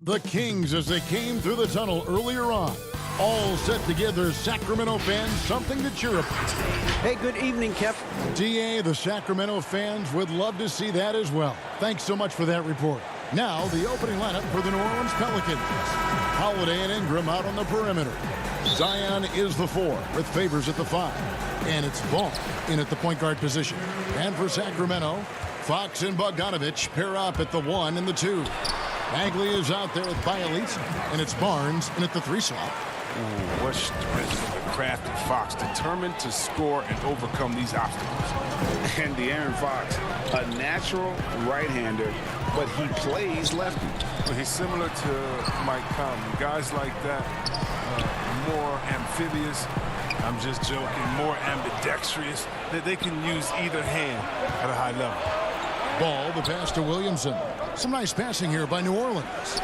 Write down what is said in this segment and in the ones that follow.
The Kings as they came through the tunnel earlier on. All set to give their Sacramento fans something to cheer about. Hey, good evening, Kev. DA, the Sacramento fans would love to see that as well. Thanks so much for that report. Now, the opening lineup for the New Orleans Pelicans. Holiday and Ingram out on the perimeter. Zion is the 4 with Favors at the 5. And it's Ball in at the point guard position. And for Sacramento, Fox and Bogdanovich pair up at the 1 and the 2. Bagley is out there with Bialitz, and it's Barnes in at the 3 slot. Ooh, what strength from the crafty Fox, determined to score and overcome these obstacles. And De'Aaron Fox, a natural right-hander, but he plays lefty. Well, he's similar to Mike Conley. Guys like that, more amphibious, I'm just joking, more ambidextrous, that they can use either hand at a high level. Ball, the pass to Williamson. Some nice passing here by New Orleans.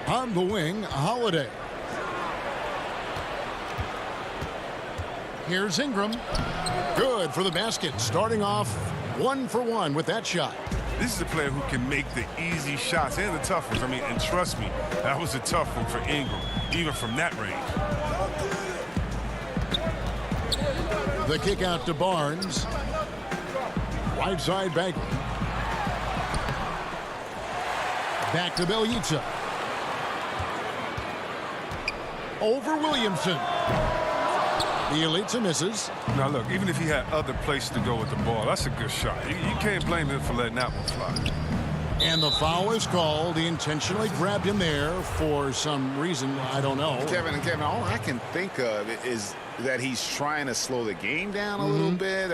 On the wing, Holiday. Here's Ingram. Good for the basket. Starting off 1 for 1 with that shot. This is a player who can make the easy shots and the tough ones. I mean, and trust me, that was a tough one for Ingram, even from that range. The kick out to Barnes. Right side Bagley. Back to Bialitz. Over Williamson. Bialitz misses. Now look, even if he had other places to go with the ball, that's a good shot. You can't blame him for letting that one fly. And the foul is called. He intentionally grabbed him there for some reason. I don't know. Kevin, all I can think of is that he's trying to slow the game down a little bit.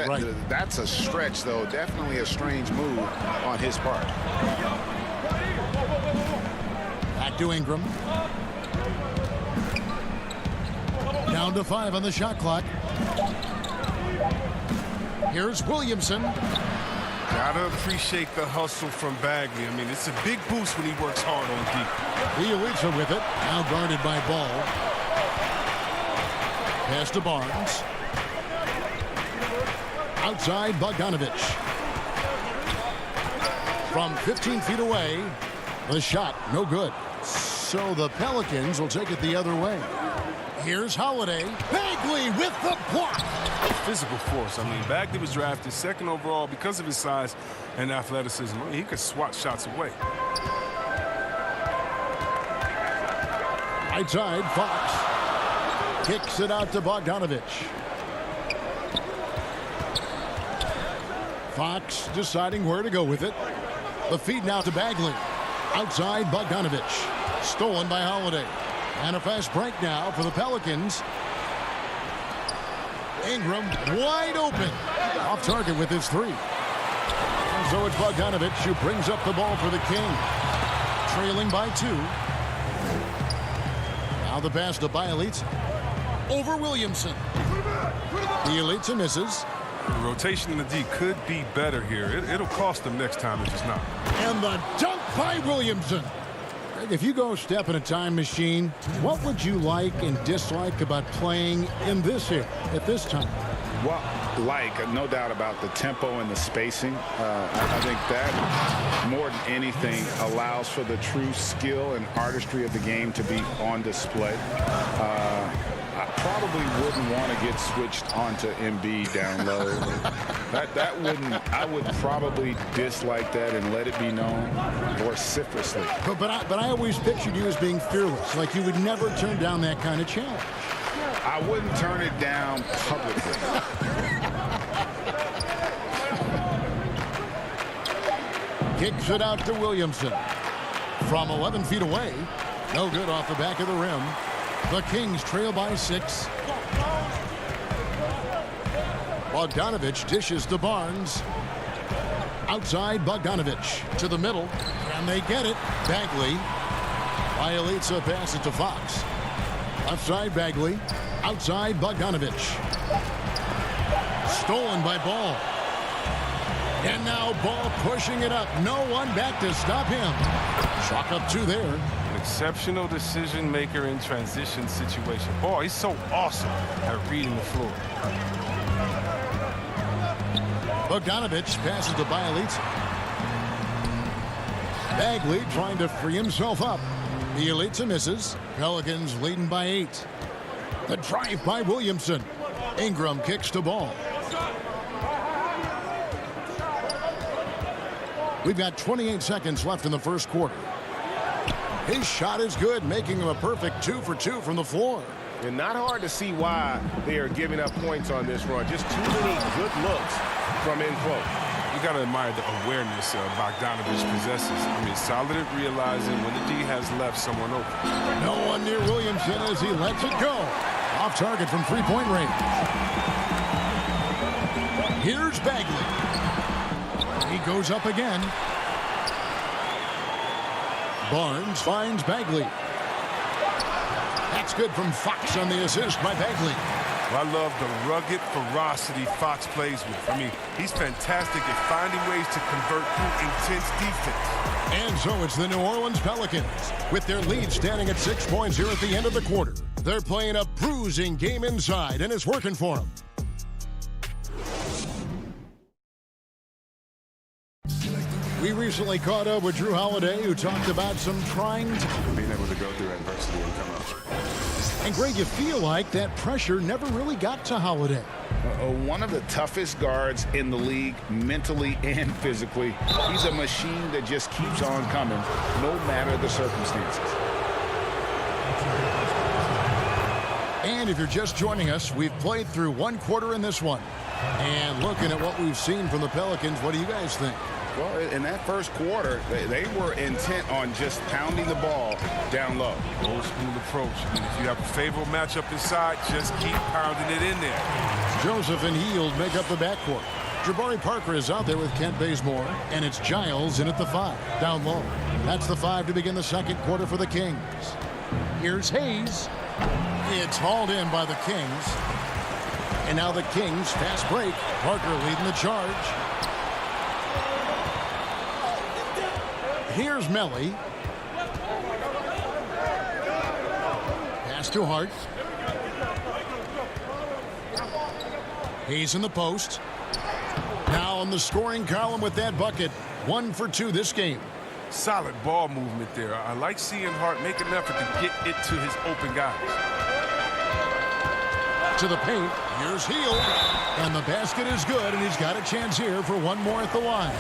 That's a stretch, though. Definitely a strange move on his part. Back to Ingram. Down to 5 on the shot clock. Here's Williamson. Gotta appreciate the hustle from Bagley. I mean, it's a big boost when he works hard on deep. Bialitz with it. Now guarded by Ball. Pass to Barnes. Outside Bogdanovich. From 15 feet away, the shot no good. So the Pelicans will take it the other way. Here's Holiday. Bagley with the block. Physical force. I mean, Bagley was drafted 2nd overall because of his size and athleticism. I mean, he could swat shots away. Right side, Fox. Kicks it out to Bogdanovich. Fox deciding where to go with it. The feed now to Bagley. Outside Bogdanovich. Stolen by Holiday. And a fast break now for the Pelicans. Ingram wide open. Off target with his 3. And so it's Bogdanovich who brings up the ball for the King. Trailing by 2. Now the pass to Bialitz. Over Williamson. Bialitz misses. The rotation in the D could be better here. It'll cost them next time if it's not. And the dunk by Williamson. If you go step in a time machine, what would you like and dislike about playing in this here at this time? Well, no doubt about the tempo and the spacing. I think that, more than anything, allows for the true skill and artistry of the game to be on display. I probably wouldn't want to get switched onto Embiid down low. I would probably dislike that and let it be known vociferously. But I always pictured you as being fearless, like you would never turn down that kind of challenge. I wouldn't turn it down publicly. Kicks it out to Williamson. From 11 feet away. No good off the back of the rim. The Kings trail by 6. Bogdanovich dishes to Barnes. Outside Bogdanovich to the middle. And they get it. Bagley. Bialitz passes it to Fox. Left side Bagley. Outside Bogdanovich. Stolen by Ball. And now Ball pushing it up. No one back to stop him. Chalk up 2 there. An exceptional decision maker in transition situation. Boy, he's so awesome at reading the floor. Bogdanovich passes to Bialitz. Bagley trying to free himself up. He elates and misses. Pelicans leading by 8. The drive by Williamson. Ingram kicks to ball. We've got 28 seconds left in the first quarter. His shot is good, making him a perfect 2 for 2 from the floor. And not hard to see why they are giving up points on this run. Just too many good looks from in close. You got to admire the awareness Bogdanovich possesses. I mean, solid at realizing when the D has left someone open. No one near Williamson as he lets it go. Off target from three-point range. Here's Bagley. He goes up again. Barnes finds Bagley. That's good from Fox on the assist by Bagley. Well, I love the rugged ferocity Fox plays with. I mean, he's fantastic at finding ways to convert through intense defense. And so it's the New Orleans Pelicans. With their lead standing at 6 points here at the end of the quarter. They're playing a bruising game inside, and it's working for them. We recently caught up with Drew Holiday, who talked about some trying time. Being able to go through adversity and come up. And Greg, you feel like that pressure never really got to Holiday. One of the toughest guards in the league, mentally and physically. He's a machine that just keeps on coming, no matter the circumstances. And if you're just joining us, we've played through one quarter in this one. And looking at what we've seen from the Pelicans, what do you guys think? Well, in that first quarter, they were intent on just pounding the ball down low. Old school approach. I mean, if you have a favorable matchup inside, just keep pounding it in there. Joseph and Hield make up the backcourt. Jabari Parker is out there with Kent Bazemore, and it's Giles in at the 5, down low. That's the 5 to begin the second quarter for the Kings. Here's Hayes. It's hauled in by the Kings. And now the Kings fast break. Parker leading the charge. Here's Melly. Pass to Hart. He's in the post. Now in the scoring column with that bucket. 1 for 2 this game. Solid ball movement there. I like seeing Hart make an effort to get it to his open guys. To the paint. Here's Hield. And the basket is good, and he's got a chance here for one more at the line.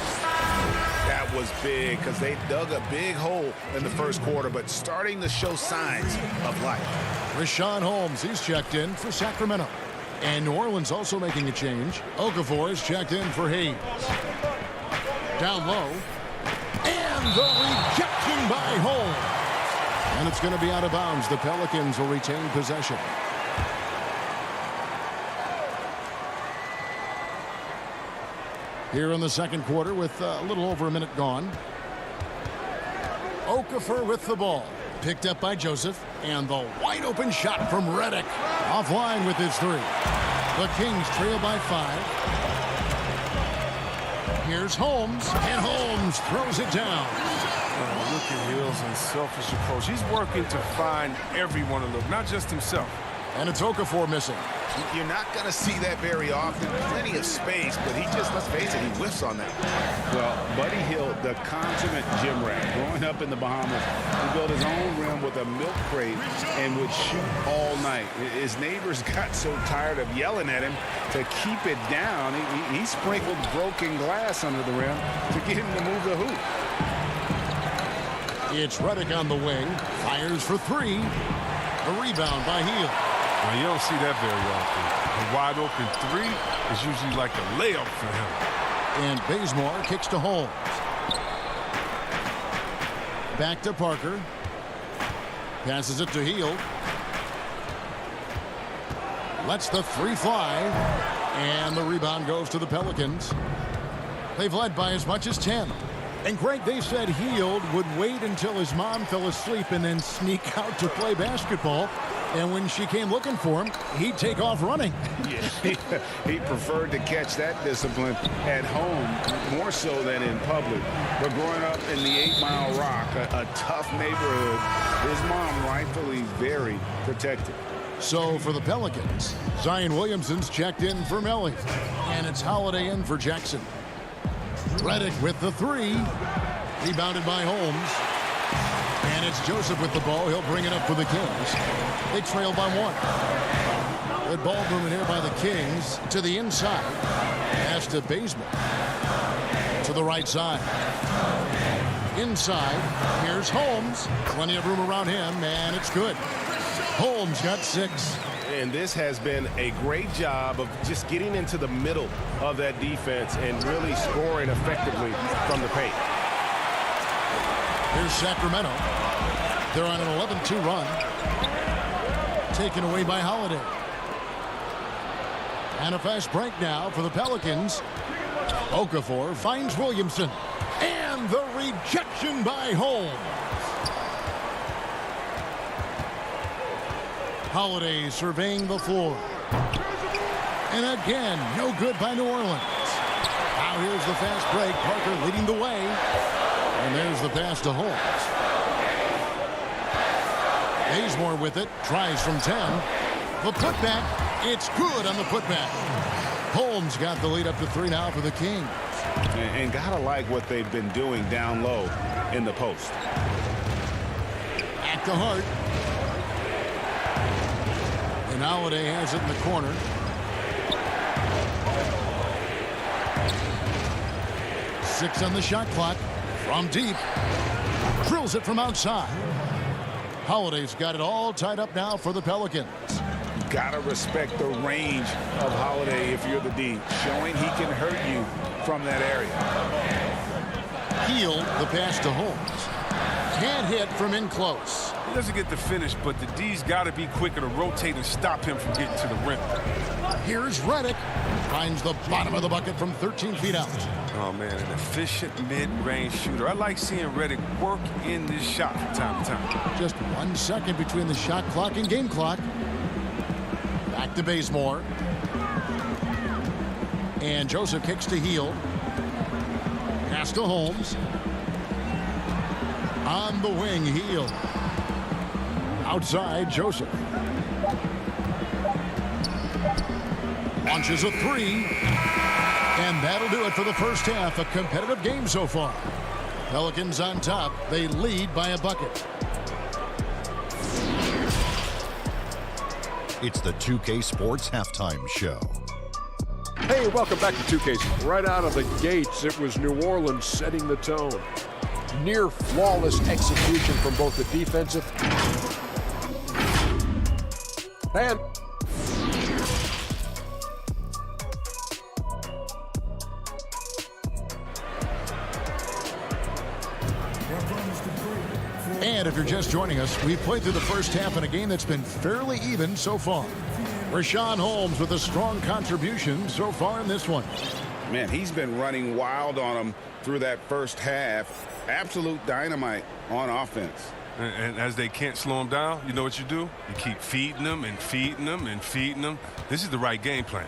That was big because they dug a big hole in the first quarter, but starting to show signs of life. Rashawn Holmes, he's checked in for Sacramento. And New Orleans also making a change. Okafor is checked in for Hayes. Down low. And the rejection by Holmes. And it's going to be out of bounds. The Pelicans will retain possession. Here in the second quarter with a little over a minute gone. Okafor with the ball. Picked up by Joseph. And the wide open shot from Redick. Offline with his 3. The Kings trail by 5. Here's Holmes. And Holmes throws it down. Look at Hill's unselfish approach. He's working to find everyone to look, not just himself. And it's Okafor missing. You're not going to see that very often. Plenty of space, but he just, let's face it, he whiffs on that. Well, Buddy Hield, the consummate gym rat, growing up in the Bahamas, he built his own rim with a milk crate and would shoot all night. His neighbors got so tired of yelling at him to keep it down. He sprinkled broken glass under the rim to get him to move the hoop. It's Redick on the wing. Fires for 3. A rebound by Hield. Well, you don't see that very often. A wide open 3 is usually like a layup for him. And Bazemore kicks to Holmes. Back to Parker. Passes it to Hield. Lets the 3 fly. And the rebound goes to the Pelicans. They've led by as much as 10. And Greg, they said Hield would wait until his mom fell asleep and then sneak out to play basketball. And when she came looking for him, he'd take off running. Yeah, he preferred to catch that discipline at home more so than in public. But growing up in the 8 Mile Rock, a tough neighborhood, his mom rightfully very protective. So for the Pelicans, Zion Williamson's checked in for Melly. And it's Holiday in for Jackson. Redick with the 3. Rebounded by Holmes. And it's Joseph with the ball. He'll bring it up for the Kings. They trail by 1. Good ball movement here by the Kings to the inside. Pass to Bazemore. To the right side. Inside. Here's Holmes. Plenty of room around him, and it's good. Holmes got 6. And this has been a great job of just getting into the middle of that defense and really scoring effectively from the paint. Here's Sacramento. They're on an 11-2 run. Taken away by Holiday. And a fast break now for the Pelicans. Okafor finds Williamson. And the rejection by Holmes. Holiday surveying the floor. And again, no good by New Orleans. Now here's the fast break. Parker leading the way. And there's the pass to Holmes. Bazemore with it. Tries from 10. The putback. It's good on the putback. Holmes got the lead up to 3 now for the Kings. And gotta like what they've been doing down low in the post. At the Hart. And Holiday has it in the corner. Six on the shot clock. From deep. Drills it from outside. Holiday's got it all tied up now for the Pelicans. Gotta respect the range of Holiday if you're the D. Showing he can hurt you from that area. Healed the pass to Holmes. Can't hit from in close. He doesn't get the finish, but the D's got to be quicker to rotate and stop him from getting to the rim. Here's Redick. Finds the bottom of the bucket from 13 feet out. Oh, man, an efficient mid-range shooter. I like seeing Redick work in this shot from time to time. Just 1 second between the shot clock and game clock. Back to Bazemore. And Joseph kicks to Hield. Pass to Holmes. On the wing, Hield. Outside, Joseph. Launches a 3. And that'll do it for the first half. A competitive game so far. Pelicans on top. They lead by a bucket. It's the 2K Sports Halftime Show. Hey, welcome back to 2K. Right out of the gates, it was New Orleans setting the tone. Near flawless execution from both the defensive and And if you're just joining us, we've played through the first half in a game that's been fairly even so far. Rashawn Holmes with a strong contribution so far in this one. Man, he's been running wild on him through that first half. Absolute dynamite on offense. And as they can't slow him down, you know what you do? You keep feeding them and feeding them and feeding them. This is the right game plan.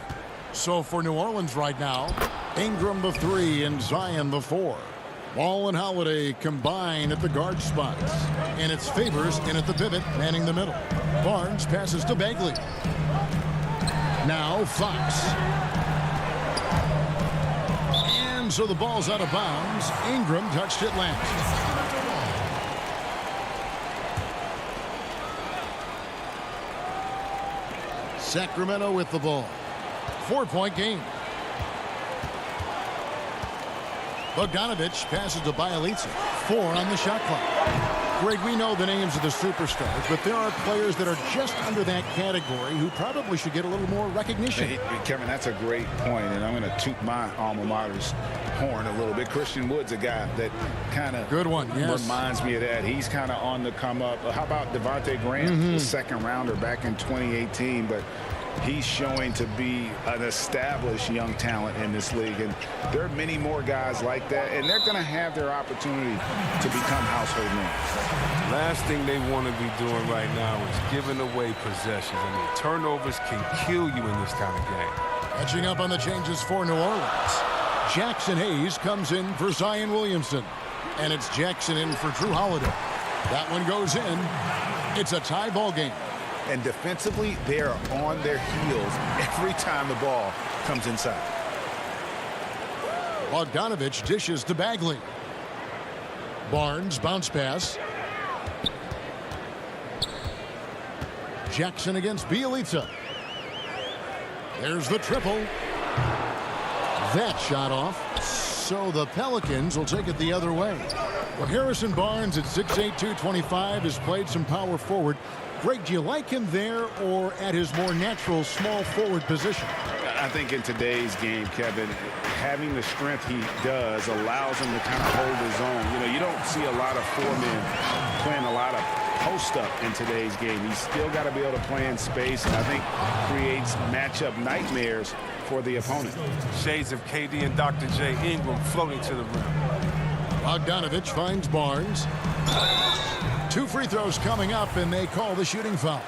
So for New Orleans right now, Ingram the 3 and Zion the 4. Wall and Holiday combine at the guard spots. And it's Favors in at the pivot, manning the middle. Barnes passes to Bagley. Now Fox. And so the ball's out of bounds. Ingram touched it last. Sacramento with the ball. 4-point game. Bogdanovich passes to Bielitsa. 4 on the shot clock. Greg, we know the names of the superstars, but there are players that are just under that category who probably should get a little more recognition. Hey, Kevin, that's a great point, and I'm going to toot my alma mater's horn a little bit. Christian Wood's a guy that kind of reminds me of that. He's kind of on the come up. How about Devontae Graham, the second rounder back in 2018, but he's showing to be an established young talent in this league, and there are many more guys like that, and they're going to have their opportunity to become household names. Last thing they want to be doing right now is giving away possessions. I mean, turnovers can kill you in this kind of game. Catching up on the changes for New Orleans. Jackson Hayes comes in for Zion Williamson, and it's Jackson in for Drew Holiday. That one goes in. It's a tie ball game. And defensively, they are on their heels every time the ball comes inside. Bogdanovich dishes to Bagley. Barnes, bounce pass. Jackson against Bielitsa. There's the triple. That shot off. So the Pelicans will take it the other way. Well, Harrison Barnes at 6'8", 225 has played some power forward. Greg, do you like him there or at his more natural small forward position? I think in today's game, Kevin, having the strength he does allows him to kind of hold his own. You know, you don't see a lot of four-men playing a lot of post-up in today's game. He's still got to be able to play in space, and I think creates matchup nightmares for the opponent. Shades of KD and Dr. J. Ingram floating to the rim. Bogdanovich finds Barnes. 2 free throws coming up, and they call the shooting foul.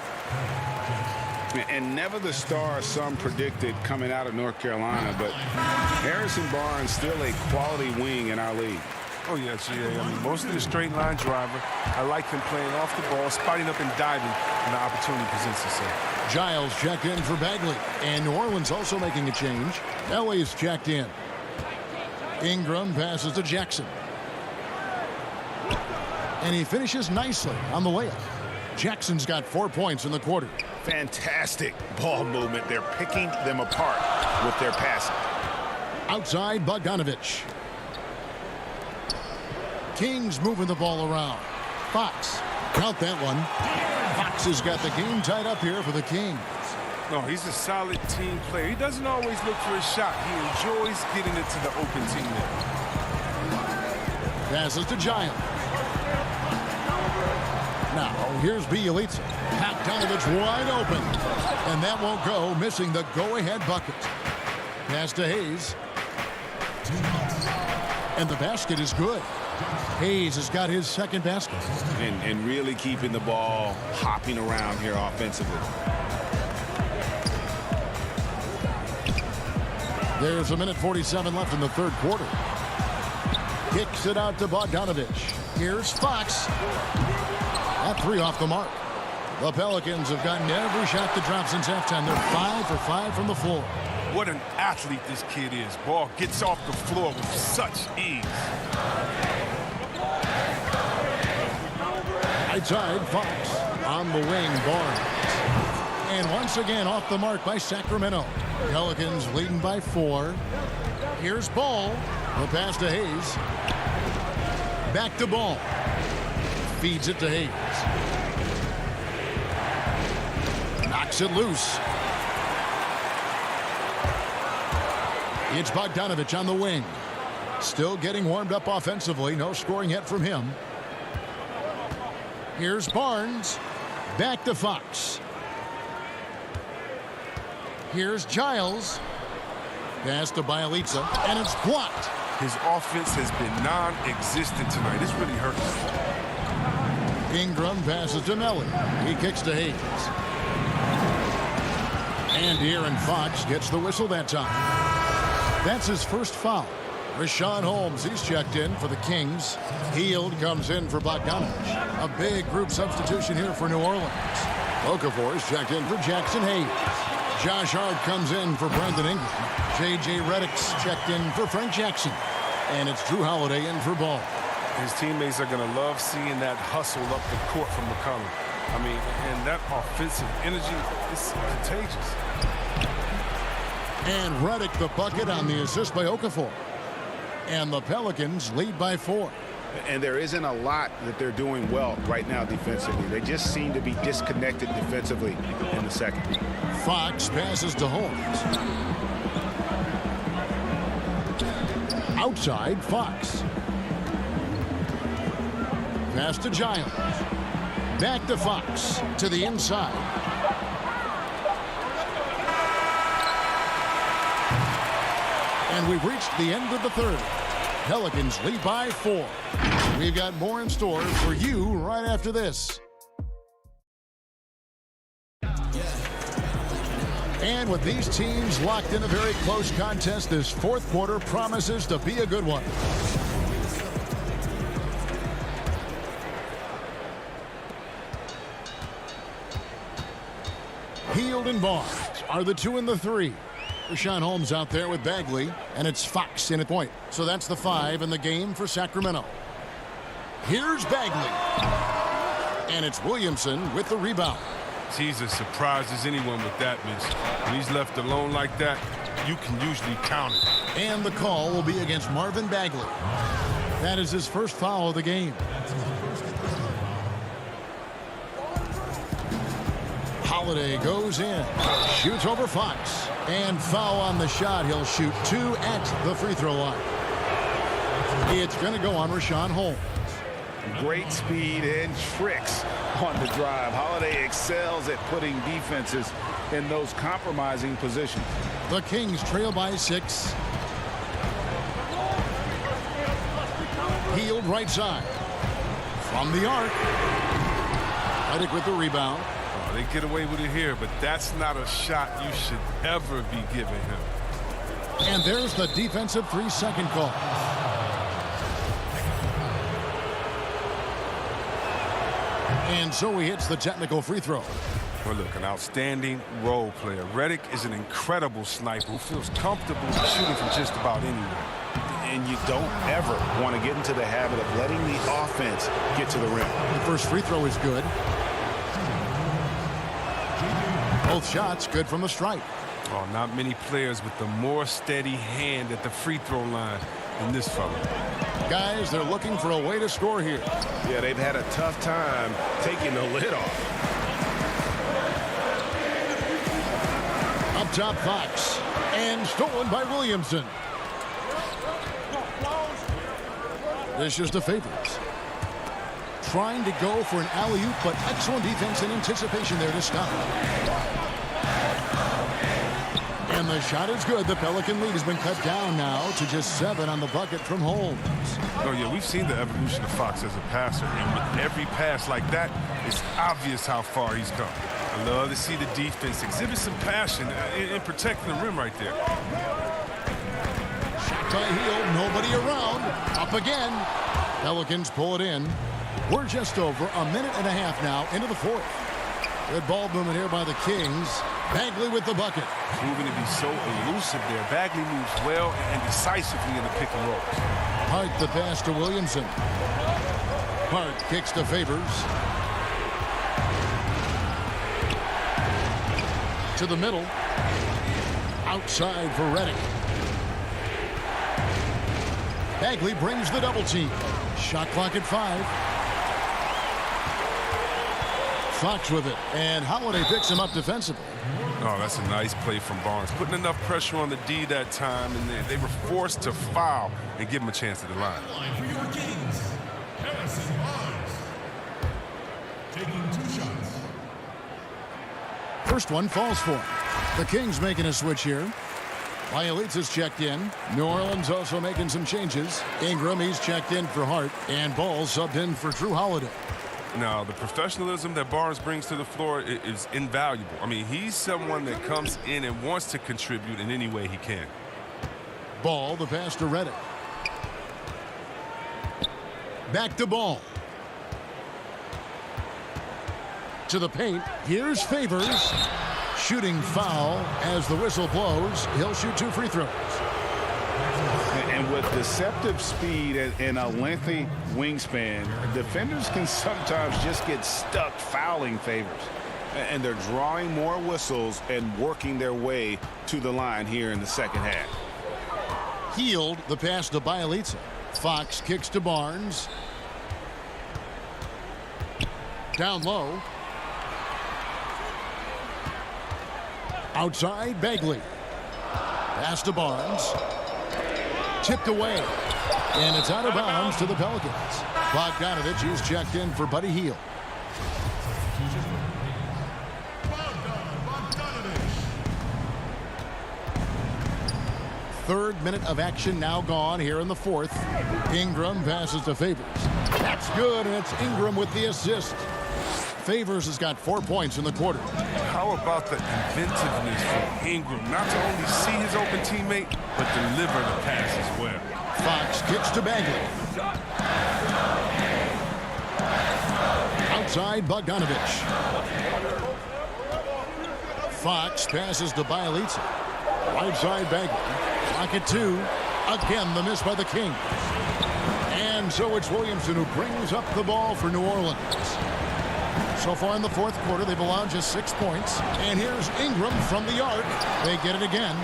And never the star some predicted coming out of North Carolina, but Harrison Barnes still a quality wing in our league. Oh, yeah, GA. I mean, most of the straight line driver. I like him playing off the ball, spotting up and diving when the opportunity presents itself. Giles checked in for Bagley, and New Orleans also making a change. LA's checked in. Ingram passes to Jackson. And he finishes nicely on the layup. Jackson's got 4 points in the quarter. Fantastic ball movement. They're picking them apart with their passing. Outside, Bogdanovich. Kings moving the ball around. Fox, count that one. Fox has got the game tied up here for the Kings. No, he's a solid team player. He doesn't always look for a shot. He enjoys getting it to the open teammate. Passes to Giant. Now, here's Bielitsa. Bogdanovich wide open. And that won't go, missing the go-ahead bucket. Pass to Hayes. And the basket is good. Hayes has got his second basket. And really keeping the ball hopping around here offensively. There's 1:47 left in the third quarter. Kicks it out to Bogdanovich. Here's Fox. That 3 off the mark. The Pelicans have gotten every shot that dropped since halftime. They're 5 for 5 from the floor. What an athlete this kid is. Ball gets off the floor with such ease. Right side, Fox. On the wing, Barnes. And once again off the mark by Sacramento. Pelicans leading by 4. Here's Ball. The pass to Hayes. Back to Ball. Feeds it to Hayes. Knocks it loose. It's Bogdanovich on the wing. Still getting warmed up offensively. No scoring yet from him. Here's Barnes. Back to Fox. Here's Giles. Pass to Bielitsa, and it's blocked. His offense has been non-existent tonight. This really hurts. Ingram passes to Melly. He kicks to Hayes. And Aaron Fox gets the whistle that time. That's his first foul. Rashawn Holmes, he's checked in for the Kings. Hield comes in for Bogdanovich. A big group substitution here for New Orleans. Okafor is checked in for Jackson Hayes. Josh Hart comes in for Brendan Ingram. J.J. Redick's checked in for Frank Jackson. And it's Drew Holiday in for Ball. His teammates are going to love seeing that hustle up the court from McCollum. I mean, and that offensive energy is contagious. And Redick the bucket on the assist by Okafor. And the Pelicans lead by 4. And there isn't a lot that they're doing well right now defensively. They just seem to be disconnected defensively in the second. Fox passes to Holmes. Outside, Fox. Pass to Giles. Back to Fox. To the inside. And we've reached the end of the third. Pelicans lead by 4. We've got more in store for you right after this. And with these teams locked in a very close contest, this fourth quarter promises to be a good one. Hield and Barnes are the 2 and the 3. Rashawn Holmes out there with Bagley, and it's Fox in at point. So that's the 5 in the game for Sacramento. Here's Bagley. And it's Williamson with the rebound. He's as surprised as anyone with that, Mitch. When he's left alone like that, you can usually count it. And the call will be against Marvin Bagley. That is his first foul of the game. Holiday goes in, shoots over Fox, and foul on the shot. He'll shoot 2 at the free throw line. It's going to go on Rashawn Holmes. Great speed and tricks on the drive. Holiday excels at putting defenses in those compromising positions. The Kings trail by 6. Healed right side. From the arc. Redick with the rebound. Oh, they get away with it here, but that's not a shot you should ever be giving him. And there's the defensive 3-second call. And so he hits the technical free throw. Well, look, an outstanding role player. Redick is an incredible sniper who feels comfortable shooting from just about anywhere. And you don't ever want to get into the habit of letting the offense get to the rim. The first free throw is good. Both shots good from the stripe. Oh, not many players with the more steady hand at the free throw line than this fella. Guys, they're looking for a way to score here. Yeah, they've had a tough time taking the lid off. Up top, Fox. And stolen by Williamson. This is to Favors. Trying to go for an alley-oop, but excellent defense and anticipation there to stop. And the shot is good. The Pelican lead has been cut down now to just 7 on the bucket from Holmes. Oh, yeah, we've seen the evolution of Fox as a passer, and with every pass like that, it's obvious how far he's come. I love to see the defense exhibit some passion in protecting the rim right there. Shot by Hield, nobody around. Up again. Pelicans pull it in. We're just over a minute and a half now into the 4th. Good ball movement here by the Kings. Bagley with the bucket. Proving to be so elusive there. Bagley moves well and decisively in the pick and roll. Hart the pass to Williamson. Hart kicks to Favors. To the middle. Outside for Redick. Bagley brings the double team. Shot clock at 5. Fox with it, and Holiday picks him up defensively. Oh, that's a nice play from Barnes. Putting enough pressure on the D that time, and they were forced to foul and give him a chance at the line. First one falls for him. The Kings making a switch here. Bielitsa's checked in. New Orleans also making some changes. Ingram, he's checked in for Hart, and Ball subbed in for Drew Holiday. Now, the professionalism that Barnes brings to the floor is invaluable. I mean, he's someone that comes in and wants to contribute in any way he can. Ball, the pass to Redick. Back to Ball. To the paint. Here's Favors. Shooting foul as the whistle blows. He'll shoot 2 free throws. And with deceptive speed and a lengthy wingspan, defenders can sometimes just get stuck fouling Favors. And they're drawing more whistles and working their way to the line here in the second half. Healed the pass to Bielitsa. Fox kicks to Barnes. Down low. Outside, Bagley. Pass to Barnes. Tipped away. And it's out of bounds to the Pelicans. Bogdanovich is checked in for Buddy Hield. Third minute of action now gone here in the 4th. Ingram passes to Favors. That's good, and it's Ingram with the assist. Favors has got 4 points in the quarter. How about the inventiveness from Ingram? Not to only see his open teammate, but deliver the pass as well. Fox kicks to Bagley. Outside, Bogdanovich. Fox passes to Bielitsa. Right side, Bagley. Clock at 2. Again, the miss by the Kings. And And so it's Williamson who brings up the ball for New Orleans. So far in the fourth quarter, they've allowed just 6 points. And here's Ingram from the arc. They get it again.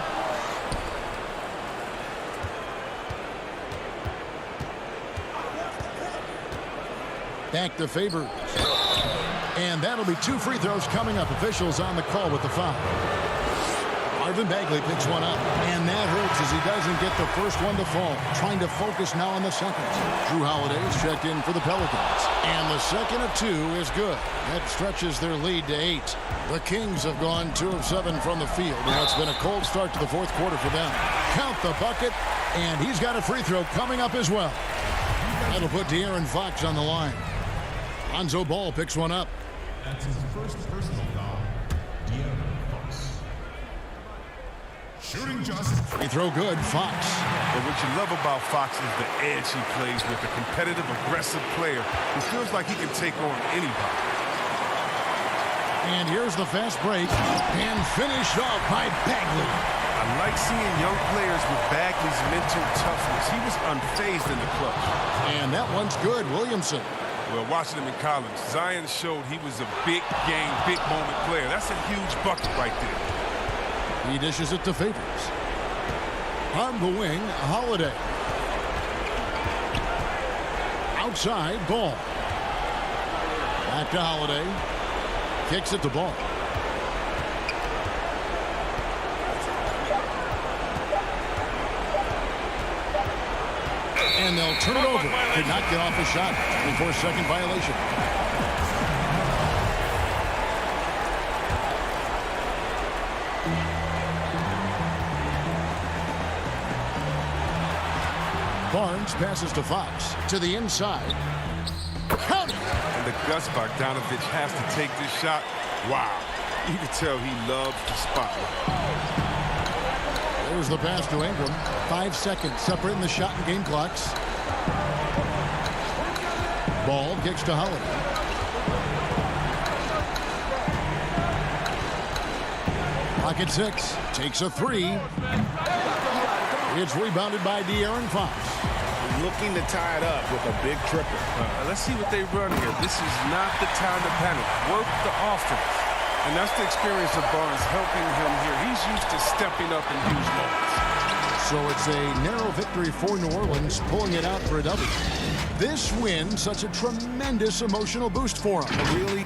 Back to Favors. And that'll be 2 free throws coming up. Officials on the call with the foul. Marvin Bagley picks one up. And that hurts as he doesn't get the first one to fall. Trying to focus now on the second. Drew Holiday's checked in for the Pelicans. And the second of 2 is good. That stretches their lead to 8. The Kings have gone 2 of 7 from the field. Now it's been a cold start to the fourth quarter for them. Count the bucket. And he's got a free throw coming up as well. That'll put De'Aaron Fox on the line. Lonzo Ball picks one up. That's his first personal foul. De'Aaron Fox. Shooting just. Free throw good, Fox. But what you love about Fox is the edge he plays with, a competitive, aggressive player who feels like he can take on anybody. And here's the fast break. And finished off by Bagley. I like seeing young players with Bagley's mental toughness. He was unfazed in the clutch. And that one's good, Williamson. Well, watching him in college, Zion showed he was a big game, big moment player. That's a huge bucket right there. He dishes it to Favors. On the wing, Holiday. Outside, Ball. Back to Holiday. Kicks it to Ball. And they'll turn it over. Did not get off the shot. 24-second violation. Barnes passes to Fox. To the inside. Count it! And the guts Bogdanovich has to take this shot. Wow. You can tell he loves the spotlight. There's the pass to Ingram. 5 seconds separating the shot and game clocks. Ball kicks to Holiday. Pocket 6. Takes a 3. It's rebounded by De'Aaron Fox. Looking to tie it up with a big triple. Let's see what they run here. This is not the time to panic. Work the offense. And that's the experience of Barnes helping him here. He's used to stepping up in huge moments. So it's a narrow victory for New Orleans, pulling it out for a W. This win, such a tremendous emotional boost for them. Really?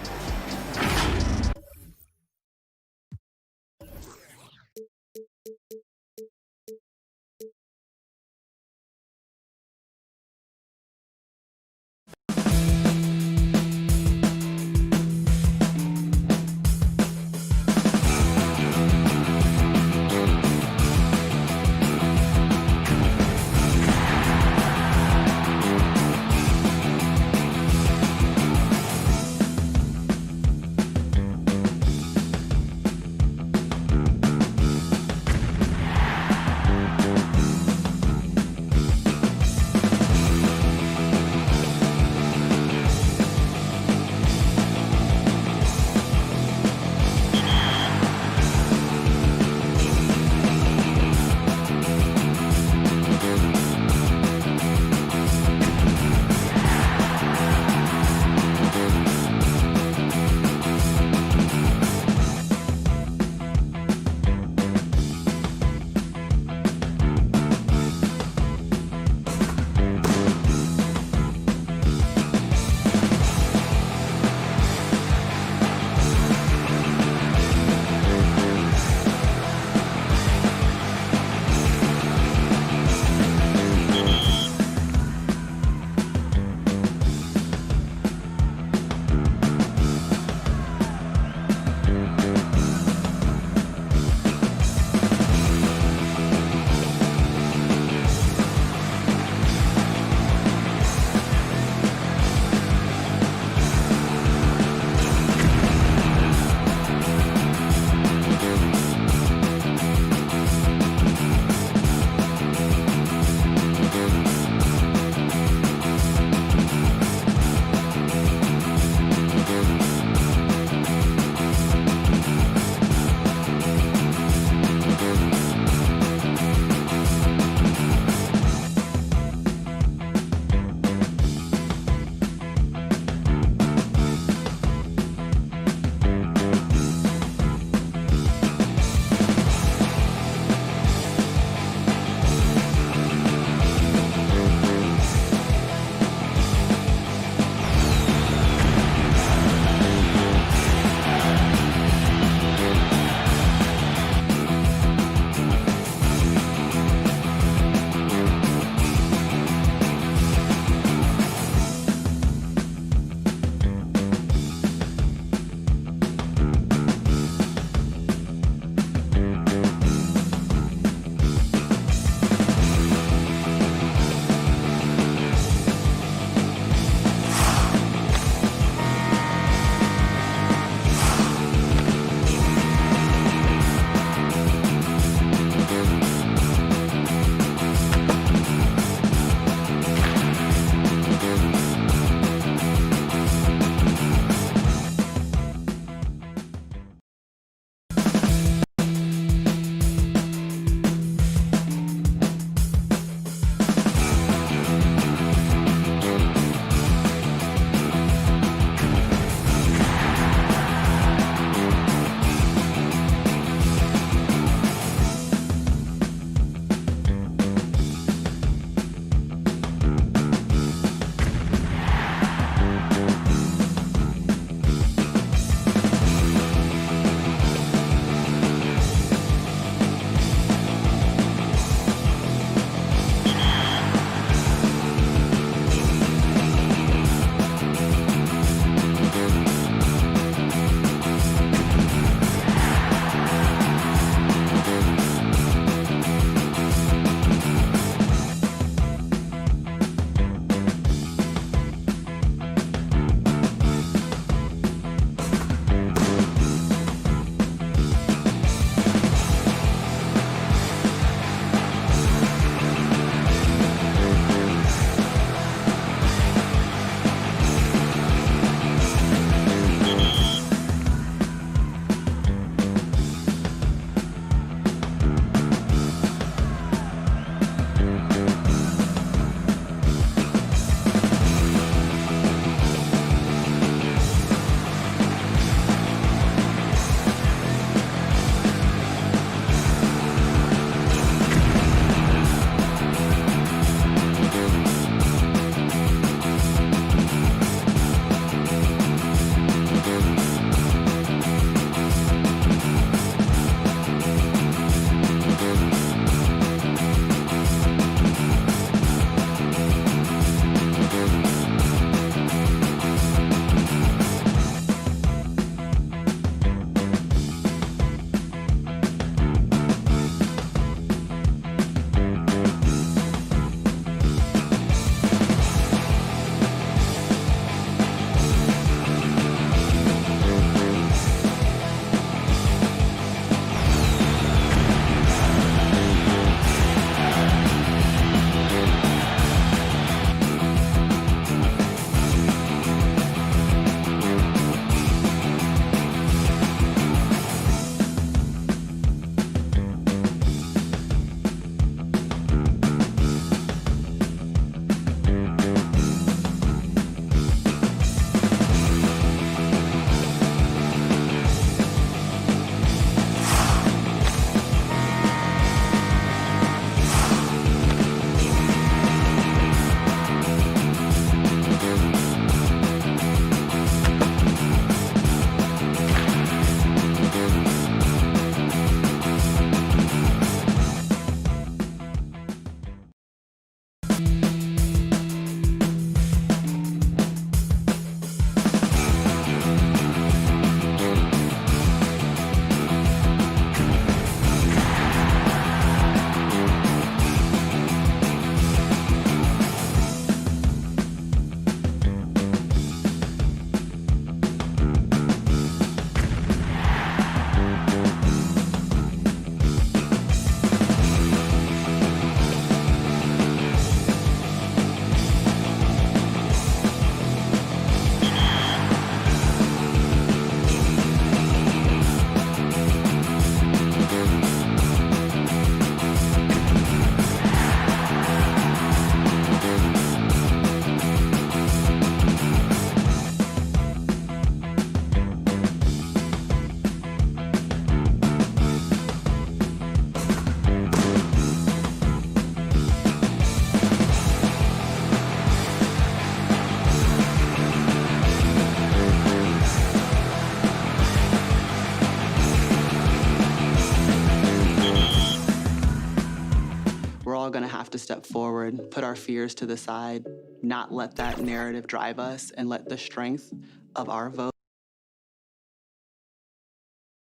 step forward, put our fears to the side, not let that narrative drive us, and let the strength of our vote.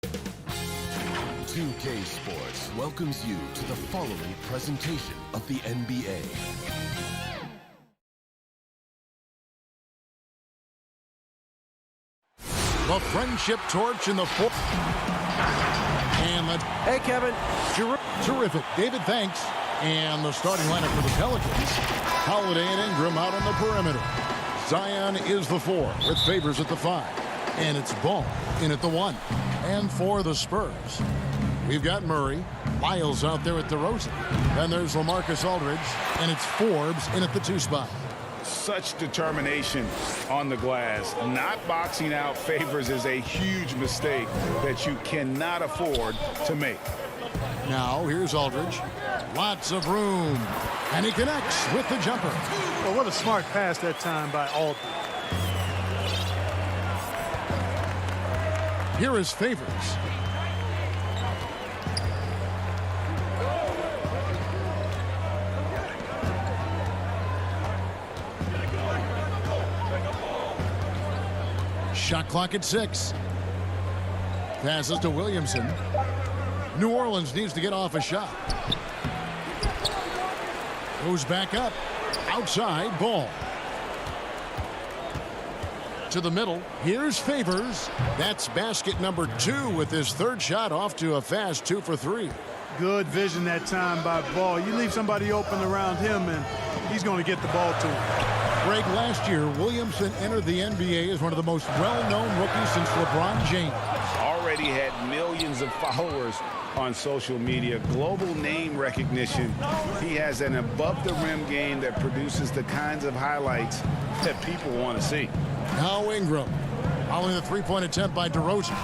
2K Sports welcomes you to the following presentation of the NBA. The friendship torch in the fourth. And the... Hey, Kevin. Terrific. David, thanks. And the starting lineup for the Pelicans. Holiday and Ingram out on the perimeter. Zion is the 4 with Favors at the 5. And it's Ball in at the 1. And for the Spurs, we've got Murray. Miles out there at DeRozan. Then there's LaMarcus Aldridge. And it's Forbes in at the 2 spot. Such determination on the glass. Not boxing out Favors is a huge mistake that you cannot afford to make. Now here's Aldridge. Lots of room. And he connects with the jumper. Well, what a smart pass that time by Aldridge. Here is Favors. Shot clock at 6. Passes to Williamson. New Orleans needs to get off a shot. Goes back up. Outside, Ball. To the middle. Here's Favors. That's basket number 2 with his 3rd shot off to a fast 2 for 3. Good vision that time by Ball. You leave somebody open around him, and he's going to get the ball to him. Greg, last year, Williamson entered the NBA as one of the most well-known rookies since LeBron James. Already had millions of followers on social media, global name recognition. He has an above-the-rim game that produces the kinds of highlights that people want to see. Now Ingram, following the 3-point attempt by DeRozan.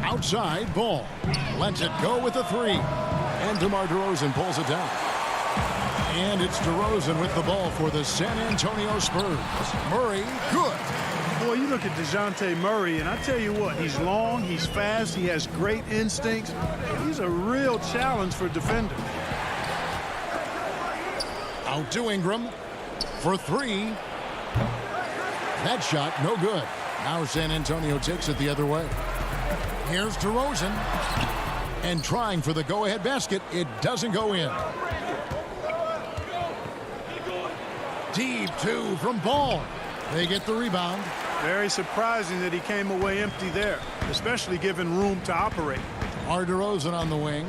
Outside, Ball. Lets it go with the 3. And DeMar DeRozan pulls it down. And it's DeRozan with the ball for the San Antonio Spurs. Murray, good. Boy, you look at DeJounte Murray, and I tell you what, he's long, he's fast, he has great instincts. He's a real challenge for defenders. Out to Ingram for 3. That shot, no good. Now San Antonio takes it the other way. Here's DeRozan. And trying for the go-ahead basket. It doesn't go in. Deep 2 from Ball. They get the rebound. Very surprising that he came away empty there, especially given room to operate. DeRozan on the wing.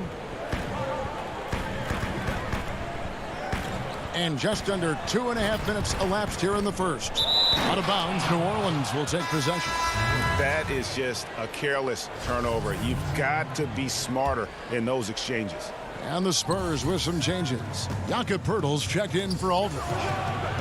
And just under 2.5 minutes elapsed here in the first. Out of bounds, New Orleans will take possession. That is just a careless turnover. You've got to be smarter in those exchanges. And the Spurs with some changes. Jakob Poeltl's checked in for Aldridge.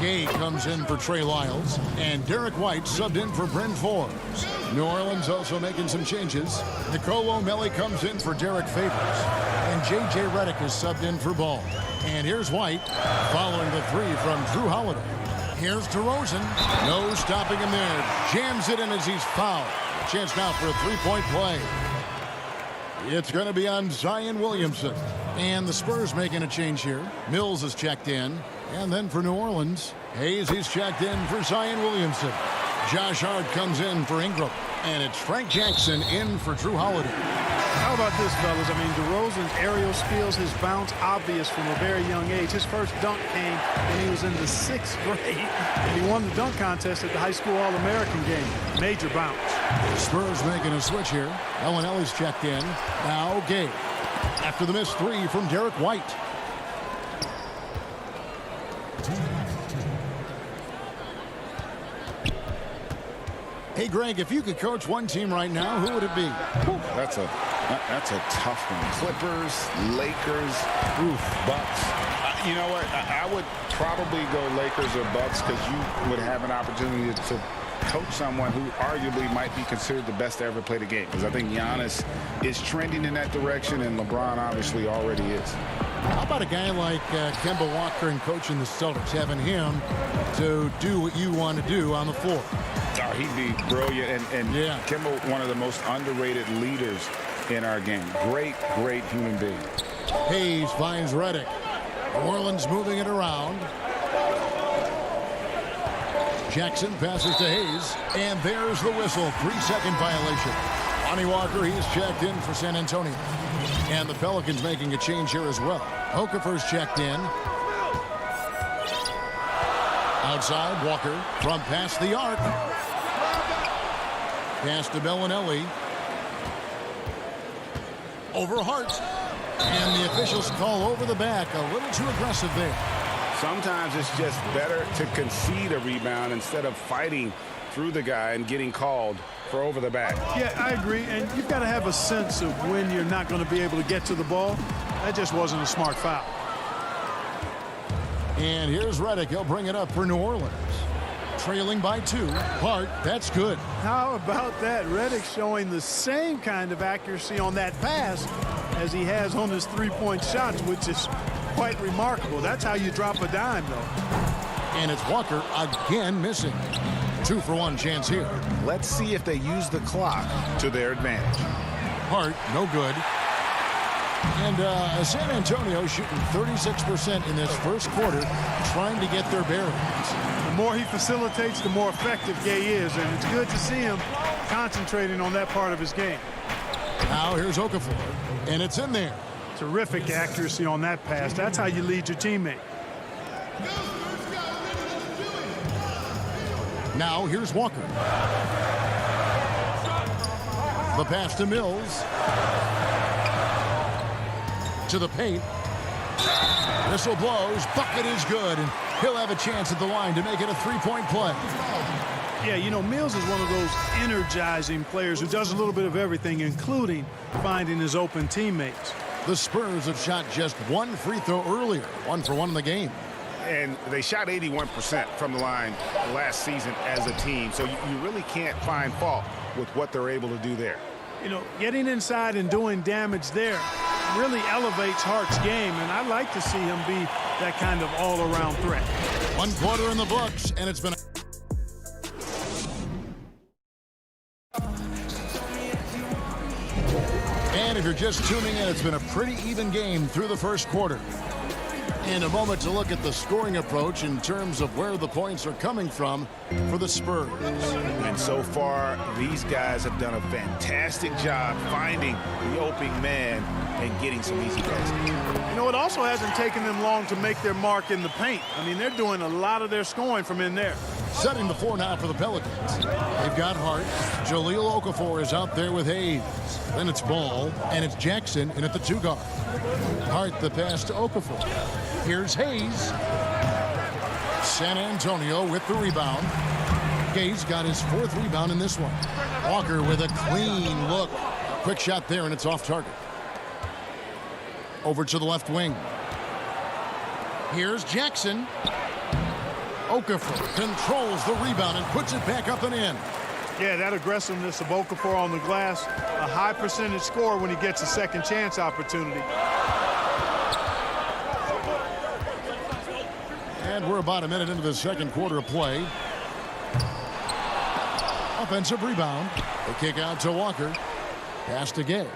Gay comes in for Trey Lyles. And Derek White subbed in for Bryn Forbes. New Orleans also making some changes. Nicolo Melli comes in for Derek Favors. And J.J. Redick is subbed in for Ball. And here's White following the 3 from Drew Holiday. Here's DeRozan. No stopping him there. Jams it in as he's fouled. Chance now for a 3-point play. It's going to be on Zion Williamson. And the Spurs making a change here. Mills is checked in. And then for New Orleans, Hayes is checked in for Zion Williamson. Josh Hart comes in for Ingram. And it's Frank Jackson in for Drew Holiday. How about this, fellas? I mean, DeRozan's aerial skills, his bounce, obvious from a very young age. His first dunk came when he was in the 6th grade, and he won the dunk contest at the high school All-American game. Major bounce. Spurs making a switch here. Ellis checked in. Now Gay. After the missed 3 from Derek White. Hey, Greg, if you could coach one team right now, who would it be? That's a tough one. Clippers, Lakers, Bucks. You know what? I would probably go Lakers or Bucks because you would have an opportunity to coach someone who arguably might be considered the best to ever play the game. Because I think Giannis is trending in that direction, and LeBron obviously already is. How about a guy like Kemba Walker and coaching the Celtics, having him to do what you want to do on the floor? Oh, he'd be brilliant. And yeah. Kemba, one of the most underrated leaders in our game. Great human being. Hayes finds Redick. New Orleans moving it around. Jackson passes to Hayes, and there's the whistle. 3-second violation. Lonnie Walker, he's checked in for San Antonio. And the Pelicans making a change here as well. Okafor's checked in. Outside, Walker from past the arc. Pass to Bellinelli. Over Hart. And the officials call over the back. A little too aggressive there. Sometimes it's just better to concede a rebound instead of fighting through the guy and getting called for over the back. Yeah, I agree. And you've got to have a sense of when you're not going to be able to get to the ball. That just wasn't a smart foul. And here's Redick. He'll bring it up for New Orleans. Trailing by 2. Hart, that's good. How about that? Redick showing the same kind of accuracy on that pass as he has on his three-point shots, which is quite remarkable. That's how you drop a dime, though. And it's Walker again missing. 2-for-1 chance here. Let's see if they use the clock to their advantage. Hart, no good. And San Antonio shooting 36% in this first quarter, trying to get their bearings. The more he facilitates, the more effective Gay is, and it's good to see him concentrating on that part of his game. Now here's Okafor, and it's in there. Terrific accuracy on that pass. That's how you lead your teammate. Now here's Walker. The pass to Mills. To the paint. Whistle blows. Bucket is good, and he'll have a chance at the line to make it a three-point play. Yeah, you know, Mills is one of those energizing players who does a little bit of everything, including finding his open teammates. The Spurs have shot just one free throw earlier, 1-for-1 in the game. And they shot 81% from the line last season as a team, so you really can't find fault with what they're able to do there. You know, getting inside and doing damage there really elevates Hart's game, and I'd like to see him be that kind of all-around threat. 1 quarter in the books, and it's been And if you're just tuning in, it's been a pretty even game through the first quarter. In a moment to look at the scoring approach in terms of where the points are coming from for the Spurs. And so far, these guys have done a fantastic job finding the opening man and getting some easy passes. You know, it also hasn't taken them long to make their mark in the paint. I mean, they're doing a lot of their scoring from in there. Setting the floor now for the Pelicans. They've got Hart. Jahlil Okafor is out there with Hayes. Then it's Ball, and it's Jackson in at the 2 guard. Hart the pass to Okafor. Here's Hayes. San Antonio with the rebound. Hayes got his 4th rebound in this one. Walker with a clean look. Quick shot there, and it's off target. Over to the left wing. Here's Jackson. Okafor controls the rebound and puts it back up and in. Yeah, that aggressiveness of Okafor on the glass, a high percentage score when he gets a second chance opportunity. And we're about a minute into the second quarter of play. Offensive rebound. They kick out to Walker. Pass to Gay.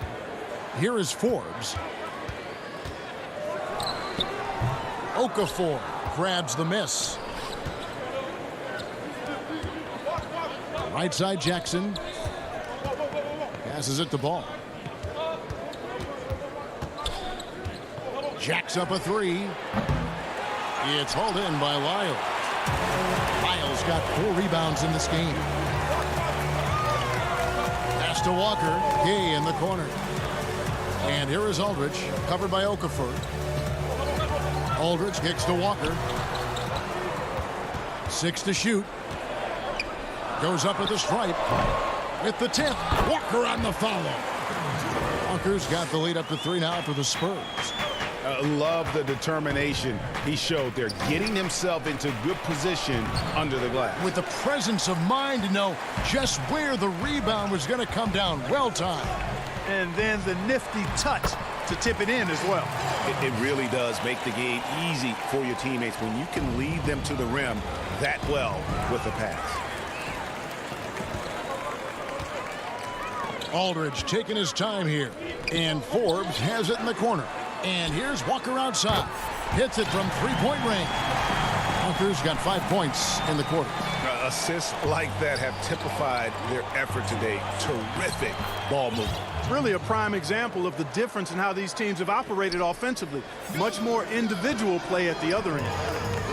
Here is Forbes. Okafor grabs the miss. Right side Jackson. Passes it to Ball. Jacks up a 3. It's hauled in by Lyles. Lyles got 4 rebounds in this game. Pass to Walker. Gay in the corner. And here is Aldridge, covered by Okafor. Aldridge kicks to Walker. 6 to shoot. Goes up with the stripe. With the tip. Walker on the follow. Walker's got the lead up to 3 now for the Spurs. Love the determination he showed there, getting himself into good position under the glass. With the presence of mind to know just where the rebound was going to come down. Well timed. And then the nifty touch to tip it in as well. It really does make the game easy for your teammates when you can lead them to the rim that well with the pass. Aldridge taking his time here. And Forbes has it in the corner. And here's Walker outside. Hits it from three-point range. Walker's got 5 points in the quarter. Assists like that have typified their effort today. Terrific ball movement. Really a prime example of the difference in how these teams have operated offensively. Much more individual play at the other end.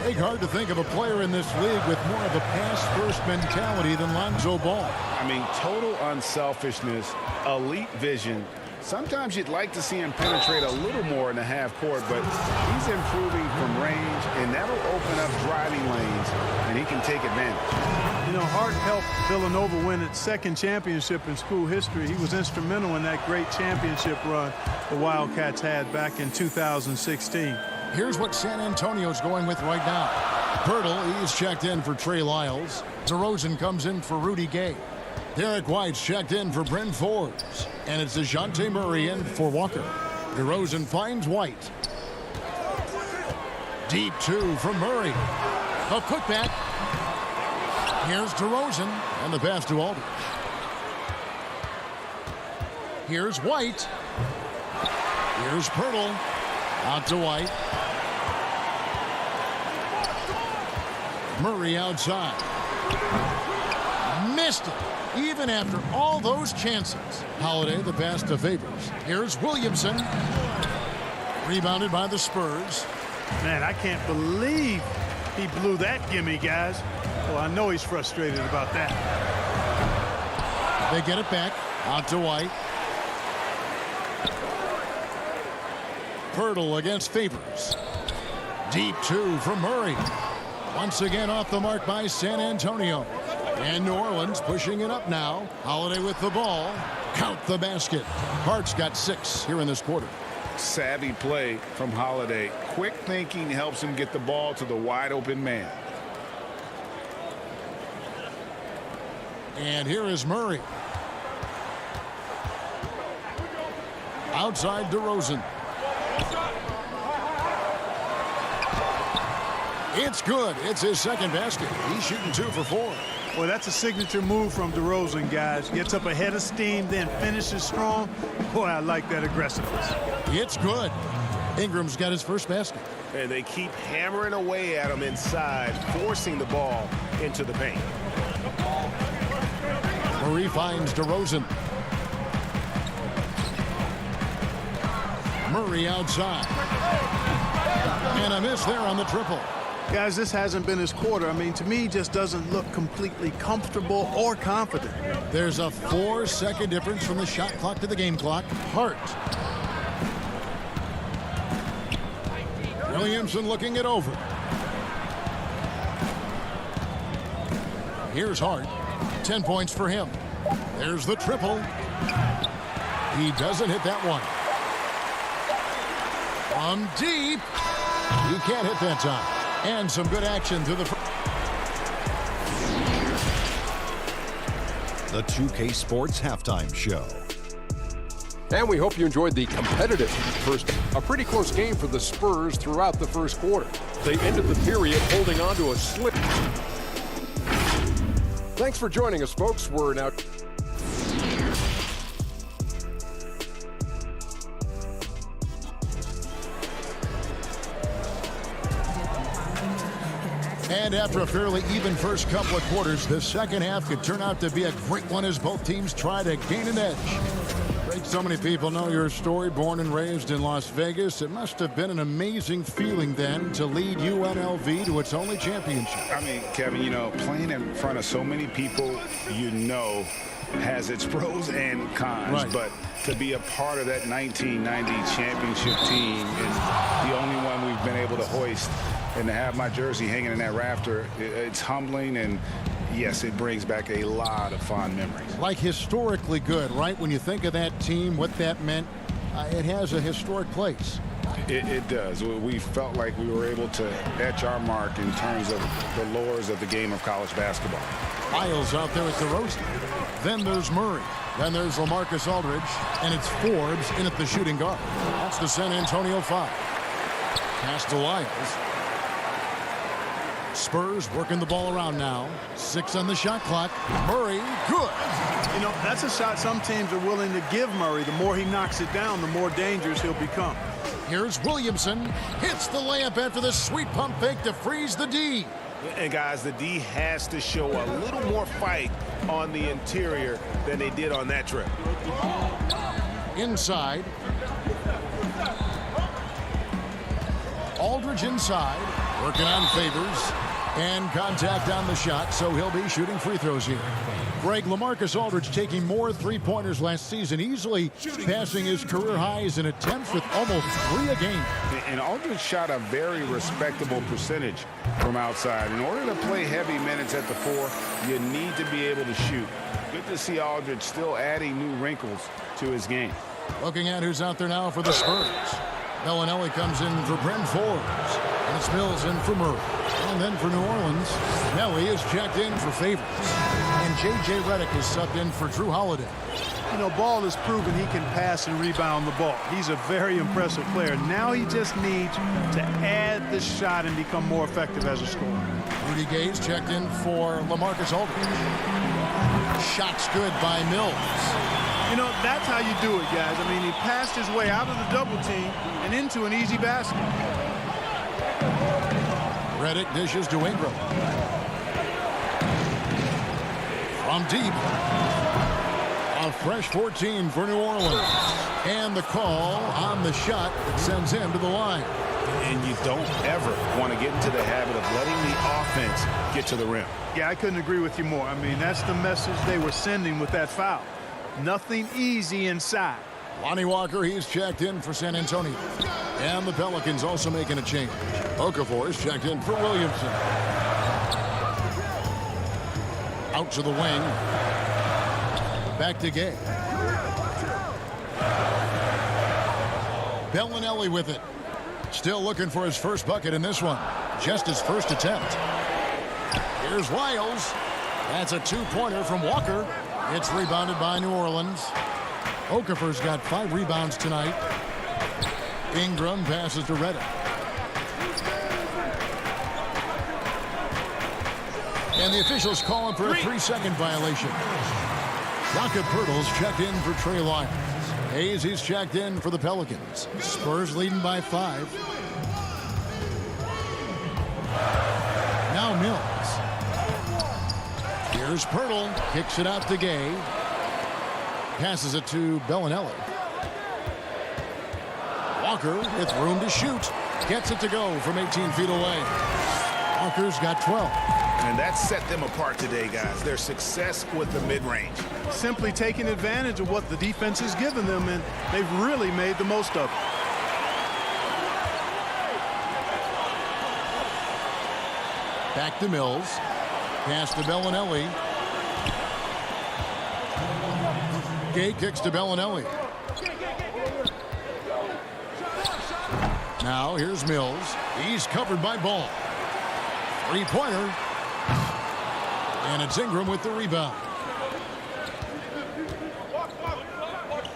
It's hard to think of a player in this league with more of a pass-first mentality than Lonzo Ball. I mean, total unselfishness, elite vision. Sometimes you'd like to see him penetrate a little more in the half court, but he's improving from range, and that'll open up driving lanes, and he can take advantage. You know, Hart helped Villanova win its second championship in school history. He was instrumental in that great championship run the Wildcats had back in 2016. Here's what San Antonio's going with right now. Pirtle, he's checked in for Trey Lyles. DeRozan comes in for Rudy Gay. Derek White's checked in for Bryn Forbes. And it's DeJounte Murray in for Walker. DeRozan finds White. Deep two from Murray. A putback. Here's DeRozan and the pass to Aldridge. Here's White. Here's Pirtle. Out to White. Murray outside. Missed it. Even after all those chances. Holiday the pass to Favors. Here's Williamson. Rebounded by the Spurs. Man, I can't believe he blew that gimme, guys. Well, I know he's frustrated about that. They get it back. Out to White. Pirtle against Favors. Deep two from Murray. Once again off the mark by San Antonio. And New Orleans pushing it up now. Holiday with the ball. Count the basket. Hart's got 6 here in this quarter. Savvy play from Holiday. Quick thinking helps him get the ball to the wide open man. And here is Murray. Outside DeRozan. It's good. It's his second basket. He's shooting 2 for 4. Well, that's a signature move from DeRozan, guys. Gets up ahead of steam, then finishes strong. Boy, I like that aggressiveness. It's good. Ingram's got his first basket. And they keep hammering away at him inside, forcing the ball into the paint. Murray finds DeRozan. Murray outside. And a miss there on the triple. Guys, this hasn't been his quarter. I mean, to me, he just doesn't look completely comfortable or confident. There's a 4-second difference from the shot clock to the game clock. Hart. Williamson looking it over. Here's Hart. 10 points for him. There's the triple. He doesn't hit that one. From deep. He can't hit that time. And some good action to the... The 2K Sports Halftime Show. And we hope you enjoyed the competitive first. A pretty close game for the Spurs throughout the first quarter. They ended the period holding on to a slip. Thanks for joining us, folks. We're now... And after a fairly even first couple of quarters, the second half could turn out to be a great one as both teams try to gain an edge. Great, so many people know your story. Born and raised in Las Vegas, it must have been an amazing feeling then to lead UNLV to its only championship. I mean, Kevin, you know, playing in front of so many people you know has its pros and cons, right. But to be a part of that 1990 championship team and the only one we've been able to hoist and to have my jersey hanging in that rafter, it's humbling, and yes, it brings back a lot of fond memories. Like historically good, right? When you think of that team, what that meant, it has a historic place. It does. We felt like we were able to etch our mark in terms of the lures of the game of college basketball. Lyles out there at DeRozan. Then there's Murray. Then there's LaMarcus Aldridge. And it's Forbes in at the shooting guard. That's the San Antonio 5. Pass to Lyles. Spurs working the ball around now. 6 on the shot clock. Murray, good. You know, that's a shot some teams are willing to give Murray. The more he knocks it down, the more dangerous he'll become. Here's Williamson. Hits the layup after the sweet pump fake to freeze the D. And guys, the D has to show a little more fight on the interior than they did on that trip. Inside. Aldridge inside. Working on Favors. And contact on the shot, so he'll be shooting free throws here. Greg, LaMarcus Aldridge taking more three-pointers last season, easily passing his career highs in attempts with almost 3 a game. And Aldridge shot a very respectable percentage from outside. In order to play heavy minutes at the 4, you need to be able to shoot. Good to see Aldridge still adding new wrinkles to his game. Looking at who's out there now for the Spurs. Bellinelli comes in for Brent Forbes. And it's Mills in for Murray. And then for New Orleans, Nelly is checked in for Favors. And J.J. Redick is subbed in for Drew Holiday. You know, Ball has proven he can pass and rebound the ball. He's a very impressive player. Now he just needs to add the shot and become more effective as a scorer. Rudy Gay's checked in for LaMarcus Aldridge. Shots good by Mills. You know, that's how you do it, guys. I mean, he passed his way out of the double team and into an easy basket. Redick dishes to Ingram. From deep. A fresh 14 for New Orleans. And the call on the shot that sends him to the line. And you don't ever want to get into the habit of letting the offense get to the rim. Yeah, I couldn't agree with you more. I mean, that's the message they were sending with that foul. Nothing easy inside. Lonnie Walker, he's checked in for San Antonio. And the Pelicans also making a change. Okafor is checked in for Williamson. Out to the wing. Back to Gay. Bellinelli with it. Still looking for his first bucket in this one. Just his first attempt. Here's Lyles. That's a 2-pointer from Walker. It's rebounded by New Orleans. Okafor's got 5 rebounds tonight. Ingram passes to Redick. And the officials calling for a 3-second violation. Jakob Poeltl's checked in for Trey Lyles. Hayes, he's checked in for the Pelicans. Spurs leading by 5. Now Mills. Here's Poeltl. Kicks it out to Gay. Passes it to Bellinelli. Walker with room to shoot. Gets it to go from 18 feet away. Walker's got 12. And that set them apart today, guys. Their success with the mid-range. Simply taking advantage of what the defense has given them, and they've really made the most of it. Back to Mills. Pass to Bellinelli. Gay kicks to Bellinelli. Now here's Mills. He's covered by Ball. 3-pointer. And it's Ingram with the rebound.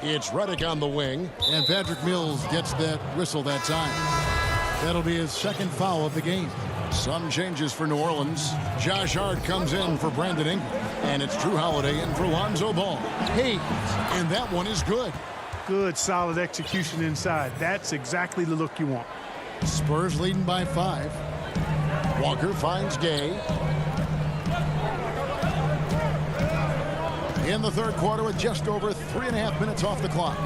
It's Redick on the wing. And Patrick Mills gets that whistle that time. That'll be his second foul of the game. Some changes for New Orleans. Josh Hart comes in for Brandon Ingram. And it's Drew Holiday in for Lonzo Ball. Hayes, and that one is good. Good, solid execution inside. That's exactly the look you want. Spurs leading by 5. Walker finds Gay. In the third quarter with just over 3.5 minutes off the clock.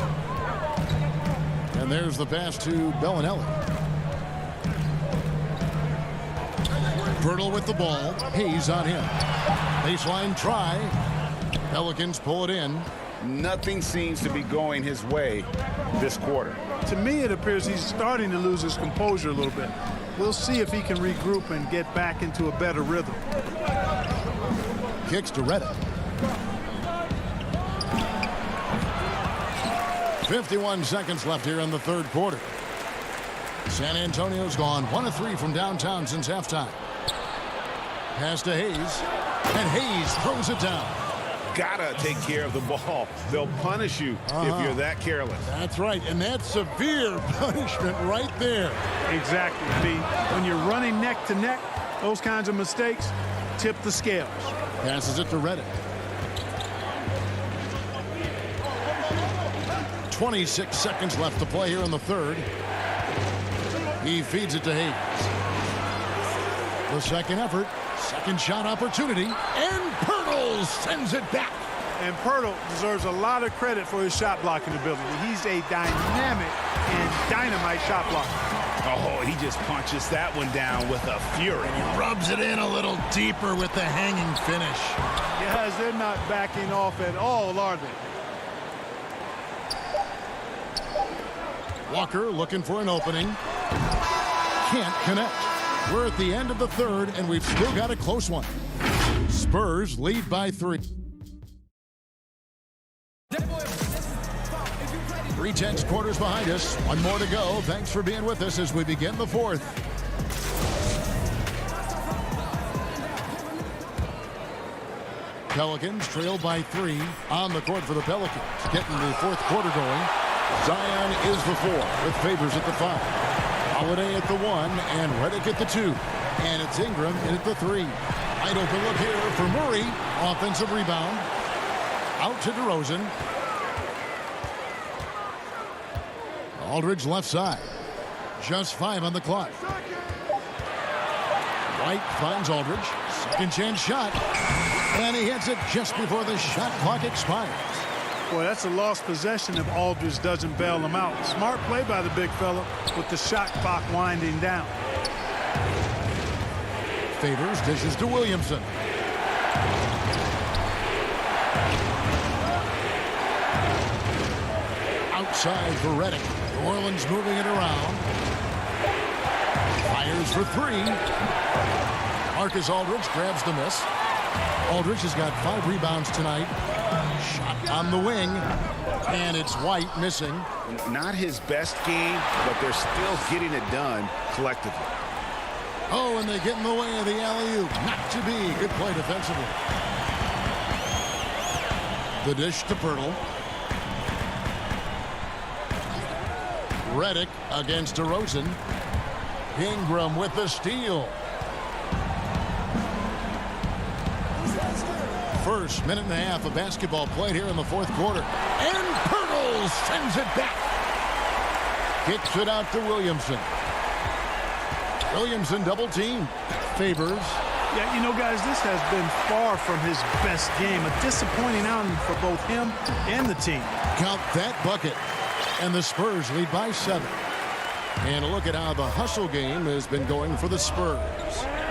And there's the pass to Bellinelli. Poeltl with the ball. Hayes on him. Baseline try. Pelicans pull it in. Nothing seems to be going his way this quarter. To me, it appears he's starting to lose his composure a little bit. We'll see if he can regroup and get back into a better rhythm. Kicks to Redick. 51 seconds left here in the third quarter. San Antonio's gone 1 of 3 from downtown since halftime. Pass to Hayes. And Hayes throws it down. Gotta take care of the ball. They'll punish you if you're that careless. That's right, and that's severe punishment right there. Exactly. I mean, when you're running neck to neck, Those kinds of mistakes tip the scales. Passes it to Reddick. 26 seconds left to play here in the third. He feeds it to Hayes. The second effort, second shot opportunity, and Pirtle sends it back. And Pirtle deserves a lot of credit for his shot blocking ability. He's a dynamic and dynamite shot blocker. Oh, he just punches that one down with a fury. He rubs it in a little deeper with the hanging finish. Guys, they're not backing off at all, are they? Walker looking for an opening. Can't connect. We're at the end of the third, and we've still got a close one. Spurs lead by 3. 3/10 quarters behind us. One more to go. Thanks for being with us as we begin the fourth. Pelicans trail by 3 on the court for the Pelicans. Getting the fourth quarter going. Zion is the 4 with Favors at the 5. Holiday at the 1 and Reddick at the 2. And it's Ingram in at the 3. Wide open look here for Murray. Offensive rebound. Out to DeRozan. Aldridge left side. Just 5 on the clock. White finds Aldridge. Second chance shot. And he hits it just before the shot clock expires. Boy, that's a lost possession if Aldridge doesn't bail him out. Smart play by the big fella with the shot clock winding down. Favors dishes to Williamson. Outside for Reddick. New Orleans moving it around. Fires for 3. Marcus Aldridge grabs the miss. Aldridge has got 5 rebounds tonight. Shot on the wing. And it's White missing. Not his best game, but they're still getting it done collectively. Oh, and they get in the way of the alley-oop. Not to be. Good play defensively. The dish to Pirtle. Reddick against DeRozan. Ingram with the steal. First minute and a half of basketball played here in the fourth quarter. And Pirtle sends it back. Kicks it out to Williamson. Williamson double team. Favors. Yeah, you know, guys, this has been far from his best game. A disappointing outing for both him and the team. Count that bucket. And the Spurs lead by 7. And a look at how the hustle game has been going for the Spurs.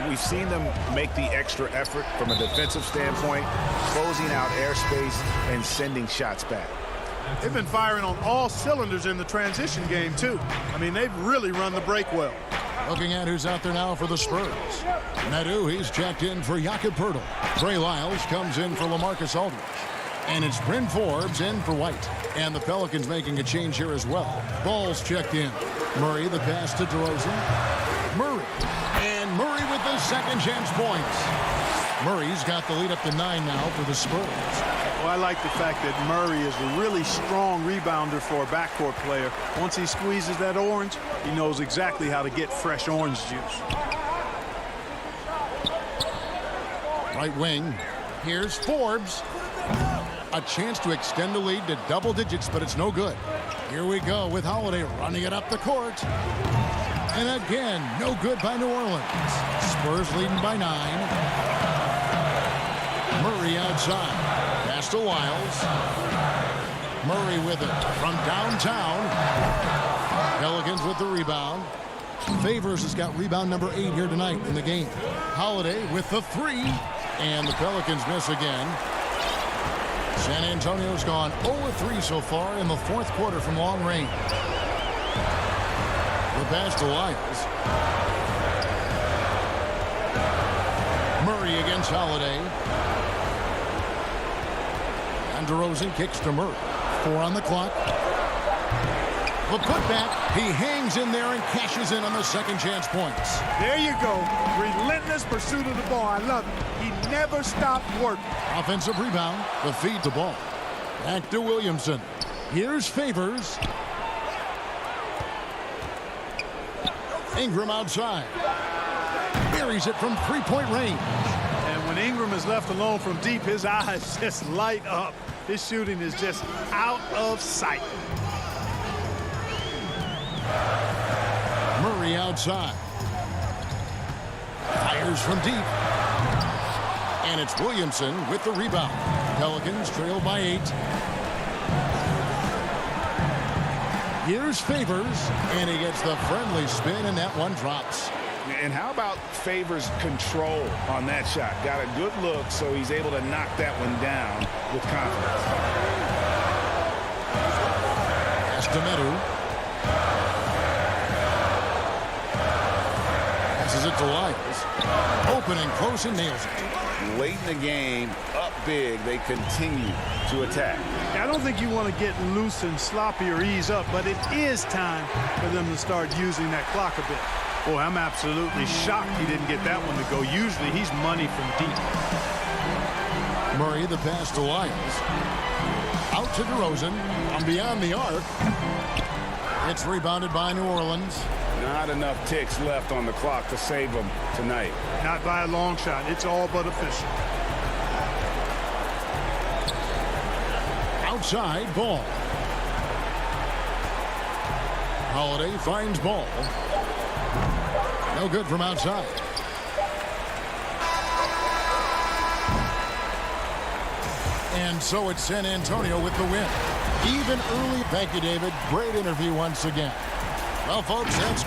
We've seen them make the extra effort from a defensive standpoint, closing out airspace and sending shots back. They've been firing on all cylinders in the transition game, too. I mean, they've really run the break well. Looking at who's out there now for the Spurs. Nadu, he's checked in for Jakob Pirtle. Trey Lyles comes in for LaMarcus Aldridge. And it's Bryn Forbes in for White. And the Pelicans making a change here as well. Ball's checked in. Murray, the pass to DeRozan. Murray. And Murray with the second chance points. Murray's got the lead up to 9 now for the Spurs. Well, I like the fact that Murray is a really strong rebounder for a backcourt player. Once he squeezes that orange, he knows exactly how to get fresh orange juice. Right wing. Here's Forbes. A chance to extend the lead to double digits, but it's no good. Here we go with Holiday running it up the court. And again, no good by New Orleans. Spurs leading by 9. Murray outside. Pass to Lyles. Murray with it from downtown. Pelicans with the rebound. Favors has got rebound number 8 here tonight in the game. Holiday with the 3. And the Pelicans miss again. San Antonio's gone 0-3 so far in the fourth quarter from long range. The pass to Lyles. Murray against Holiday. And DeRozan kicks to Murray. 4 on the clock. The putback. He hangs in there and cashes in on the second chance points. There you go. Relentless pursuit of the ball. I love it. He never stopped working. Offensive rebound. The feed the ball. Back to Williamson. Here's Favors. Ingram outside. buries it from three-point range. And when Ingram is left alone from deep, his eyes just light up. His shooting is just out of sight. Murray outside. Fires from deep. And it's Williamson with the rebound. Pelicans trail by 8. Here's Favors, and he gets the friendly spin, and that one drops. And how about Favors' control on that shot? Got a good look, so he's able to knock that one down with confidence. Estimedu. Passes it to Lyles. Open and close and nails it. Late in the game, up big, they continue to attack. I don't think you want to get loose and sloppy or ease up, but it is time for them to start using that clock a bit. Boy, I'm absolutely shocked he didn't get that one to go. Usually he's money from deep. Murray, the pass to Lyles. Out to DeRozan. From beyond the arc. It's rebounded by New Orleans. Not enough ticks left on the clock to save them tonight. Not by a long shot. It's all but official. Outside, Ball. Holiday finds Ball. No good from outside. And so it's San Antonio with the win. Even early. Thank you, David. Great interview once again. Well, folks, that's...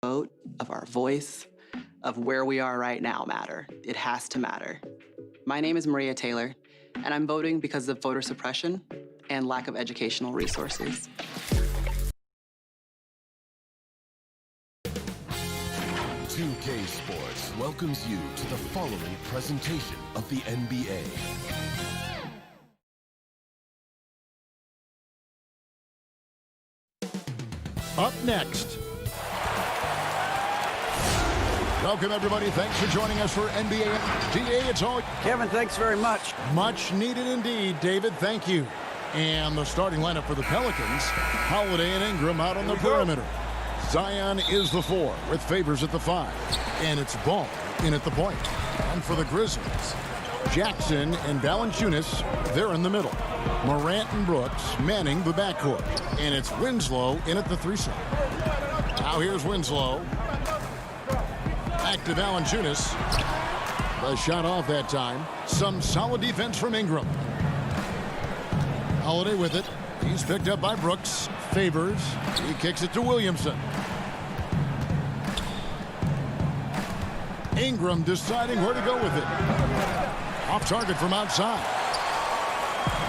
vote, of our voice, of where we are right now matter. It has to matter. My name is Maria Taylor, and I'm voting because of voter suppression and lack of educational resources. $2K Sports welcomes you to the following presentation of the NBA. Up next. Welcome, everybody. Thanks for joining us for NBA. DA, it's all. Kevin, thanks very much. Much needed indeed, David. Thank you. And the starting lineup for the Pelicans, Holiday and Ingram out on the perimeter. Zion is the 4 with Favors at the 5. And it's Ball in at the point. And for the Grizzlies, Jackson and Valanciunas, they're in the middle. Morant and Brooks manning the backcourt. And it's Winslow in at the 3 slot. Now here's Winslow. Back to Valanciunas. The shot off that time. Some solid defense from Ingram. Holiday with it. He's picked up by Brooks. Favors. He kicks it to Williamson. Ingram deciding where to go with it. Off target from outside.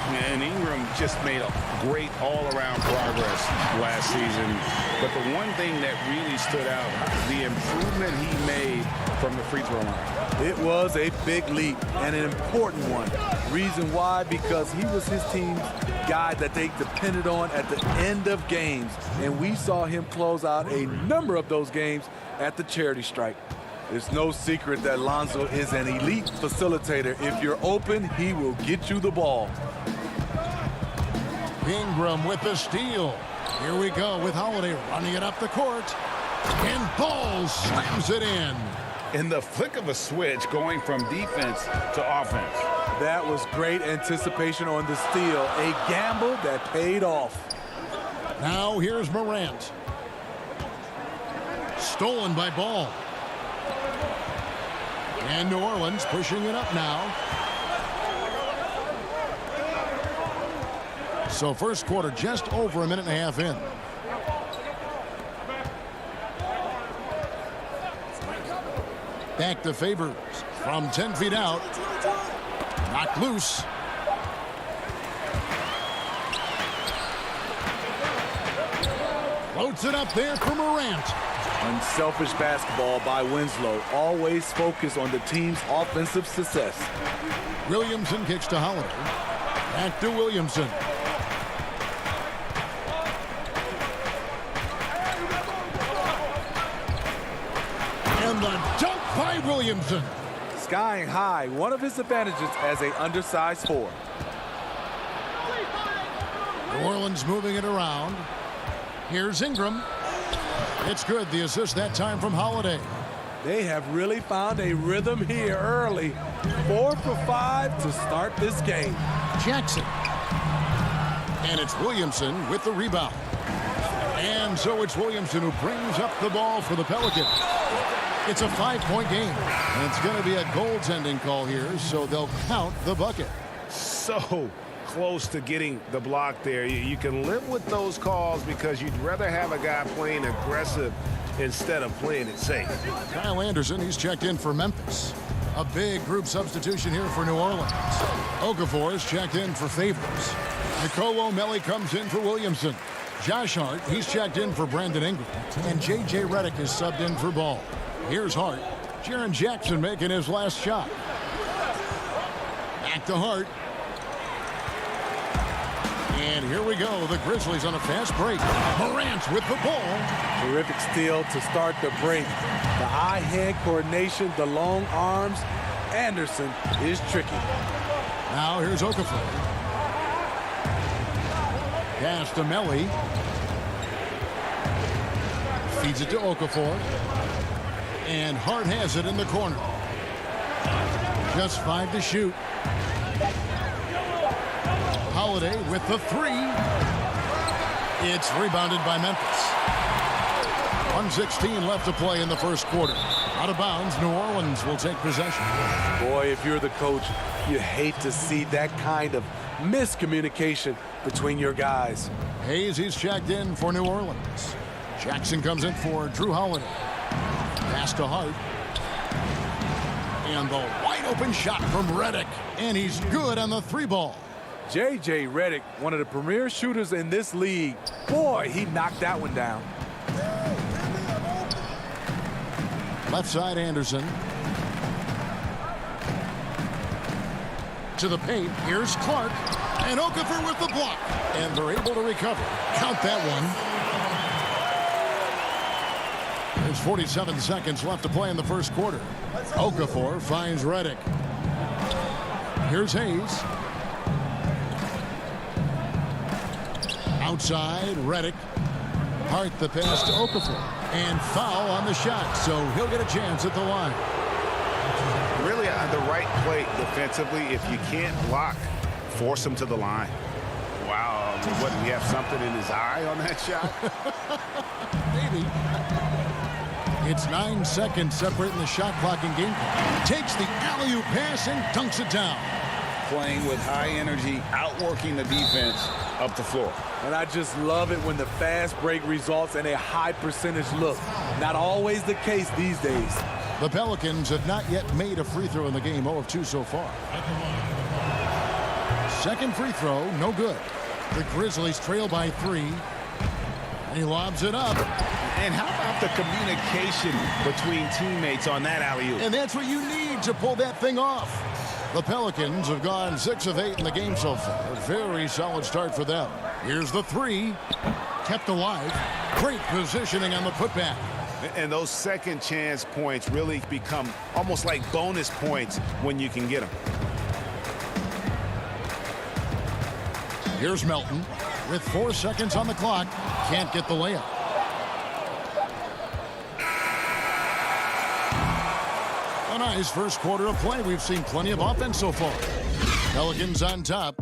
And Ingram just made a great all-around progress last season. But the one thing that really stood out, the improvement he made from the free throw line. It was a big leap and an important one. Reason why? Because he was his team's guy that they depended on at the end of games. And we saw him close out a number of those games at the charity strike. It's no secret that Lonzo is an elite facilitator. If you're open, he will get you the ball. Ingram with the steal. Here we go with Holiday running it up the court. And Ball slams it in. In the flick of a switch, going from defense to offense. That was great anticipation on the steal. A gamble that paid off. Now here's Morant. Stolen by Ball. And New Orleans pushing it up now. So first quarter just over a minute and a half in. Back to Favors from 10 feet out. Knocked loose. Floats it up there for Morant. Unselfish basketball by Winslow. Always focused on the team's offensive success. Williamson kicks to Holiday. Back to Williamson. And the dunk by Williamson. Skying high, one of his advantages as an undersized 4. New Orleans moving it around. Here's Ingram. It's good. The assist that time from Holiday. They have really found a rhythm here early. 4 for 5 to start this game. Jackson. And it's Williamson with the rebound. And so it's Williamson who brings up the ball for the Pelicans. It's a 5-point game. And it's going to be a goaltending call here, so they'll count the bucket. So close to getting the block there. You can live with those calls because you'd rather have a guy playing aggressive instead of playing it safe. Kyle Anderson, he's checked in for Memphis. A big group substitution here for New Orleans. Okafor is checked in for Favors. Nicolo Melli comes in for Williamson. Josh Hart, he's checked in for Brandon Ingram. And J.J. Redick is subbed in for Ball. Here's Hart. Jaren Jackson making his last shot. Back to Hart. And here we go. The Grizzlies on a fast break. Morant with the ball. Terrific steal to start the break. The eye-hand coordination, the long arms. Anderson is tricky. Now here's Okafor. Pass to Melli. Feeds it to Okafor. And Hart has it in the corner. Just 5 to shoot. Holiday with the 3. It's rebounded by Memphis. 1:16 left to play in the first quarter. Out of bounds, New Orleans will take possession. Boy, if you're the coach, you hate to see that kind of miscommunication between your guys. Hayes, he's checked in for New Orleans. Jackson comes in for Drew Holiday. Pass to Hart. And the wide open shot from Redick. And he's good on the 3-ball. J.J. Redick, one of the premier shooters in this league. Boy, he knocked that one down. Left side, Anderson. To the paint. Here's Clark. And Okafor with the block. And they're able to recover. Count that one. There's 47 seconds left to play in the first quarter. Okafor finds Redick. Here's Hayes. Outside, Redick. Hart the pass to Okafor. And foul on the shot, so he'll get a chance at the line. Really the right play defensively. If you can't block, force him to the line. Wow, what, did he have something in his eye on that shot? Maybe. It's 9 seconds separating the shot clock and game clock. Takes the alley-oop pass and dunks it down. Playing with high energy, outworking the defense up the floor. And I just love it when the fast break results in a high percentage look. Not always the case these days. The Pelicans have not yet made a free throw in the game, 0 of 2 so far. Second free throw, no good. The Grizzlies trail by 3. And he lobs it up. And how about the communication between teammates on that alley-oop? And that's what you need to pull that thing off. The Pelicans have gone 6 of 8 in the game so far. A very solid start for them. Here's the 3. Kept alive. Great positioning on the putback. And those second chance points really become almost like bonus points when you can get them. Here's Melton with 4 seconds on the clock. Can't get the layup. A nice first quarter of play. We've seen plenty of offense so far. Pelicans on top.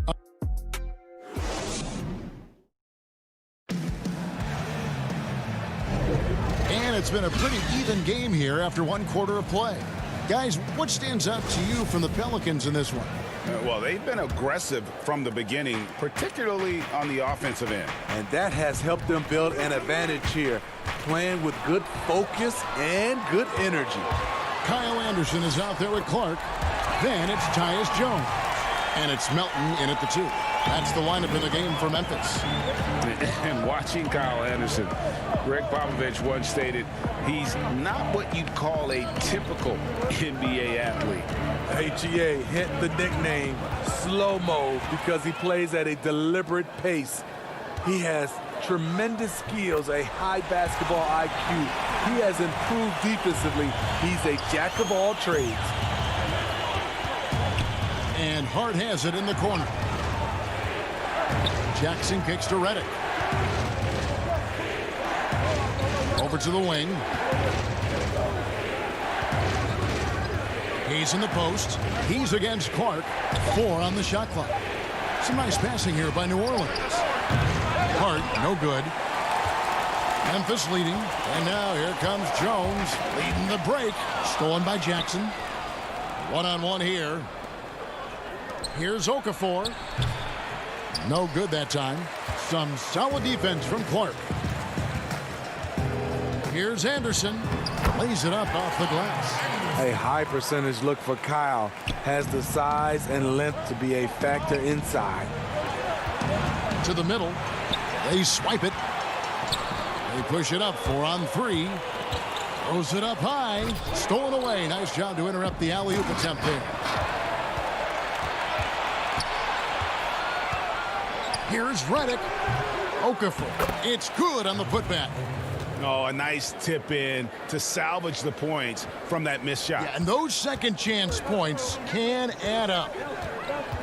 And it's been a pretty even game here after 1 quarter of play. Guys, what stands out to you from the Pelicans in this one? Well, they've been aggressive from the beginning, particularly on the offensive end. And that has helped them build an advantage here, playing with good focus and good energy. Kyle Anderson is out there with Clark. Then it's Tyus Jones. And it's Melton in at the 2. That's the lineup in the game for Memphis. And watching Kyle Anderson, Greg Popovich once stated, he's not what you'd call a typical NBA athlete. AGA hit the nickname Slow-Mo because he plays at a deliberate pace. He has tremendous skills, a high basketball IQ. He has improved defensively. He's a jack of all trades. And Hart has it in the corner. Jackson kicks to Redick. Over to the wing. He's in the post. He's against Clark. 4 on the shot clock. Some nice passing here by New Orleans. Hart, no good. Memphis leading. And now here comes Jones leading the break. Stolen by Jackson. One-on-one here. Here's Okafor. No good that time. Some solid defense from Clark. Here's Anderson. Lays it up off the glass. A high percentage look for Kyle. Has the size and length to be a factor inside. To the middle. They swipe it. They push it up. 4 on 3. Throws it up high. Stolen away. Nice job to interrupt the alley-oop attempt there. Here's Redick. Okafor. It's good on the putback. Oh, a nice tip in to salvage the points from that missed shot. Yeah, and those second chance points can add up.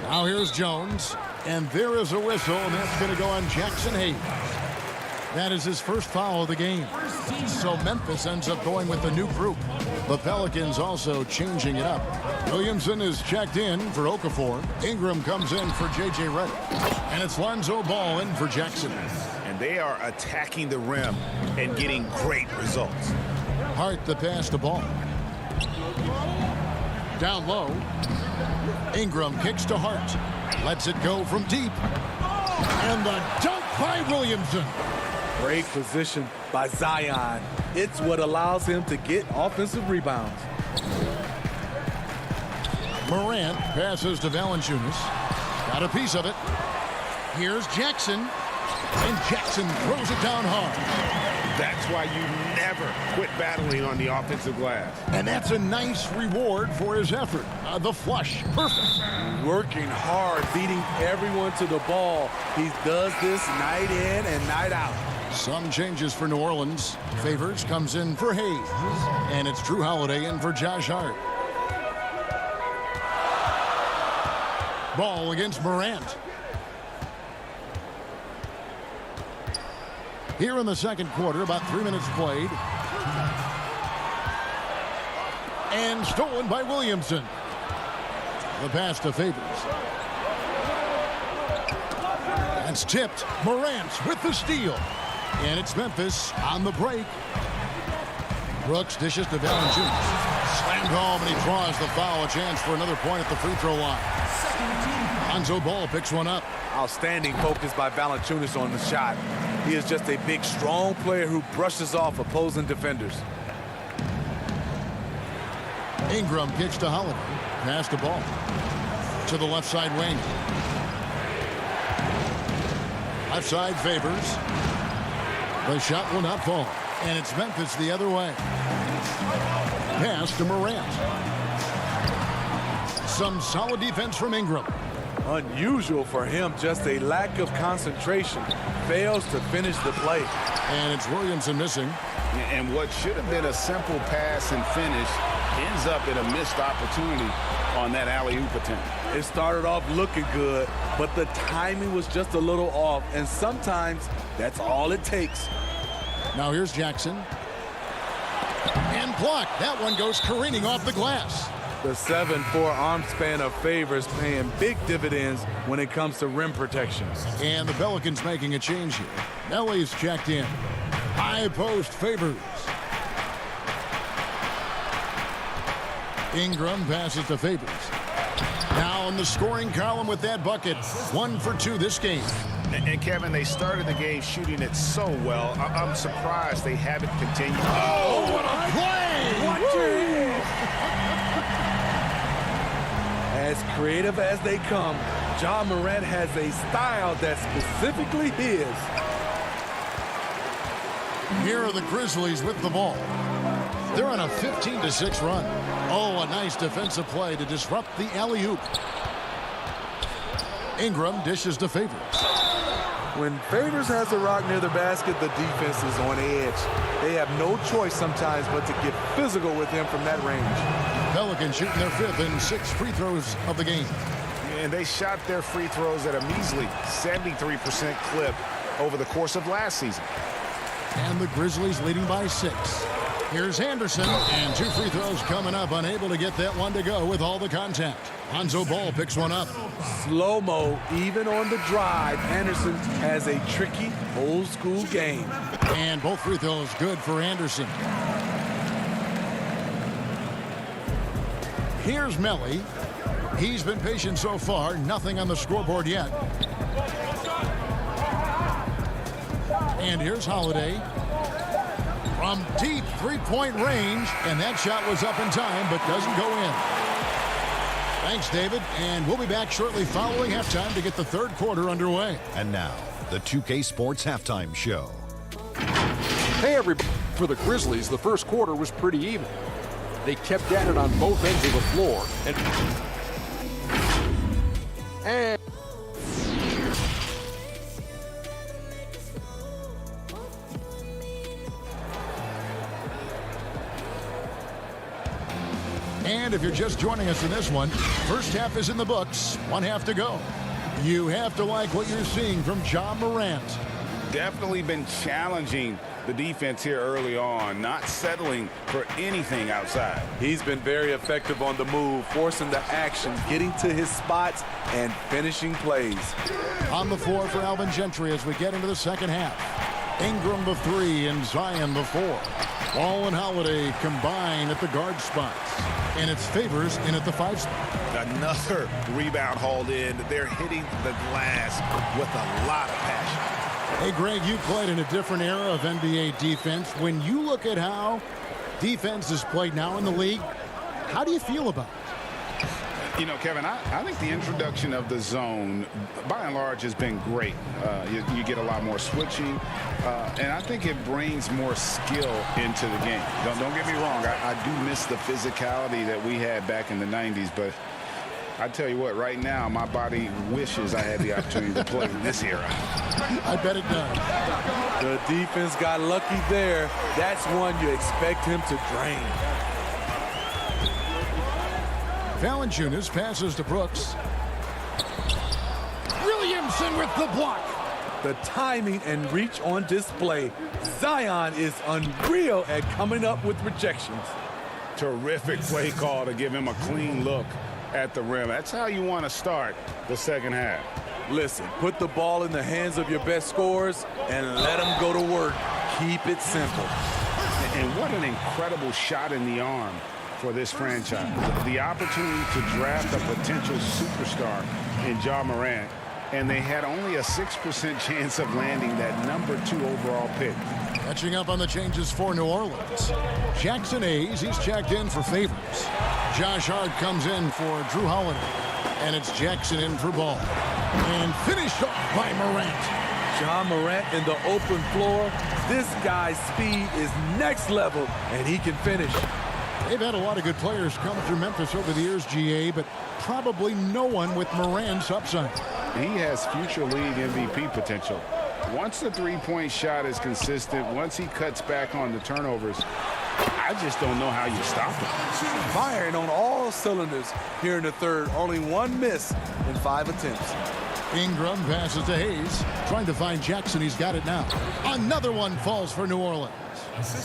Now here's Jones. And there is a whistle, and that's going to go on Jackson Hayes. That is his first foul of the game. So Memphis ends up going with a new group. The Pelicans also changing it up. Williamson is checked in for Okafor. Ingram comes in for J.J. Redick. And it's Lonzo Ball in for Jackson. And they are attacking the rim and getting great results. Hart the pass to Ball. Down low. Ingram kicks to Hart. Lets it go from deep. And the dunk by Williamson. Great position by Zion. It's what allows him to get offensive rebounds. Morant passes to Valanciunas. Got a piece of it. Here's Jackson. And Jackson throws it down hard. That's why you never quit battling on the offensive glass. And that's a nice reward for his effort. The flush, perfect. Working hard, beating everyone to the ball. He does this night in and night out. Some changes for New Orleans. Favors comes in for Hayes. And it's Drew Holiday in for Josh Hart. Ball against Morant. Here in the second quarter, about 3 minutes played. And stolen by Williamson. The pass to Favors. That's tipped. Morant with the steal. And it's Memphis on the break. Brooks dishes to Valanciunas. Slammed home, and he draws the foul. A chance for another point at the free throw line. Lonzo Ball picks one up. Outstanding focus by Valanciunas on the shot. He is just a big, strong player who brushes off opposing defenders. Ingram kicks to Holiday. Pass the ball to the left side wing. Left side Favors. The shot will not fall. And it's Memphis the other way. Pass to Morant. Some solid defense from Ingram. Unusual for him, just a lack of concentration. Fails to finish the play. And it's Williamson missing. And what should have been a simple pass and finish ends up in a missed opportunity on that alley-oop attempt. It started off looking good, but the timing was just a little off, and sometimes that's all it takes. Now here's Jackson. And blocked. That one goes careening off the glass. The 7'4" arm span of Favors paying big dividends when it comes to rim protection. And the Pelicans making a change here. Nelly's checked in. High post Favors. Ingram passes to Favors. Now in the scoring column with that bucket. 1 for 2 this game. And Kevin, they started the game shooting it so well. I'm surprised they haven't continued. Oh, what a play! As creative as they come, Ja Morant has a style that's specifically his. Here are the Grizzlies with the ball. They're on a 15-6 run. Oh, a nice defensive play to disrupt the alley-oop. Ingram dishes to Favors. When Favors has the rock near the basket, the defense is on edge. They have no choice sometimes but to get physical with him from that range. Pelicans shooting their 5th and 6th free throws of the game. And they shot their free throws at a measly 73% clip over the course of last season. And the Grizzlies leading by 6. Here's Anderson, and 2 free throws coming up, unable to get that one to go with all the contact. Lonzo Ball picks one up. Slow-mo, even on the drive, Anderson has a tricky, old-school game. And both free throws good for Anderson. Here's Melly. He's been patient so far. Nothing on the scoreboard yet. And here's Holiday. From deep three-point range. And that shot was up in time, but doesn't go in. Thanks, David. And we'll be back shortly following halftime to get the third quarter underway. And now, the 2K Sports Halftime Show. Hey, everybody. For the Grizzlies, the first quarter was pretty even. They kept at it on both ends of the floor. And if you're just joining us in this one, first half is in the books, 1 half to go. You have to like what you're seeing from Ja Morant. Definitely been challenging the defense here early on, not settling for anything outside. He's been very effective on the move, forcing the action, getting to his spots, and finishing plays. On the floor for Alvin Gentry as we get into the second half. Ingram the 3 and Zion the 4. Wall and Holiday combine at the guard spots. And it's Favors in at the 5 spot. Another rebound hauled in. They're hitting the glass with a lot of passion. Hey, Greg, you played in a different era of NBA defense. When you look at how defense is played now in the league, how do you feel about it? You know, Kevin, I think the introduction of the zone, by and large, has been great. You get a lot more switching, and I think it brings more skill into the game. Don't get me wrong. I do miss the physicality that we had back in the 90s, but I tell you what, right now, my body wishes I had the opportunity to play in this era. I bet it does. The defense got lucky there. That's one you expect him to drain. Valanciunas passes to Brooks. Williamson with the block. The timing and reach on display. Zion is unreal at coming up with rejections. Terrific play call to give him a clean look at the rim. That's how you want to start the second half. Listen, put the ball in the hands of your best scorers and let them go to work. Keep it simple. And what an incredible shot in the arm for this franchise. The opportunity to draft a potential superstar in Ja Morant, and they had only a 6% chance of landing that #2 overall pick. Catching up on the changes for New Orleans. Jackson Hayes, he's checked in for Favors. Josh Hart comes in for Drew Holiday. And it's Jackson in for Ball. And finished off by Morant. Ja Morant in the open floor. This guy's speed is next level, and he can finish. They've had a lot of good players come through Memphis over the years, GA, but probably no one with Morant's upside. He has future league MVP potential. Once the three-point shot is consistent, once he cuts back on the turnovers, I just don't know how you stop him. Firing on all cylinders here in the third. Only one miss in 5 attempts. Ingram passes to Hayes. Trying to find Jackson. He's got it now. Another one falls for New Orleans.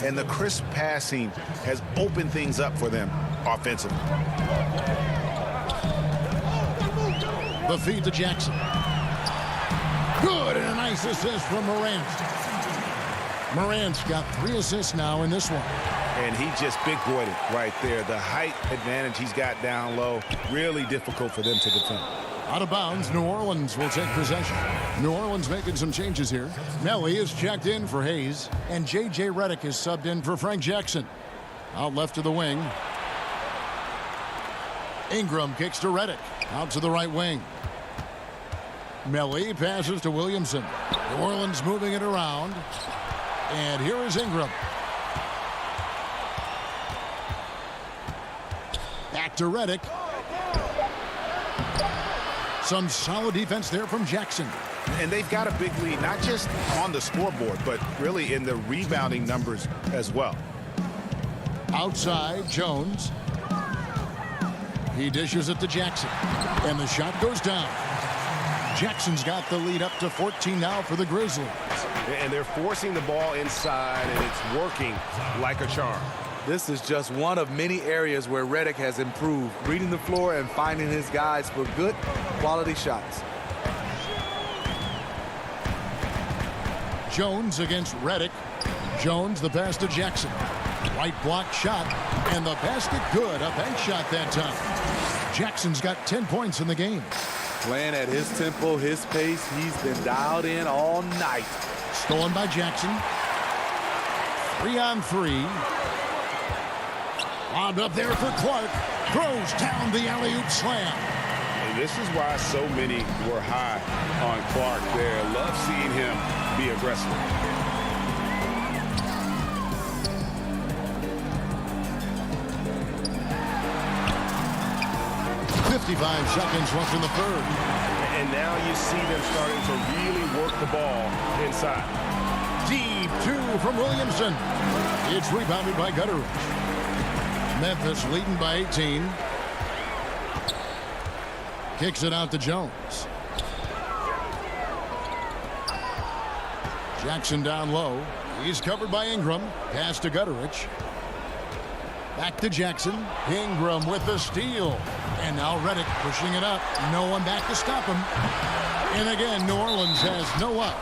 And the crisp passing has opened things up for them offensively. The feed to Jackson. Good, and a nice assist from Morant. Morant's got 3 assists now in this one. And he just big-boyed it right there. The height advantage he's got down low, really difficult for them to defend. Out of bounds, New Orleans will take possession. New Orleans making some changes here. Melly is checked in for Hayes, and J.J. Redick is subbed in for Frank Jackson. Out left to the wing. Ingram kicks to Redick. Out to the right wing. Melly passes to Williamson. New Orleans moving it around. And here is Ingram. Back to Redick. Some solid defense there from Jackson. And they've got a big lead, not just on the scoreboard, but really in the rebounding numbers as well. Outside, Jones. He dishes it to Jackson. And the shot goes down. Jackson's got the lead up to 14 now for the Grizzlies. And they're forcing the ball inside, and it's working like a charm. This is just one of many areas where Redick has improved, reading the floor and finding his guys for good quality shots. Jones against Redick. Jones, the pass to Jackson. Right block shot, and the basket good. A bank shot that time. Jackson's got 10 points in the game. Playing at his tempo, his pace, he's been dialed in all night. Stolen by Jackson. 3-on-3. Lobbed up there for Clark. Throws down the alley-oop slam. And this is why so many were high on Clark there. Love seeing him be aggressive. .55 seconds left in the third. And now you see them starting to really work the ball inside. Deep 2 from Williamson. It's rebounded by Gutteridge. Memphis leading by 18. Kicks it out to Jones. Jackson down low. He's covered by Ingram. Pass to Gutteridge. Back to Jackson. Ingram with the steal. And now Redick pushing it up. No one back to stop him. And again, New Orleans has no up.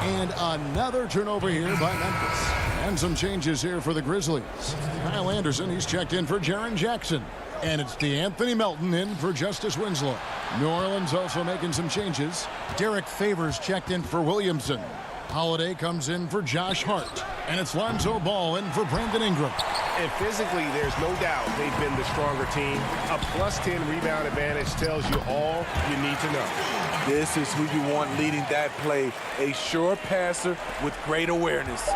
And another turnover here by Memphis. And some changes here for the Grizzlies. Kyle Anderson, he's checked in for Jaren Jackson. And it's DeAnthony Melton in for Justice Winslow. New Orleans also making some changes. Derek Favors checked in for Williamson. Holiday comes in for Josh Hart. And it's Lonzo Ball in for Brandon Ingram. And physically, there's no doubt they've been the stronger team. A +10 rebound advantage tells you all you need to know. This is who you want leading that play. A sure passer with great awareness.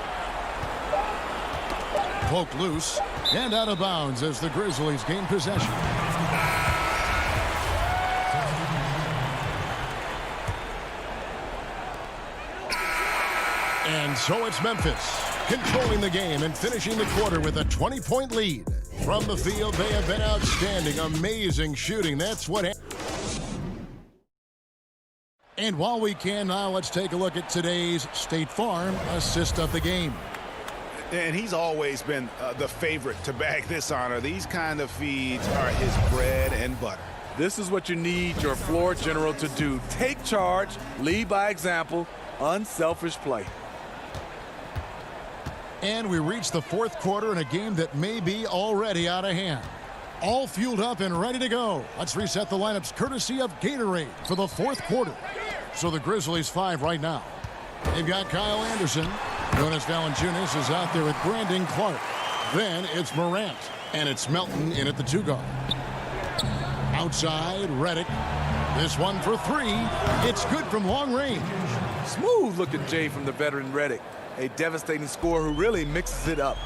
Poked loose and out of bounds as the Grizzlies gain possession. And so it's Memphis controlling the game and finishing the quarter with a 20-point lead. From the field, they have been outstanding. Amazing shooting. That's what happened. And while we can now, let's take a look at today's State Farm assist of the game. And he's always been the favorite to bag this honor. These kind of feeds are his bread and butter. This is what you need your floor general to do. Take charge, lead by example, unselfish play. And we reach the fourth quarter in a game that may be already out of hand. All fueled up and ready to go. Let's reset the lineups courtesy of Gatorade for the fourth quarter. So the Grizzlies 5 right now. They've got Kyle Anderson. Jonas Valanciunas is out there with Brandon Clark. Then it's Morant. And it's Melton in at the 2 guard. Outside, Redick. This one for 3. It's good from long range. Smooth looking J from the veteran Redick. A devastating scorer who really mixes it up.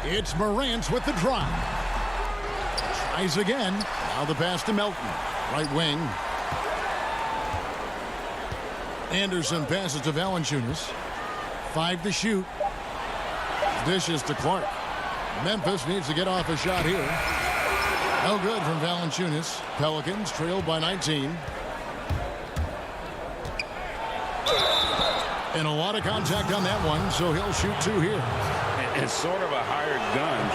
It's Morant with the drive. Tries again. Now the pass to Melton. Right wing. Anderson passes to Valanciunas. 5 to shoot. Dishes to Clark. Memphis needs to get off a shot here. No good from Valanciunas. Pelicans trailed by 19. And a lot of contact on that one, so he'll shoot 2 here. And sort of a hired gun.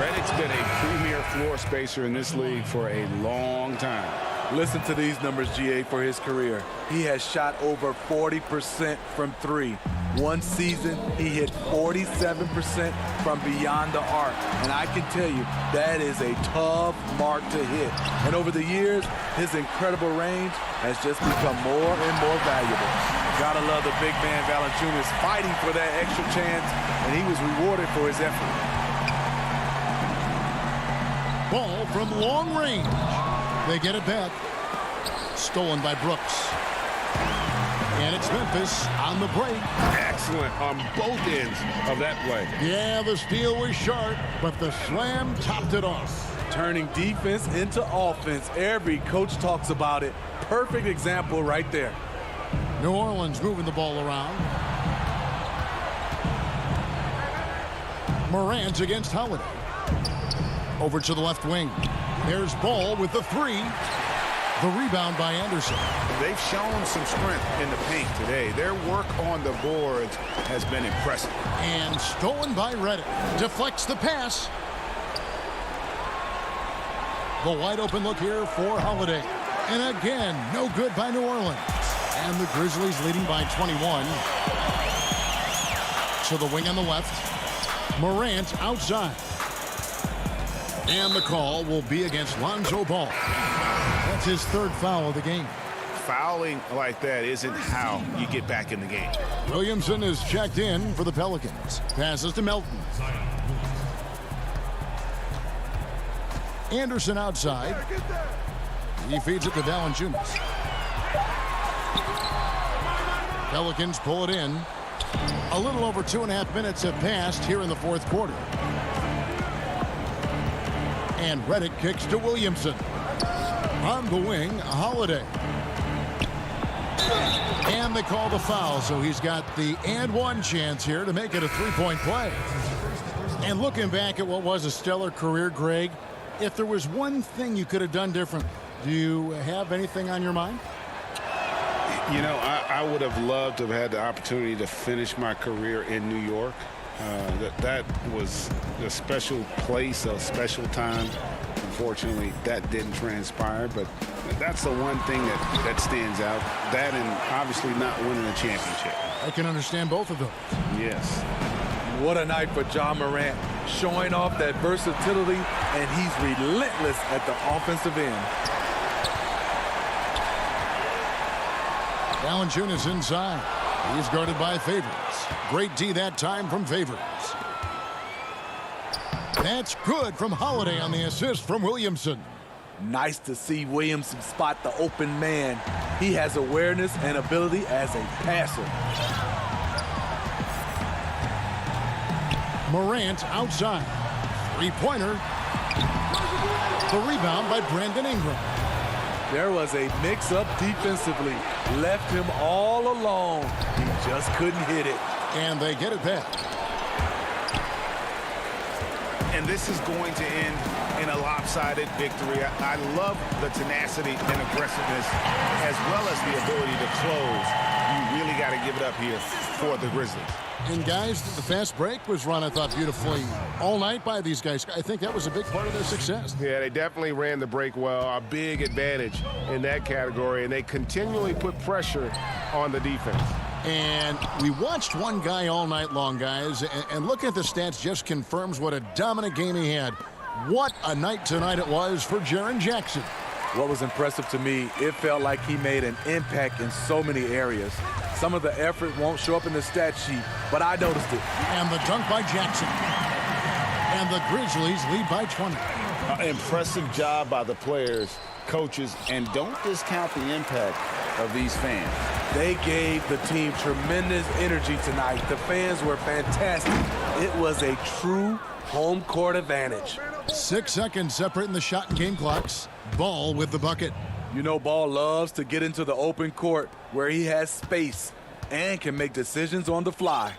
Redick's been a premier floor spacer in this league for a long time. Listen to these numbers, GA, for his career. He has shot over 40% from 3. One season, he hit 47% from beyond the arc. And I can tell you, that is a tough mark to hit. And over the years, his incredible range has just become more and more valuable. Gotta love the big man Valanciunas fighting for that extra chance, and he was rewarded for his effort. Ball from long range. They get it back. Stolen by Brooks. And it's Memphis on the break. Excellent on both ends of that play. Yeah, the steal was sharp, but the slam topped it off. Turning defense into offense. Every coach talks about it. Perfect example right there. New Orleans moving the ball around. Morant against Holiday. Over to the left wing. There's Ball with the 3. The rebound by Anderson. They've shown some strength in the paint today. Their work on the boards has been impressive. And stolen by Redick. Deflects the pass. The wide open look here for Holiday. And again, no good by New Orleans. And the Grizzlies leading by 21. To the wing on the left. Morant outside. And the call will be against Lonzo Ball. That's his 3rd foul of the game. Fouling like that isn't how you get back in the game. Williamson is checked in for the Pelicans. Passes to Melton. Anderson outside. He feeds it to Valanciunas. Pelicans pull it in. A little over 2.5 minutes have passed here in the fourth quarter. And Redick kicks to Williamson. On the wing, Holiday. And they call the foul, so he's got the and one chance here to make it a 3-point play. And looking back at what was a stellar career, Greg, if there was one thing you could have done different, do you have anything on your mind? You know, I would have loved to have had the opportunity to finish my career in New York. That was a special place, a special time. Unfortunately, that didn't transpire, but that's the one thing that stands out. That and obviously not winning a championship. I can understand both of those. Yes. What a night for Ja Morant, showing off that versatility, and he's relentless at the offensive end. Valanciunas inside. He's guarded by Favors. Great D that time from Favors. That's good from Holiday on the assist from Williamson. Nice to see Williamson spot the open man. He has awareness and ability as a passer. Morant outside. Three-pointer. The rebound by Brandon Ingram. There was a mix-up defensively. Left him all alone. He just couldn't hit it. And they get it back. And this is going to end in a lopsided victory. I love the tenacity and aggressiveness as well as the ability to close. You really got to give it up here for the Grizzlies. And guys, the fast break was run, I thought, beautifully all night by these guys. I think that was a big part of their success. Yeah, they definitely ran the break well. A big advantage in that category, and they continually put pressure on the defense. And we watched one guy all night long, guys, and looking at the stats just confirms what a dominant game he had. What a night tonight it was for Jaren Jackson. What was impressive to me, it felt like he made an impact in so many areas. Some of the effort won't show up in the stat sheet, but I noticed it. And the dunk by Jackson. And the Grizzlies lead by 20. Impressive job by the players, coaches, and don't discount the impact of these fans. They gave the team tremendous energy tonight. The fans were fantastic. It was a true home court advantage. 6 seconds separating the shot and game clocks. Ball with the bucket. You know, Ball loves to get into the open court where he has space and can make decisions on the fly.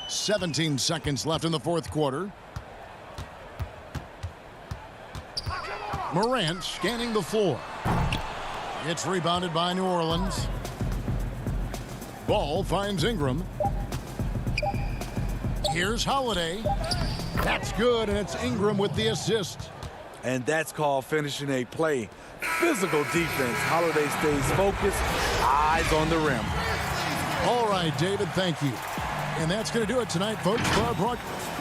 17 seconds left in the fourth quarter. Morant scanning the floor. It's rebounded by New Orleans. Ball finds Ingram. Here's Holiday. That's good, and it's Ingram with the assist. And that's called finishing a play. Physical defense. Holiday stays focused, eyes on the rim. All right, David, thank you. And that's going to do it tonight, folks, for our broadcast.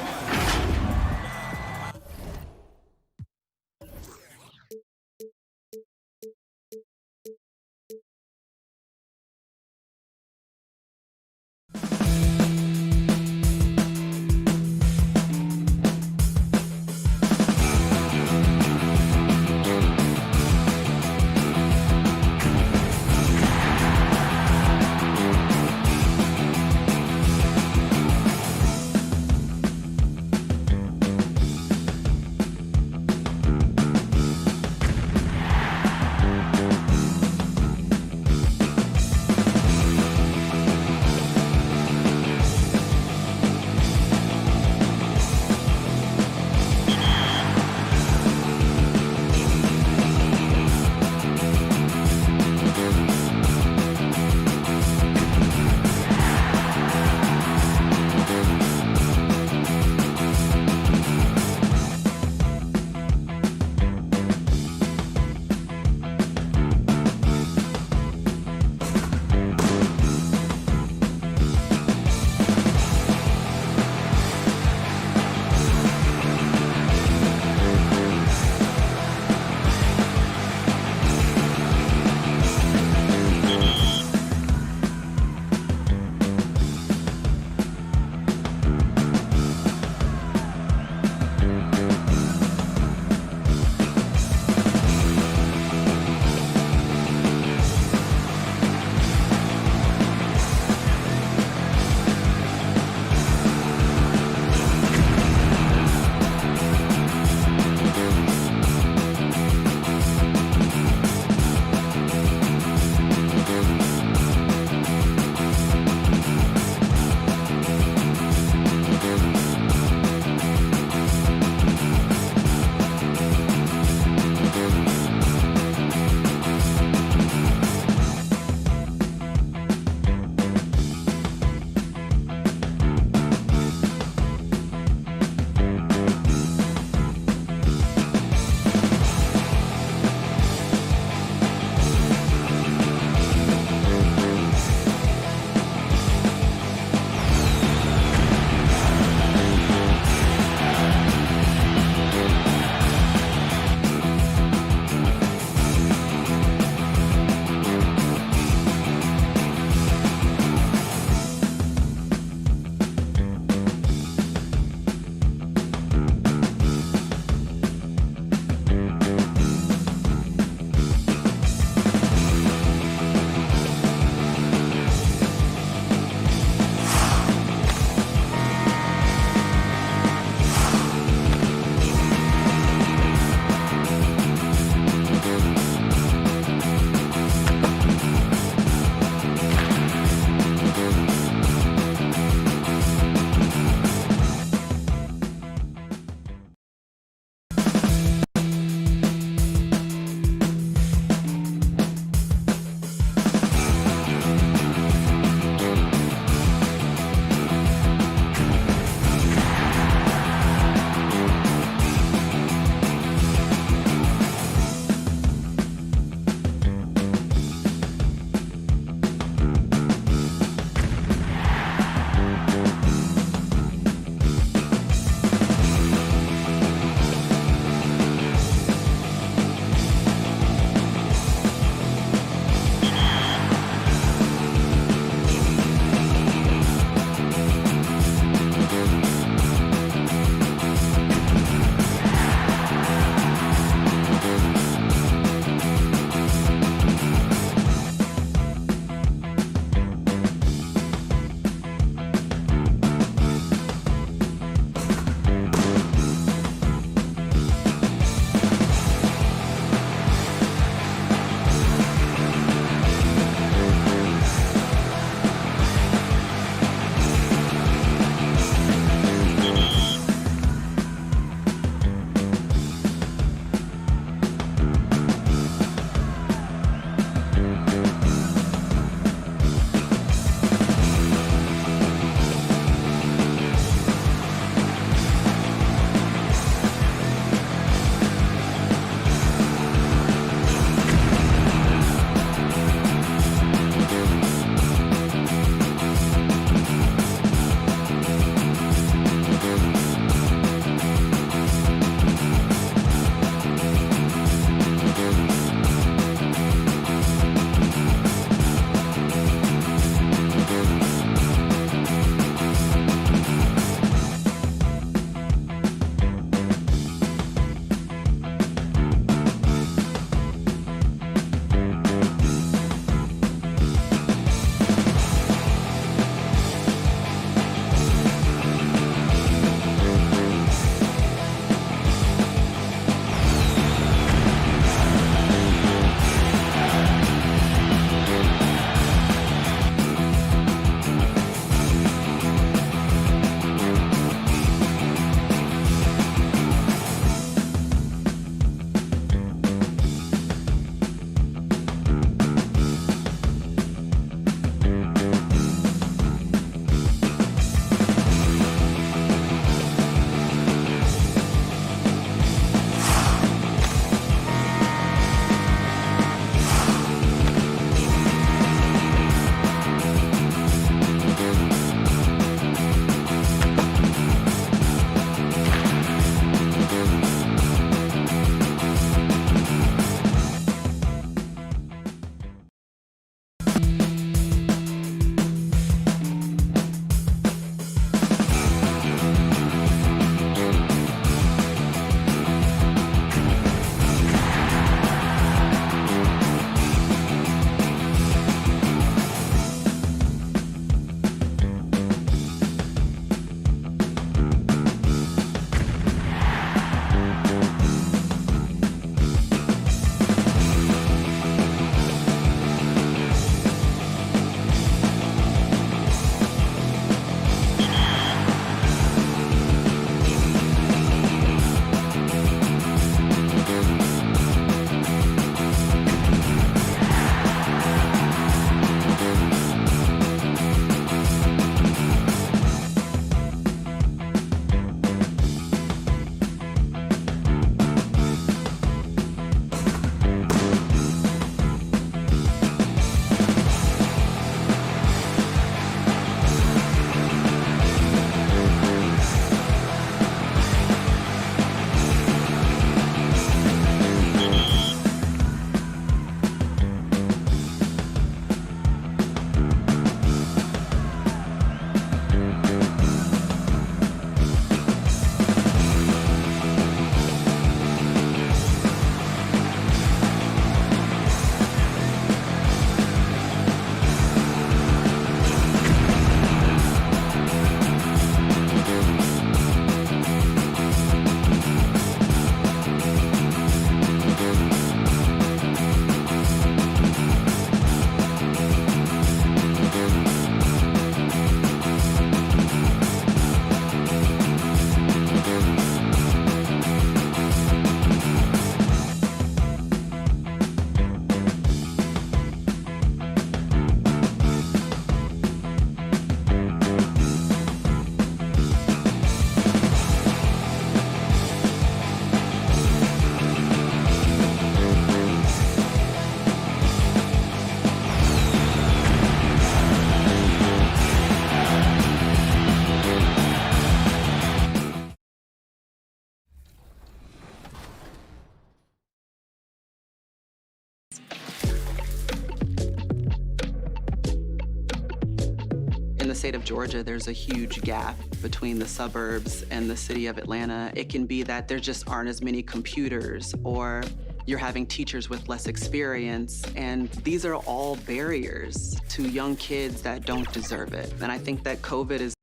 the state of Georgia, there's a huge gap between the suburbs and the city of Atlanta. It can be that there just aren't as many computers, or you're having teachers with less experience, and these are all barriers to young kids that don't deserve it. And I think that COVID is...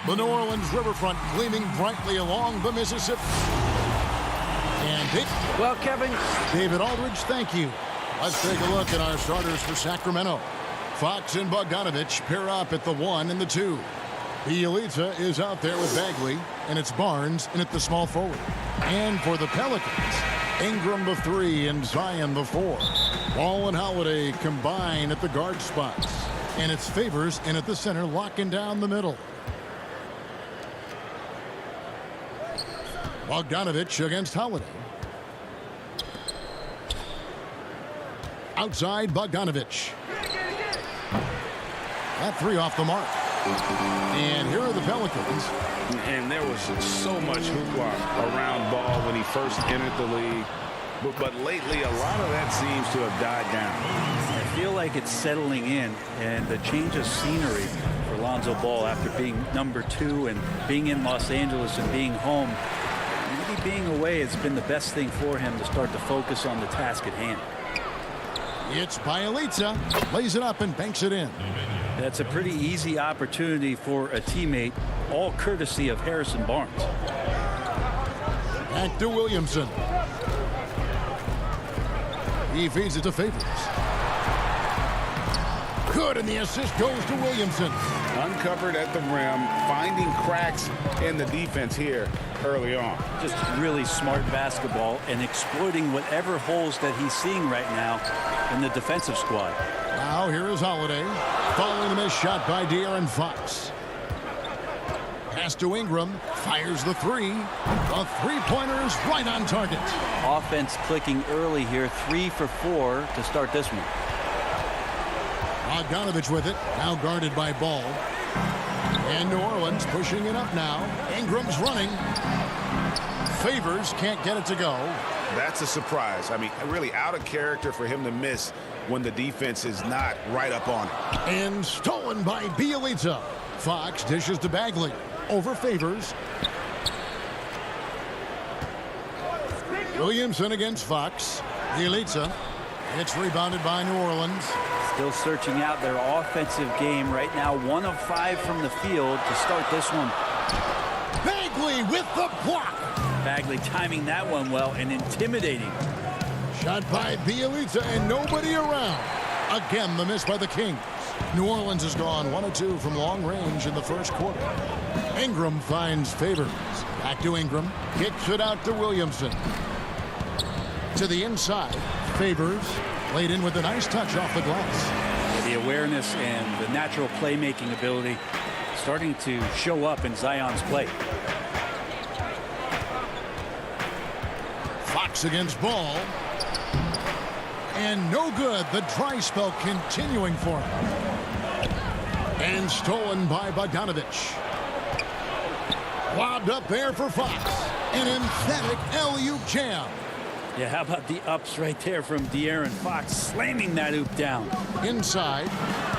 The New Orleans riverfront gleaming brightly along the Mississippi. And well, Kevin. David Aldridge, thank you. Let's take a look at our starters for Sacramento. Fox and Bogdanovich pair up at the 1 and the 2. Bielitsa is out there with Bagley, and it's Barnes in at the small forward. And for the Pelicans, Ingram the 3 and Zion the 4. Ball and Holiday combine at the guard spots. And it's Favors in at the center, locking down the middle. Bogdanovich against Holiday. Outside, Bogdanovich. That 3 off the mark. And here are the Pelicans. And there was so much hoopla around ball when he first entered the league. But lately, a lot of that seems to have died down. I feel like it's settling in, and the change of scenery for Lonzo Ball after being number 2 and being in Los Angeles and being home. Maybe being away has been the best thing for him to start to focus on the task at hand. It's Bielitsa, lays it up and banks it in. That's a pretty easy opportunity for a teammate, all courtesy of Harrison Barnes. Back to Williamson. He feeds it to Favors. Good, and the assist goes to Williamson. Uncovered at the rim, finding cracks in the defense here early on. Just really smart basketball and exploiting whatever holes that he's seeing right now in the defensive squad. Now here is Holiday, following the missed shot by De'Aaron Fox. Pass to Ingram, fires the 3. The three-pointer is right on target. Offense clicking early here, 3 for 4 to start this one. Bogdanovich with it, now guarded by Ball. And New Orleans pushing it up now. Ingram's running. Favors can't get it to go. That's a surprise. I mean, really out of character for him to miss when the defense is not right up on it. And stolen by Bielitsa. Fox dishes to Bagley. Over Favors. Williamson against Fox. Bielitsa. It's rebounded by New Orleans. Still searching out their offensive game right now. 1 of 5 from the field to start this one. Bagley with the block. Bagley timing that one well and intimidating. Shot by Bielitsa and nobody around. Again, the miss by the Kings. New Orleans has gone 1 of 2 from long range in the first quarter. Ingram finds Favors. Back to Ingram. Kicks it out to Williamson. To the inside. Favors laid in with a nice touch off the glass. The awareness and the natural playmaking ability starting to show up in Zion's play. Fox against Ball. And no good. The dry spell continuing for him. And stolen by Bogdanovich. Lobbed up there for Fox. An emphatic alley-oop jam. Yeah, how about the ups right there from De'Aaron Fox, slamming that oop down. Inside,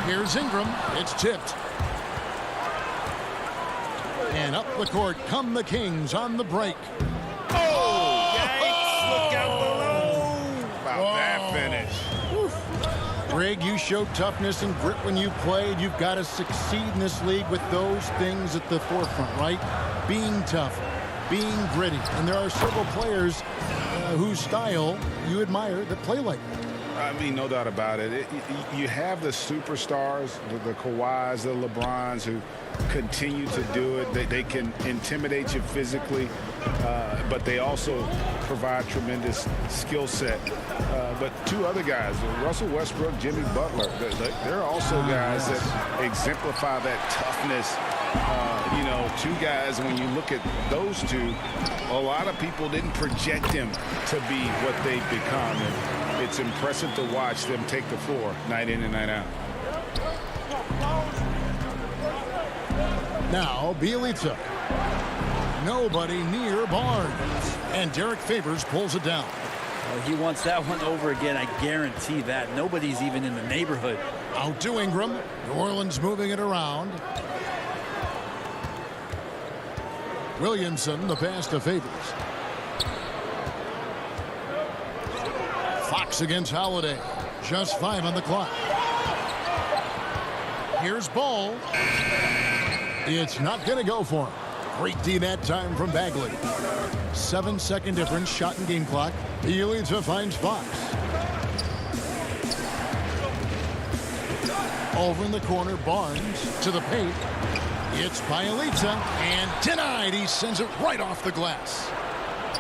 here's Ingram. It's tipped. And up the court come the Kings on the break. Oh! Yikes! Look out below! About that finish. Oof. Greg, you showed toughness and grit when you played. You've got to succeed in this league with those things at the forefront, right? Being tough, being gritty. And there are several players whose style you admire that play like that. I mean, no doubt about it. You have the superstars, the Kawhis, the LeBrons, who continue to do it. They can intimidate you physically, but they also provide tremendous skill set. But 2 other guys, Russell Westbrook, Jimmy Butler, they're also guys that exemplify that toughness. You know, 2 guys, when you look at those 2, a lot of people didn't project them to be what they've become. And it's impressive to watch them take the floor night in and night out. Now, Bielitsa. Nobody near Barnes. And Derek Favors pulls it down. He wants that one over again. I guarantee that. Nobody's even in the neighborhood. Out to Ingram. New Orleans moving it around. Williamson, the pass to Favors. Fox against Holiday. Just 5 on the clock. Here's Ball. It's not going to go for him. Great D that time from Bagley. 7-second difference, shot and game clock. Bielitsa finds Fox. Over in the corner, Barnes to the paint. It's Bielitsa, and denied. He sends it right off the glass.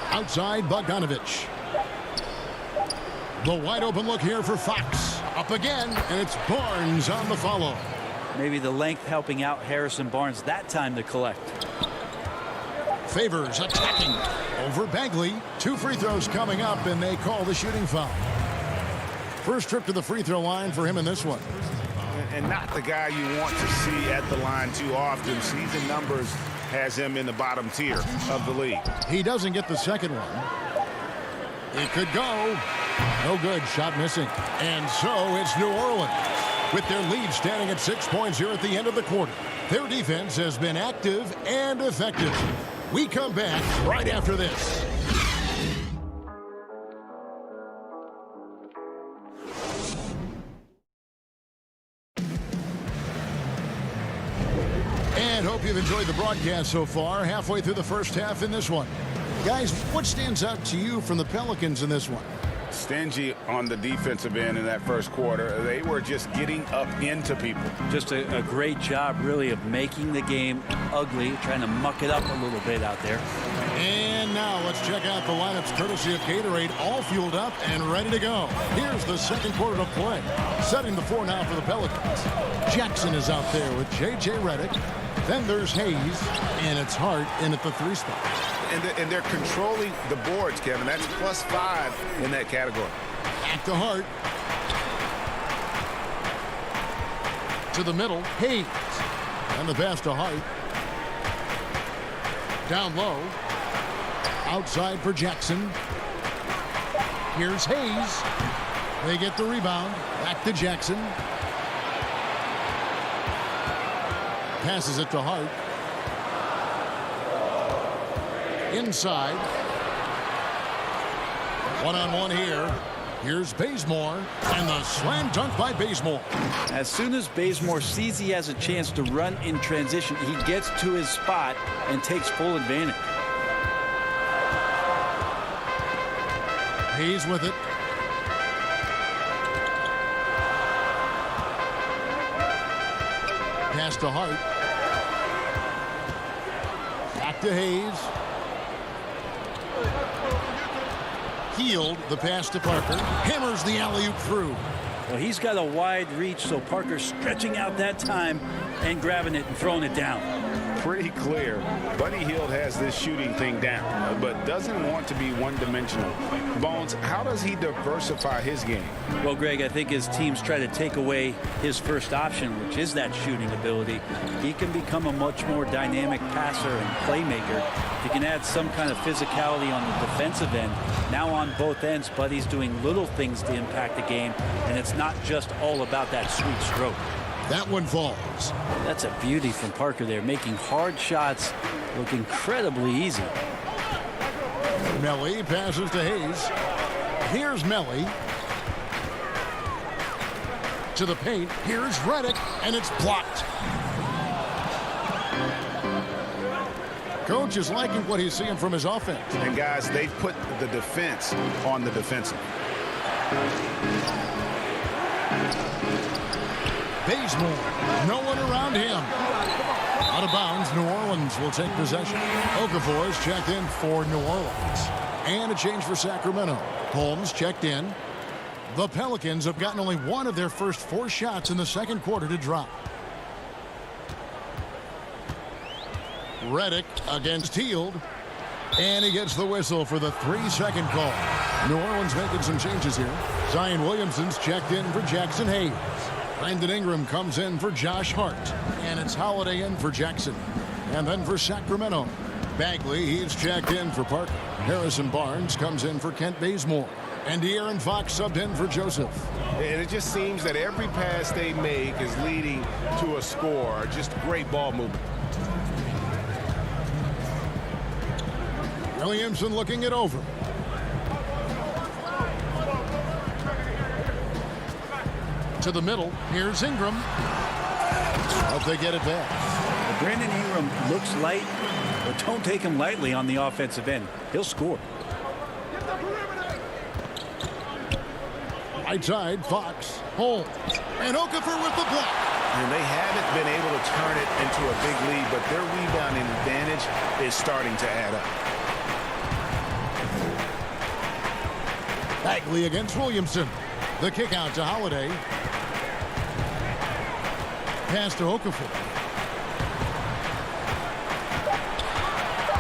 Outside, Bogdanovich. The wide open look here for Fox. Up again, and it's Barnes on the follow. Maybe the length helping out Harrison Barnes that time to collect. Favors attacking over Bagley. 2 free throws coming up, and they call the shooting foul. First trip to the free throw line for him in this one. And not the guy you want to see at the line too often. Season numbers has him in the bottom tier of the league. He doesn't get the second one. It could go. No good. Shot missing. And so it's New Orleans with their lead standing at 6 points here at the end of the quarter. Their defense has been active and effective. We come back right after this. And hope you've enjoyed the broadcast so far. Halfway through the first half in this one. Guys, what stands out to you from the Pelicans in this one? Stingy on the defensive end in that first quarter. They were just getting up into people. Just a great job, really, of making the game ugly, trying to muck it up a little bit out there. And now let's check out the lineups courtesy of Gatorade, all fueled up and ready to go. Here's the second quarter to play. Setting the floor now for the Pelicans. Jackson is out there with J.J. Redick. Then there's Hayes, and it's Hart in at the 3 spot. And they're controlling the boards, Kevin. That's +5 in that category. Back to Hart. To the middle, Hayes. And the pass to Hart. Down low. Outside for Jackson. Here's Hayes. They get the rebound. Back to Jackson. Passes it to Hart. Inside. One-on-one here. Here's Bazemore, and the slam dunk by Bazemore. As soon as Bazemore sees he has a chance to run in transition, he gets to his spot and takes full advantage. Hayes with it. Pass to Hart. Back to Hayes. Healed the pass to Parker. Hammers the alley-oop through. Well, he's got a wide reach, so Parker's stretching out that time and grabbing it and throwing it down. Pretty clear. Buddy Hield has this shooting thing down, but doesn't want to be one-dimensional. Bones, how does he diversify his game? Well, Greg, I think as teams try to take away his first option, which is that shooting ability, he can become a much more dynamic passer and playmaker. If he can add some kind of physicality on the defensive end, now on both ends, Buddy's doing little things to impact the game, and it's not just all about that sweet stroke. That one falls. That's a beauty from Parker there, making hard shots look incredibly easy. Melly passes to Hayes. Here's Melly. To the paint. Here's Redick, and it's blocked. Coach is liking what he's seeing from his offense. And guys, they've put the defense on the defensive. Bazemore, no one around him. Out of bounds, New Orleans will take possession. Okafor is checked in for New Orleans. And a change for Sacramento. Holmes checked in. The Pelicans have gotten only one of their first 4 shots in the second quarter to drop. Redick against Hield. And he gets the whistle for the 3-second call. New Orleans making some changes here. Zion Williamson's checked in for Jackson Hayes. Brandon Ingram comes in for Josh Hart. And it's Holiday in for Jackson. And then for Sacramento, Bagley, he's checked in for Parker. Harrison Barnes comes in for Kent Bazemore. And De'Aaron Fox subbed in for Joseph. And it just seems that every pass they make is leading to a score. Just great ball movement. Williamson looking it over. To the middle. Here's Ingram. Hope they get it back. Brandon Ingram looks light, but don't take him lightly on the offensive end. He'll score. Right side, Fox, Holmes, and Okafor with the block. And they haven't been able to turn it into a big lead, but their rebounding advantage is starting to add up. Bagley against Williamson. The kick out to Holiday. Pass to Okafor.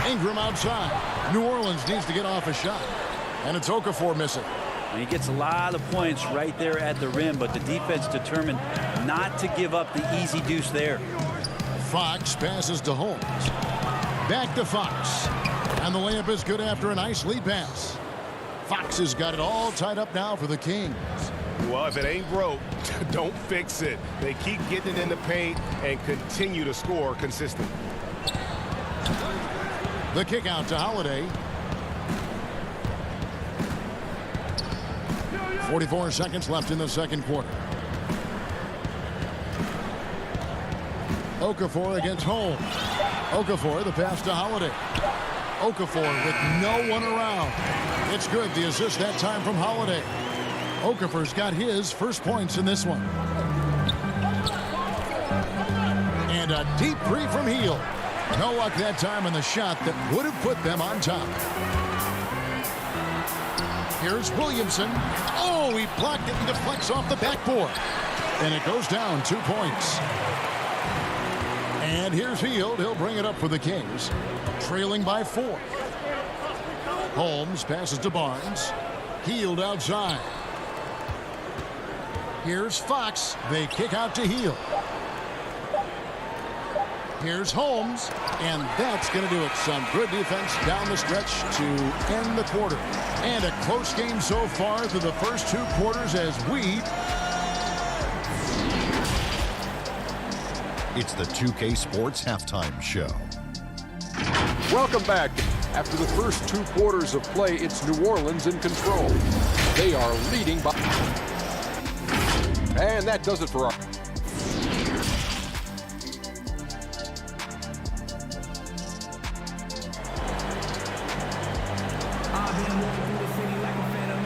Ingram outside. New Orleans needs to get off a shot. And it's Okafor missing. And he gets a lot of points right there at the rim, but the defense determined not to give up the easy deuce there. Fox passes to Holmes. Back to Fox. And the layup is good after a nice lead pass. Fox has got it all tied up now for the Kings. Well, if it ain't broke, don't fix it. They keep getting it in the paint and continue to score consistently. The kick out to Holiday. 44 seconds left in the second quarter. Okafor against Holmes. Okafor, the pass to Holiday. Okafor with no one around. It's good. The assist that time from Holiday. Okafor's got his first points in this one. And a deep three from Hield. No luck that time on the shot that would have put them on top. Here's Williamson. Oh, he blocked it and deflects off the backboard. And it goes down 2 points. And here's Hield. He'll bring it up for the Kings. Trailing by 4. Holmes passes to Barnes. Hield outside. Here's Fox. They kick out to Hield. Here's Holmes, and that's going to do it. Some good defense down the stretch to end the quarter. And a close game so far through the first 2 quarters as we... It's the 2K Sports Halftime Show. Welcome back. After the first 2 quarters of play, it's New Orleans in control. They are leading by... And that does it for our...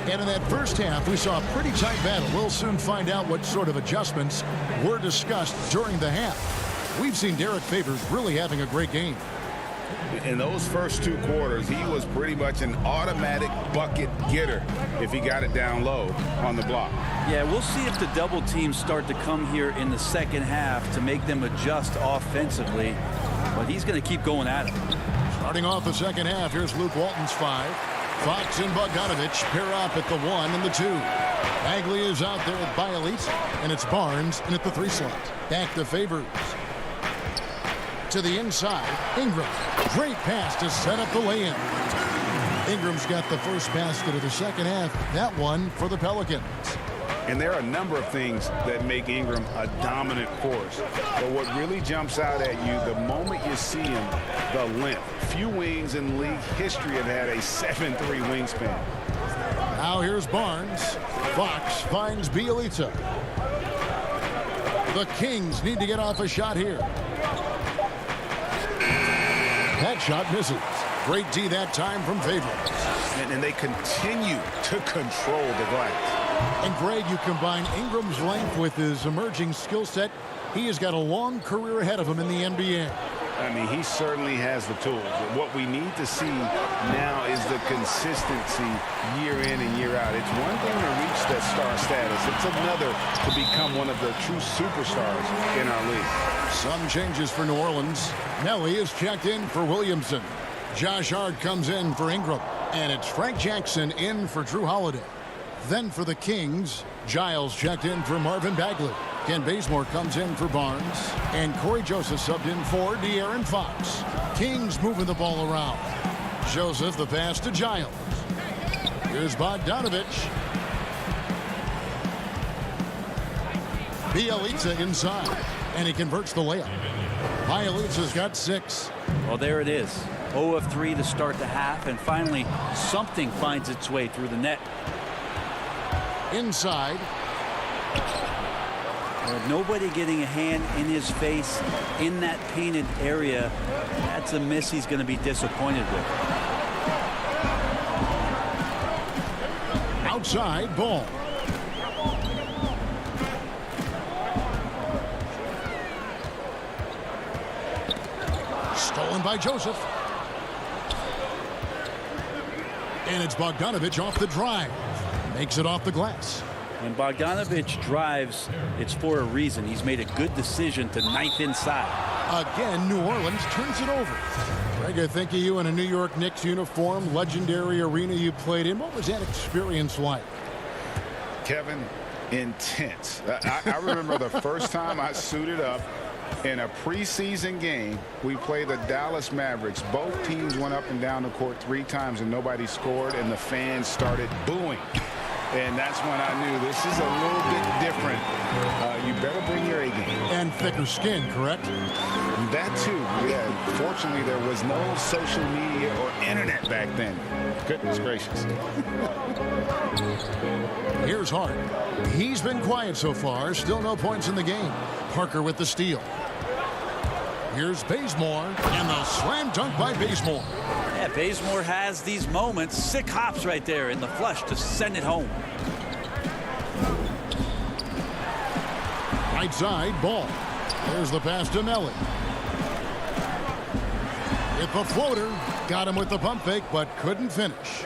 And in that first half, we saw a pretty tight battle. We'll soon find out what sort of adjustments were discussed during the half. We've seen Derek Favors really having a great game. In those first 2 quarters, he was pretty much an automatic bucket getter if he got it down low on the block. Yeah, we'll see if the double teams start to come here in the second half to make them adjust offensively. But he's going to keep going at it. Starting off the second half, here's Luke Walton's 5. Fox and Bogdanovich pair up at the 1 and the 2. Bagley is out there with Bialite, and it's Barnes in at the 3 slot. Back to Favors. To the inside, Ingram. Great pass to set up the lay-in. Ingram's got the first basket of the second half. That one for the Pelicans. And there are a number of things that make Ingram a dominant force. But what really jumps out at you, the moment you see him, the length. Few wings in league history have had a 7'3" wingspan. Now here's Barnes. Fox finds Bialita. The Kings need to get off a shot here. That shot misses. Great D that time from Favors. And they continue to control the glass. And Greg, you combine Ingram's length with his emerging skill set. He has got a long career ahead of him in the NBA. I mean, he certainly has the tools. But what we need to see now is the consistency year in and year out. It's one thing to reach that star status. It's another to become one of the true superstars in our league. Some changes for New Orleans. Nelly is checked in for Williamson. Josh Hart comes in for Ingram. And it's Frank Jackson in for Drew Holiday. Then for the Kings, Giles checked in for Marvin Bagley. Ken Bazemore comes in for Barnes. And Corey Joseph subbed in for De'Aaron Fox. Kings moving the ball around. Joseph the pass to Giles. Here's Bogdanovich. Bielitsa inside. And he converts the layup. Bielitsa's got 6. Well, there it is. 0 of 3 to start the half, and finally something finds its way through the net. Inside. Well, nobody getting a hand in his face in that painted area. That's a miss he's going to be disappointed with. Outside ball. Stolen by Joseph. And it's Bogdanovich off the drive. Makes it off the glass. When Bogdanovich drives, it's for a reason. He's made a good decision to knife inside. Again, New Orleans turns it over. Greg, I think of you in a New York Knicks uniform, legendary arena you played in. What was that experience like? Kevin, intense. I remember the first time I suited up in a preseason game. We played the Dallas Mavericks. Both teams went up and down the court 3 times and nobody scored, and the fans started booing. And that's when I knew this is a little bit different. You better bring your A game. And thicker skin, correct? That too, yeah. Fortunately, there was no social media or internet back then. Goodness gracious. Here's Hart. He's been quiet so far. Still no points in the game. Parker with the steal. Here's Bazemore, and the slam dunk by Bazemore. Yeah, Bazemore has these moments. 6 hops right there in the flush to send it home. Right side, ball. There's the pass to Melly. With the floater. Got him with the pump fake, but couldn't finish.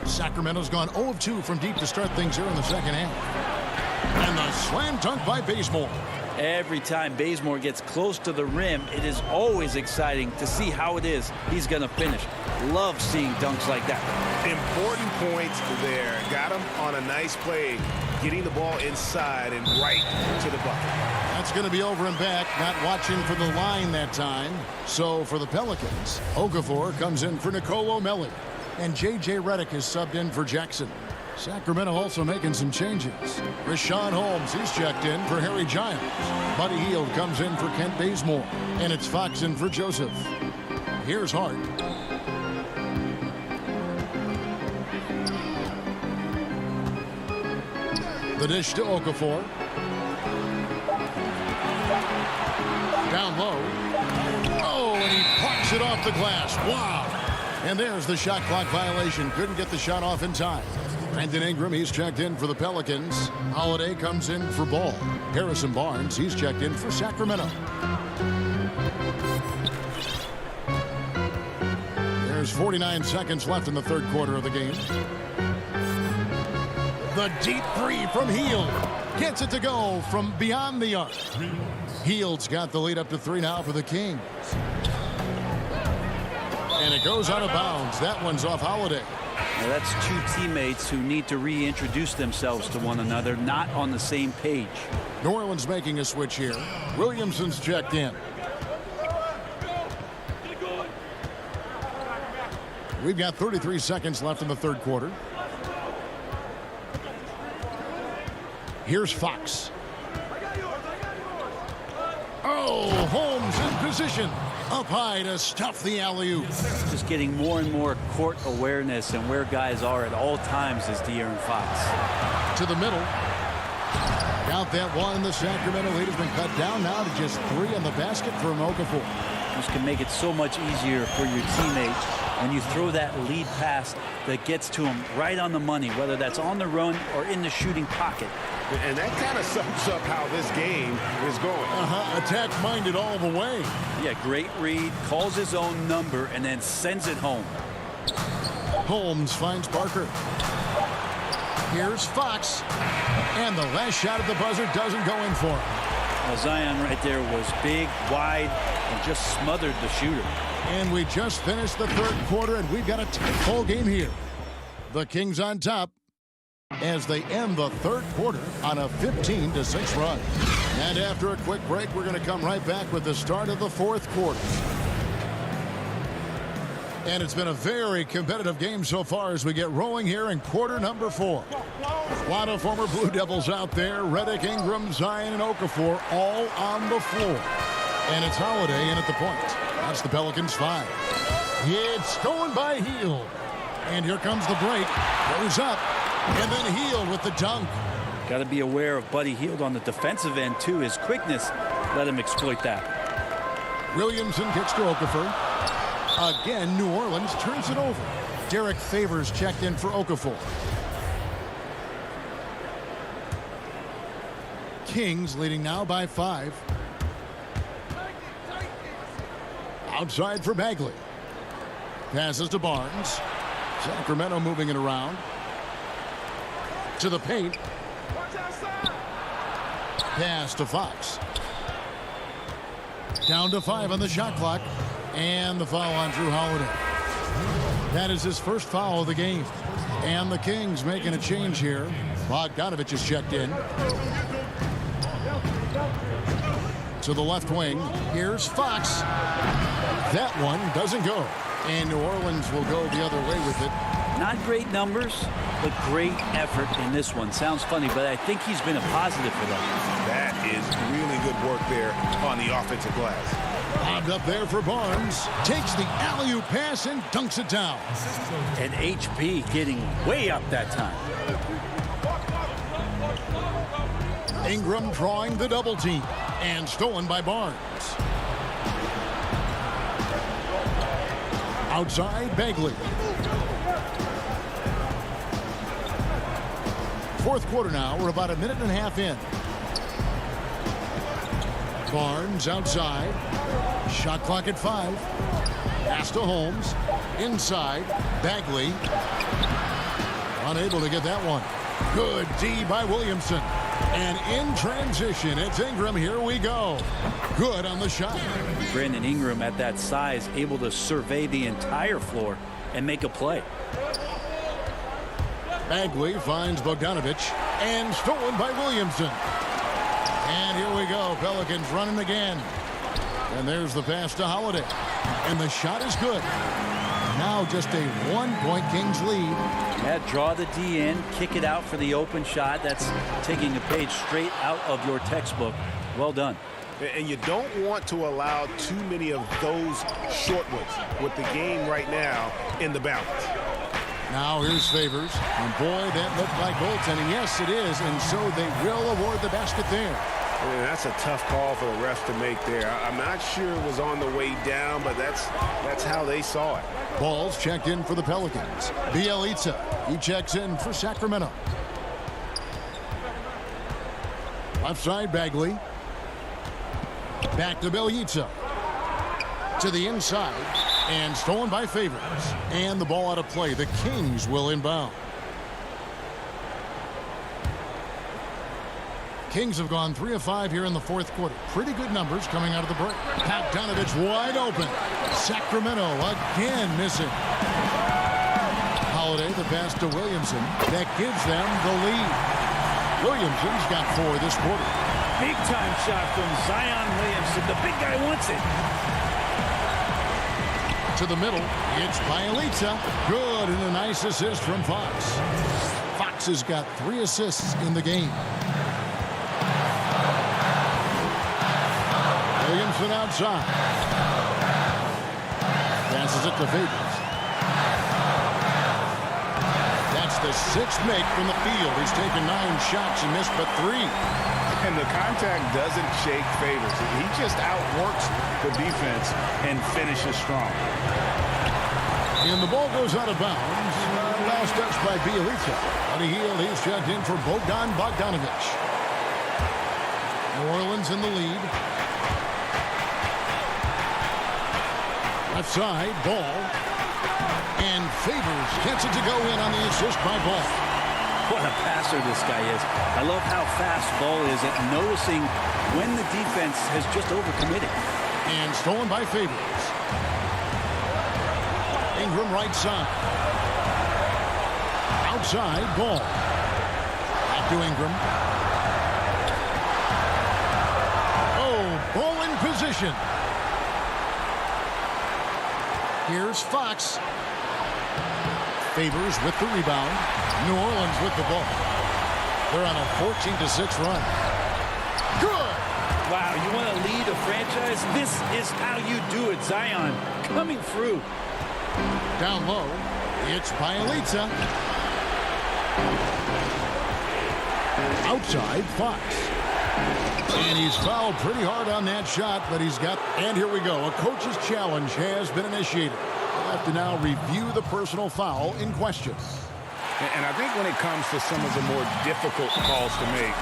Sacramento's gone 0 of 2 from deep to start things here in the second half. And the slam dunk by Bazemore. Every time Bazemore gets close to the rim, it is always exciting to see how it is he's going to finish. Love seeing dunks like that. Important points there. Got him on a nice play, getting the ball inside and right to the bucket. That's going to be over and back, not watching for the line that time. So for the Pelicans, Okafor comes in for Nicolo Melli. And J.J. Redick is subbed in for Jackson. Sacramento also making some changes. Rashawn Holmes, he's checked in for Harry Giles. Buddy Hield comes in for Kent Bazemore. And it's Fox in for Joseph. Here's Hart. The dish to Okafor. Down low. Oh, and he parks it off the glass. Wow. And there's the shot clock violation. Couldn't get the shot off in time. Brandon Ingram, he's checked in for the Pelicans. Holiday comes in for Ball. Harrison Barnes, he's checked in for Sacramento. There's 49 seconds left in the third quarter of the game. The deep 3 from Hield. Gets it to go from beyond the arc. Hield's got the lead up to 3 now for the Kings. And it goes out of bounds. That one's off Holiday. Now that's 2 teammates who need to reintroduce themselves to one another, not on the same page. New Orleans making a switch here. Williamson's checked in. We've got 33 seconds left in the third quarter. Here's Fox. Oh, Holmes in position. Up high to stuff the alley-oop. Just getting more and more court awareness and where guys are at all times is De'Aaron Fox. To the middle. Count that one, and the Sacramento lead has been cut down now to just 3 on the basket for Okafor. This can make it so much easier for your teammate when you throw that lead pass that gets to him right on the money, whether that's on the run or in the shooting pocket. And that kind of sums up how this game is going. Attack-minded all the way. Yeah, great read, calls his own number, and then sends it home. Holmes finds Parker. Here's Fox. And the last shot at the buzzer doesn't go in for him. Well, Zion right there was big, wide, and just smothered the shooter. And we just finished the third quarter, and we've got a tight ball game here. The Kings on top as they end the third quarter on a 15-6 run. And after a quick break, we're going to come right back with the start of the fourth quarter. And it's been a very competitive game so far as we get rolling here in quarter number 4. A lot of former Blue Devils out there. Redick, Ingram, Zion, and Okafor all on the floor. And it's Holiday in at the point. That's the Pelicans 5. It's stolen by Hield. And here comes the break. Goes up. And then Hield with the dunk. Got to be aware of Buddy Hield on the defensive end, too. His quickness, let him exploit that. Williamson kicks to Okafor. Again, New Orleans turns it over. Derek Favors checked in for Okafor. Kings leading now by 5. Outside for Bagley. Passes to Barnes. Sacramento moving it around. To the paint. Pass to Fox. Down to 5 on the shot clock. And the foul on Drew Holiday. That is his first foul of the game. And the Kings making a change here. Bogdanovich is checked in. To the left wing. Here's Fox. That one doesn't go. And New Orleans will go the other way with it. Not great numbers, but great effort in this one. Sounds funny, but I think he's been a positive for them. That is really good work there on the offensive glass. Bobbed up there for Barnes. Takes the alley-oop pass and dunks it down. And HB getting way up that time. Ingram drawing the double team. And stolen by Barnes. Outside, Bagley. Fourth quarter now. We're about a minute and a half in. Barnes outside. Shot clock at 5. Pass to Holmes. Inside. Bagley. Unable to get that one. Good D by Williamson. And in transition, it's Ingram. Here we go. Good on the shot. Brandon Ingram at that size, able to survey the entire floor and make a play. Bagley finds Bogdanovich. And stolen by Williamson. And here we go. Pelicans running again. And there's the pass to Holiday. And the shot is good. Now just a 1-point Kings lead. Yeah, draw the D in, kick it out for the open shot. That's taking a page straight out of your textbook. Well done. And you don't want to allow too many of those short ones with the game right now in the balance. Now here's Favors. And boy, that looked like goaltending. Yes, it is. And so they will award the basket there. Yeah, that's a tough call for the ref to make there. I'm not sure it was on the way down, but that's how they saw it. Ball's checked in for the Pelicans. Bielitsa, he checks in for Sacramento. Left side, Bagley. Back to Bielitsa. To the inside. And stolen by Favors. And the ball out of play. The Kings will inbound. Kings have gone 3 of 5 here in the fourth quarter. Pretty good numbers coming out of the break. Bogdanovich wide open. Sacramento again missing. Holiday, the pass to Williamson. That gives them the lead. Williamson's got 4 this quarter. Big time shot from Zion Williamson. The big guy wants it. To the middle. It's Bielitsa. Good, and a nice assist from Fox. Fox has got 3 assists in the game. Williamson outside. Passes it to Favors. That's the 6th make from the field. He's taken 9 shots and missed but 3. And the contact doesn't shake Favors. He just outworks the defense and finishes strong. And the ball goes out of bounds. Last touch by Bielitsa. On the heel, he's checked in for Bogdanovich. New Orleans in the lead. Left side, Ball. And Favors gets it to go in on the assist by Ball. What a passer this guy is. I love how fast Ball is at noticing when the defense has just overcommitted. And stolen by Favors. Ingram right side. Outside, Ball. Back to Ingram. position. Here's Fox. Favors with the rebound. New Orleans with the ball. They're on a 14-6 run. Good! Wow, you want to lead a franchise? This is how you do it, Zion. Coming through. Down low, it's Bielitsa. Outside, Fox. And he's fouled pretty hard on that shot, but he's got... And here we go. A coach's challenge has been initiated. We'll have to now review the personal foul in question. And I think when it comes to some of the more difficult calls to make,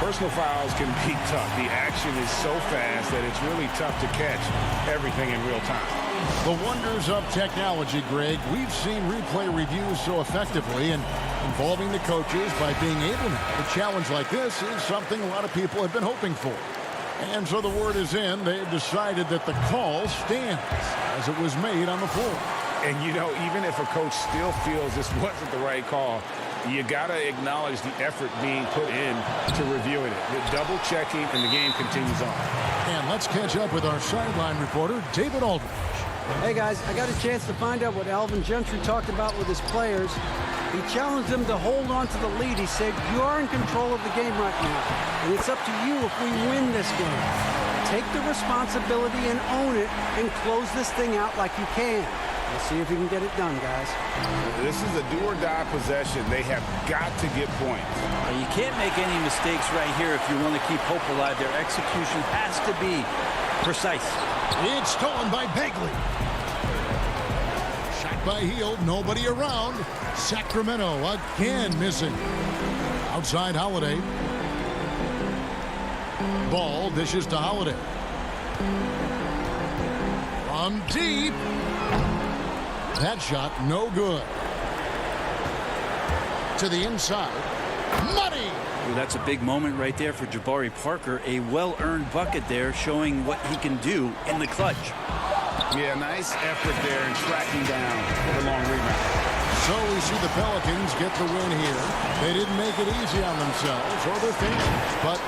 personal fouls can be tough. The action is so fast that it's really tough to catch everything in real time. The wonders of technology, Greg. We've seen replay reviews so effectively, and involving the coaches by being able to have a challenge like this is something a lot of people have been hoping for. And so the word is in. They've decided that the call stands as it was made on the floor. And, you know, even if a coach still feels this wasn't the right call, you got to acknowledge the effort being put in to reviewing it. The double checking, and the game continues on. And let's catch up with our sideline reporter, David Aldridge. Hey, guys, I got a chance to find out what Alvin Gentry talked about with his players. He challenged them to hold on to the lead. He said, you are in control of the game right now, and it's up to you if we win this game. Take the responsibility and own it and close this thing out like you can. We'll see if we can get it done, guys. This is a do-or-die possession. They have got to get points. You can't make any mistakes right here if you want to keep hope alive. Their execution has to be precise. It's stolen by Bagley. Shot by Hield, nobody around. Sacramento again missing. Outside Holiday. Ball dishes to Holiday. From deep. That shot no good. To the inside. Money! Well, that's a big moment right there for Jabari Parker. A well-earned bucket there, showing what he can do in the clutch. Yeah, nice effort there in tracking down the long rebound. So we see the Pelicans get the win here. They didn't make it easy on themselves or their fans, but...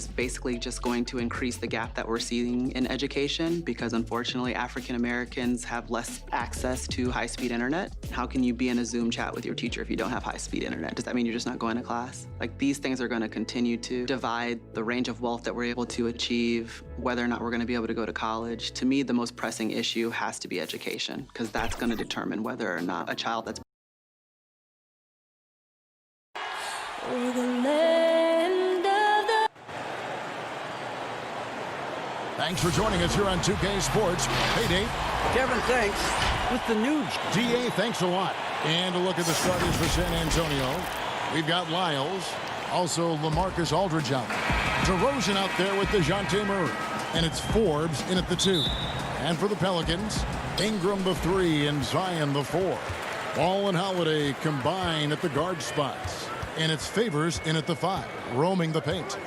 is basically just going to increase the gap that we're seeing in education because unfortunately African Americans have less access to high-speed internet. How can you be in a Zoom chat with your teacher if you don't have high-speed internet? Does that mean you're just not going to class? Like, these things are going to continue to divide the range of wealth that we're able to achieve, whether or not we're going to be able to go to college. To me, the most pressing issue has to be education because that's going to determine whether or not a child that's Thanks for joining us here on 2K Sports. Hey, Dave. Kevin, thanks. With the news. DA, thanks a lot. And a look at the starters for San Antonio. We've got Lyles, also LaMarcus Aldridge out. DeRozan out there with DeJounte Murray. And it's Forbes in at the 2. And for the Pelicans, Ingram the 3 and Zion the 4. Ball and Holiday combine at the guard spots. And it's Favors in at the 5, roaming the paint.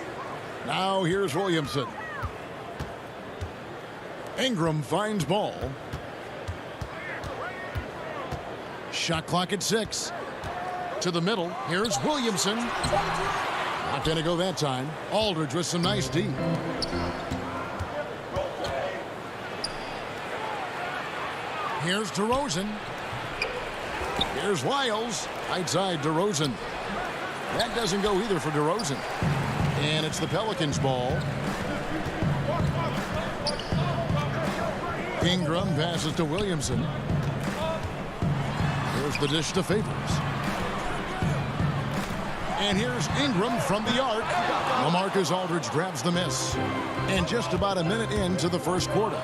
Now here's Williamson. Ingram finds ball. Shot clock at 6. To the middle. Here's Williamson. Not going to go that time. Aldridge with some nice D. Here's DeRozan. Here's Lyles. Outside DeRozan. That doesn't go either for DeRozan. And it's the Pelicans' ball. Ingram passes to Williamson. Here's the dish to Favors. And here's Ingram from the arc. LaMarcus Aldridge grabs the miss. And just about a minute into the first quarter.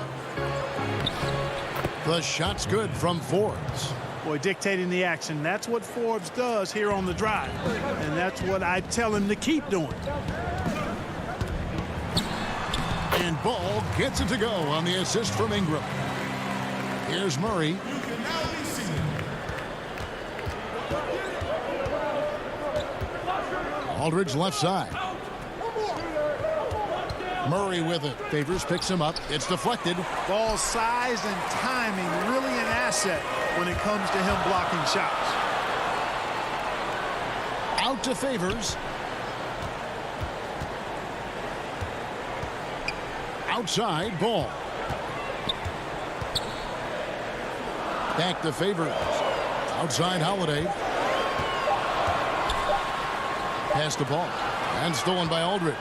The shot's good from Forbes. Boy, dictating the action. That's what Forbes does here on the drive. And that's what I tell him to keep doing. And Ball gets it to go on the assist from Ingram. Here's Murray. Aldridge left side. Murray with it. Favors picks him up. It's deflected. Ball size and timing really an asset when it comes to him blocking shots. Out to Favors. Outside, Ball. Back to Favors. Outside, Holiday. Pass the ball. And stolen by Aldridge.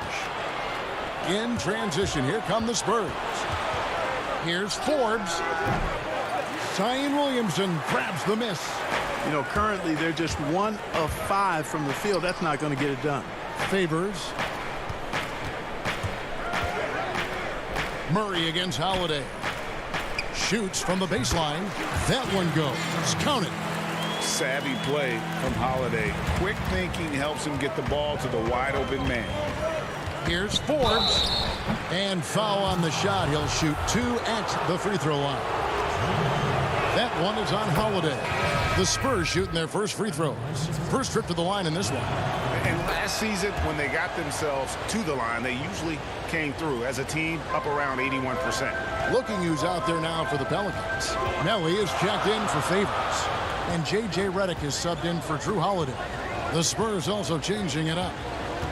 In transition, here come the Spurs. Here's Forbes. Zion Williamson grabs the miss. You know, currently they're just 1 of 5 from the field. That's not going to get it done. Favors. Murray against Holiday. Shoots from the baseline. That one goes. Count it. Savvy play from Holiday. Quick thinking helps him get the ball to the wide open man. Here's Forbes. And foul on the shot. He'll shoot 2 at the free throw line. That one is on Holiday. The Spurs shooting their first free throws. First trip to the line in this one. And last season, when they got themselves to the line, they usually came through as a team up around 81%. Looking who's out there now for the Pelicans. Nelly is checked in for Favors. And J.J. Redick is subbed in for Drew Holiday. The Spurs also changing it up.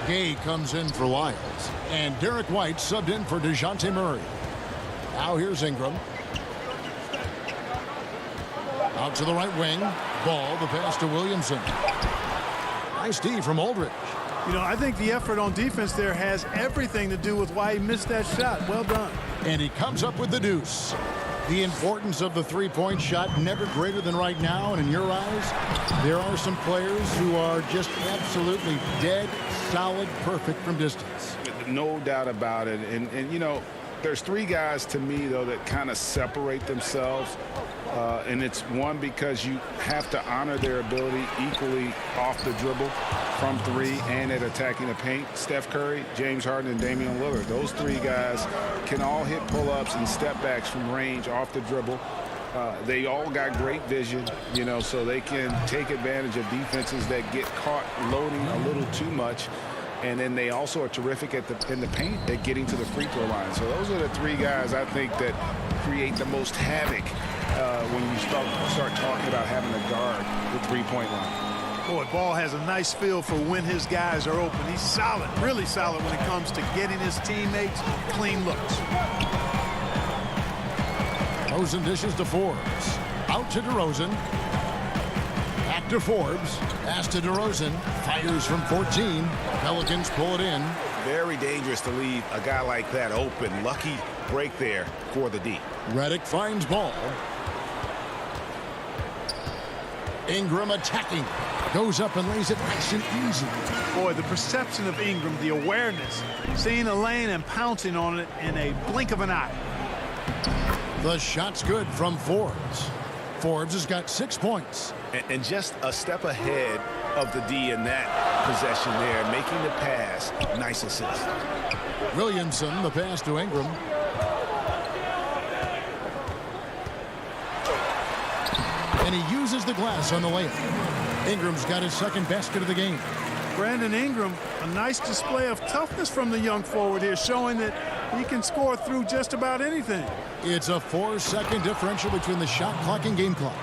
Gay comes in for Lyles. And Derek White subbed in for DeJounte Murray. Now here's Ingram. Out to the right wing. Ball, the pass to Williamson. Nice D from Aldridge. You know, I think the effort on defense there has everything to do with why he missed that shot. Well done. And he comes up with the deuce. The importance of the three-point shot never greater than right now. And in your eyes, there are some players who are just absolutely dead, solid, perfect from distance. No doubt about it. And you know, there's 3 guys to me, though, that kind of separate themselves. And it's one, because you have to honor their ability equally off the dribble, from 3, and at attacking the paint. Steph Curry, James Harden, and Damian Lillard. Those 3 guys can all hit pull-ups and step-backs from range off the dribble. They all got great vision, you know, so they can take advantage of defenses that get caught loading a little too much. And then they also are terrific in the paint at getting to the free throw line. So those are the 3 guys I think that create the most havoc when you start talking about having a guard the three-point line. Boy, Ball has a nice feel for when his guys are open. He's solid, really solid when it comes to getting his teammates clean looks. DeRozan dishes to Forbes. Out to DeRozan. Back to Forbes. Pass to DeRozan. Fires from 14. Pelicans pull it in. Very dangerous to leave a guy like that open. Lucky break there for the D. Redick finds Ball. Ingram attacking. Goes up and lays it nice and easy. Boy, the perception of Ingram, the awareness, seeing a lane and pouncing on it in a blink of an eye. The shot's good from Forbes. Forbes has got 6 points. And just a step ahead of the D in that possession there, making the pass. Nice assist. Williamson, the pass to Ingram. And he uses the glass on the layup. Ingram's got his second basket of the game. Brandon Ingram, a nice display of toughness from the young forward here, showing that he can score through just about anything. It's a 4-second differential between the shot clock and game clock.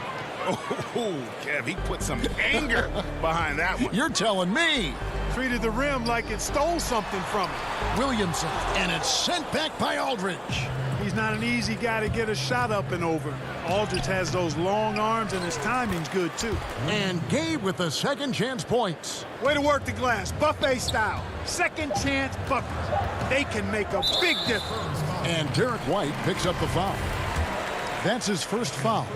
Oh, Kev, he put some anger behind that one. You're telling me. Treated the rim like it stole something from him. Williamson, and it's sent back by Aldridge. He's not an easy guy to get a shot up and over. Aldridge has those long arms, and his timing's good, too. And Gabe with the second chance points. Way to work the glass, buffet style. Second chance buckets. They can make a big difference. And Derek White picks up the foul. That's his first foul.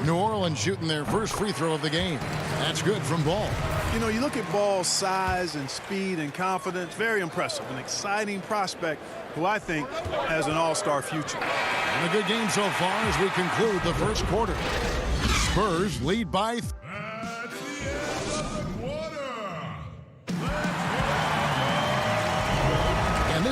New Orleans shooting their first free throw of the game. That's good from Ball. You know, you look at Ball's size and speed and confidence, very impressive. An exciting prospect who I think has an all-star future. And a good game so far as we conclude the first quarter. Spurs lead by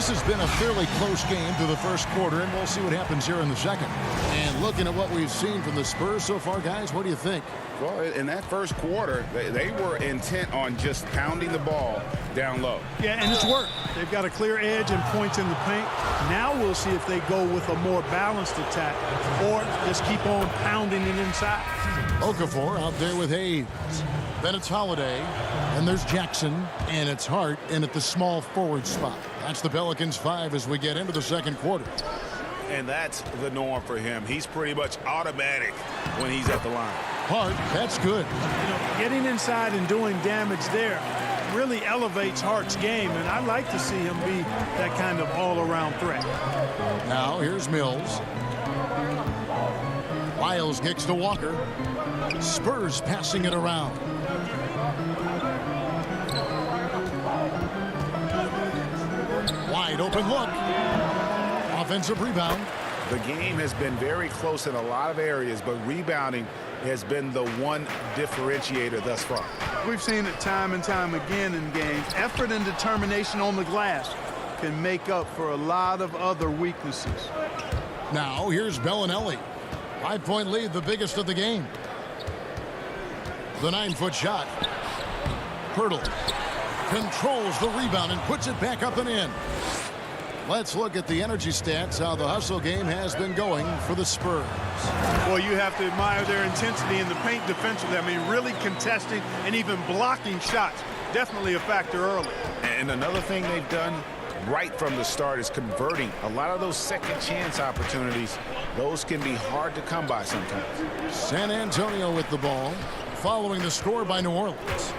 This has been a fairly close game through the first quarter, and we'll see what happens here in the second. And looking at what we've seen from the Spurs so far, guys, what do you think? Well, in that first quarter, they were intent on just pounding the ball down low. Yeah, and it's worked. They've got a clear edge and points in the paint. Now we'll see if they go with a more balanced attack or just keep on pounding it inside. Okafor out there with Hayes. Then it's Holiday, and there's Jackson, and it's Hart in at the small forward spot. That's the Pelicans 5 as we get into the second quarter. And that's the norm for him. He's pretty much automatic when he's at the line. Hart, that's good. You know, getting inside and doing damage there really elevates Hart's game, and I like to see him be that kind of all-around threat. Now here's Mills. Wiles kicks to Walker. Spurs passing it around. Wide open look. Offensive rebound. The game has been very close in a lot of areas, but rebounding has been the one differentiator thus far. We've seen it time and time again in games. Effort and determination on the glass can make up for a lot of other weaknesses. Now here's Bellinelli. 5-point lead, the biggest of the game. The 9-foot shot. Pirtle controls the rebound and puts it back up and in. Let's look at the energy stats, how the hustle game has been going for the Spurs. Well, you have to admire their intensity in the paint defensively. I mean, really contesting and even blocking shots. Definitely a factor early. And another thing they've done right from the start is converting a lot of those second chance opportunities. Those can be hard to come by sometimes. San Antonio with the ball, following the score by New Orleans.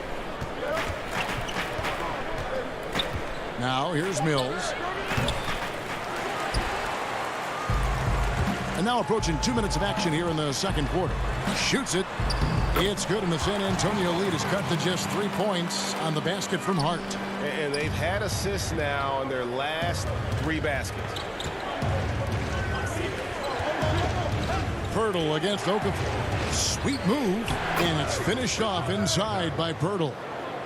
Now here's Mills. And now approaching 2 minutes of action here in the second quarter. Shoots it. It's good, and the San Antonio lead is cut to just 3 points on the basket from Hart. And they've had assists now on their last 3 baskets. Pirtle against Okafor. Sweet move, and it's finished off inside by Pirtle.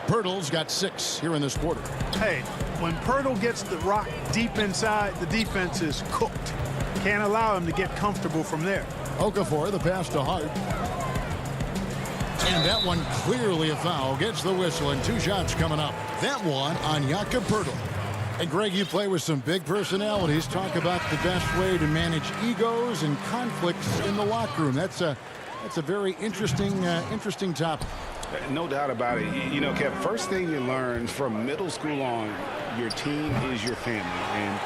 Pirtle's got 6 here in this quarter. Hey, when Pirtle gets the rock deep inside, the defense is cooked. Can't allow him to get comfortable from there. Okafor, the pass to Hart. And that one clearly a foul. Gets the whistle, and 2 shots coming up. That one on Jakob Pirtle. And Greg, you play with some big personalities. Talk about the best way to manage egos and conflicts in the locker room. That's a very interesting topic. No doubt about it. You know, Kev, first thing you learn from middle school on, your team is your family. And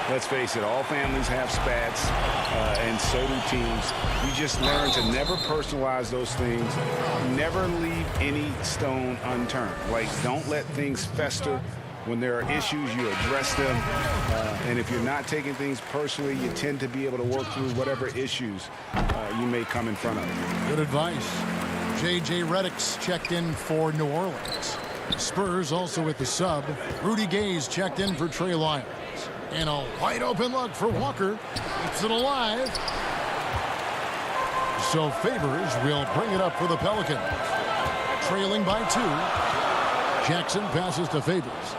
let's face it, all families have spats, and so do teams. You just learn to never personalize those things. Never leave any stone unturned. Like, don't let things fester. When there are issues, you address them. And if you're not taking things personally, you tend to be able to work through whatever issues you may come in front of. Good advice. J.J. Redick's checked in for New Orleans. Spurs also with the sub. Rudy Gay's checked in for Trey Lyons. And a wide open look for Walker. Keeps it alive. So Favors will bring it up for the Pelicans. Trailing by 2. Jackson passes to Favors.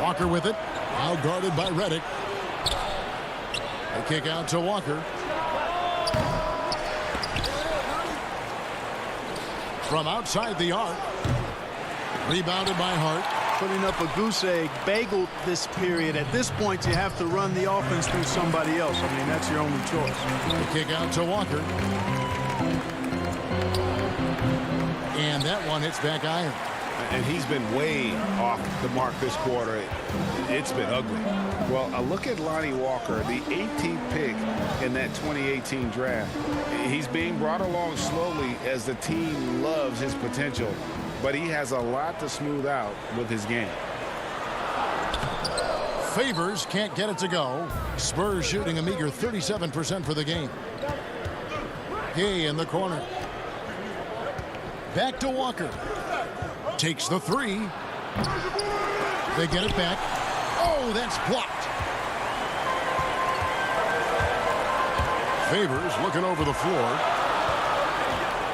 Walker with it. Now guarded by Redick. The kick out to Walker. From outside the arc. Rebounded by Hart. Putting up a goose egg, bagel this period. At this point, you have to run the offense through somebody else. I mean, that's your only choice. The kick out to Walker. And that one hits back iron. And he's been way off the mark this quarter. It's been ugly. Well, a look at Lonnie Walker, the 18th pick in that 2018 draft. He's being brought along slowly as the team loves his potential, but he has a lot to smooth out with his game. Favors can't get it to go. Spurs shooting a meager 37% for the game. Gay in the corner. Back to Walker. Takes the 3. They get it back. Oh, that's blocked. Favors looking over the floor.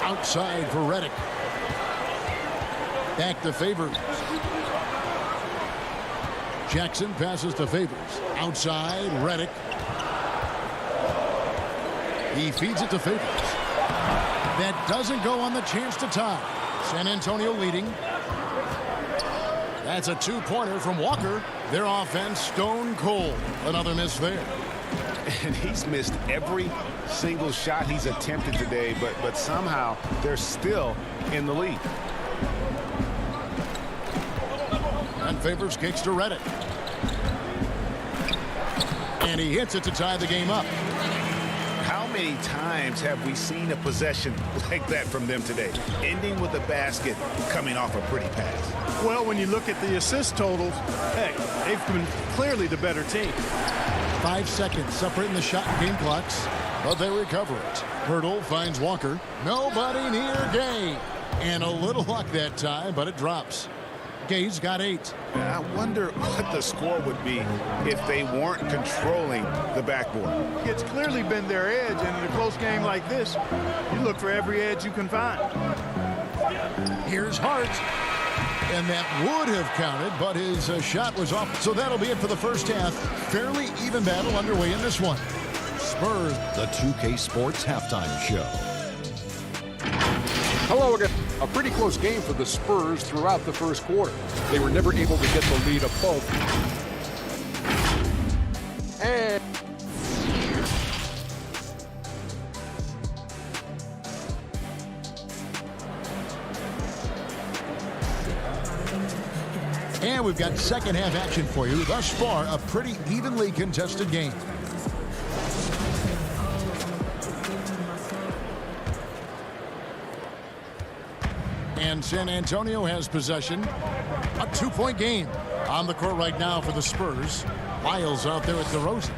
Outside for Redick. Back to Favors. Jackson passes to Favors. Outside, Redick. He feeds it to Favors. That doesn't go on the chance to tie. San Antonio leading. That's a 2-pointer from Walker. Their offense stone cold. Another miss there. And he's missed every single shot he's attempted today, but somehow they're still in the lead. And Favors kicks to Redick. And he hits it to tie the game up. How many times have we seen a possession like that from them today, ending with a basket coming off a pretty pass? Well, when you look at the assist totals, heck, they've been clearly the better team. 5 seconds separating the shot and game clocks, but they recover it. Hurdle finds Walker. Nobody near Gay. And a little luck that time, but it drops. Gay's got 8. I wonder what the score would be if they weren't controlling the backboard. It's clearly been their edge, and in a close game like this, you look for every edge you can find. Here's Hart. And that would have counted, but his shot was off. So that'll be it for the first half. Fairly even battle underway in this one. Spurs. The 2K Sports Halftime Show. Hello again. A pretty close game for the Spurs throughout the first quarter. They were never able to get the lead above. And we've got second half action for you. Thus far, a pretty evenly contested game. And San Antonio has possession. A 2-point game on the court right now for the Spurs. Miles out there at DeRozan.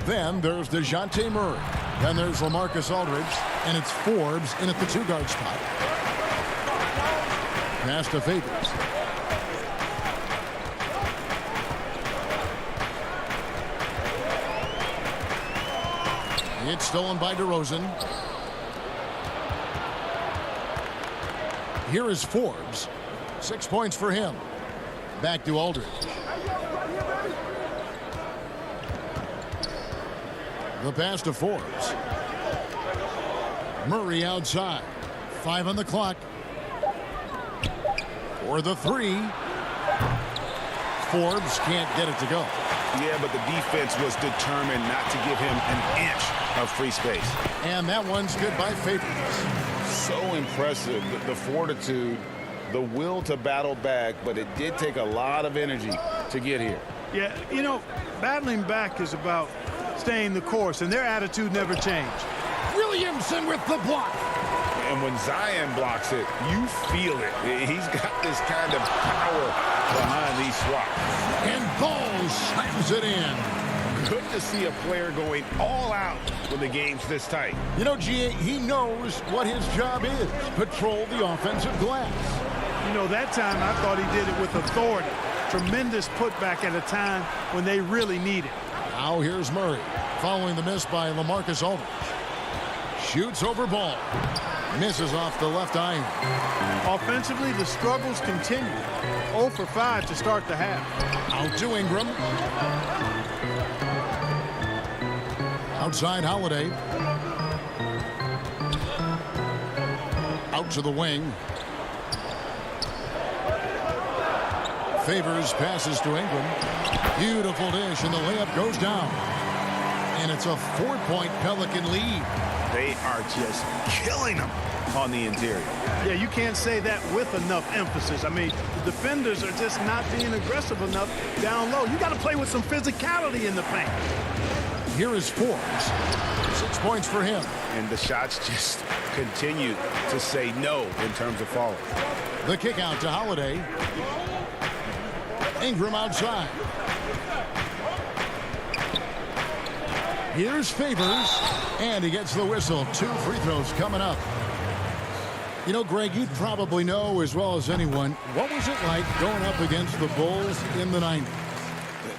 Then there's DeJounte Murray. Then there's LaMarcus Aldridge. And it's Forbes in at the 2-guard spot. Pass to Favors. It's stolen by DeRozan. Here is Forbes. 6 points for him. Back to Aldridge. The pass to Forbes. Murray outside. 5 on the clock. For the 3. Forbes can't get it to go. Yeah, but the defense was determined not to give him an inch of free space. And that one's good by Favors. so impressive, the fortitude, the will to battle back, but it did take a lot of energy to get here. Yeah, you know, battling back is about staying the course, and their attitude never changed. Williamson with the block. And when Zion blocks it, you feel it. He's got this kind of power behind these swats. And Ball slams it in. Good to see a player going all out when the game's this tight. You know, G.A., he knows what his job is. Patrol the offensive glass. You know, that time I thought he did it with authority. Tremendous putback at a time when they really need it. Now here's Murray, following the miss by LaMarcus Aldridge. Shoots over Ball. Misses off the left iron. Offensively, the struggles continue. 0 for 5 to start the half. Out to Ingram. Outside Holiday. Out to the wing. Favors passes to Ingram. Beautiful dish, and the layup goes down. And it's a 4-point Pelican lead. They are just killing them on the interior. Yeah, you can't say that with enough emphasis. I mean, the defenders are just not being aggressive enough down low. You got to play with some physicality in the paint. Here is Forbes. 6 points for him. And the shots just continue to say no in terms of falling. The kick out to Holiday. Ingram outside. Here's Favors, and he gets the whistle. 2 free throws coming up. You know, Greg, you'd probably know as well as anyone, what was it like going up against the Bulls in the 90s?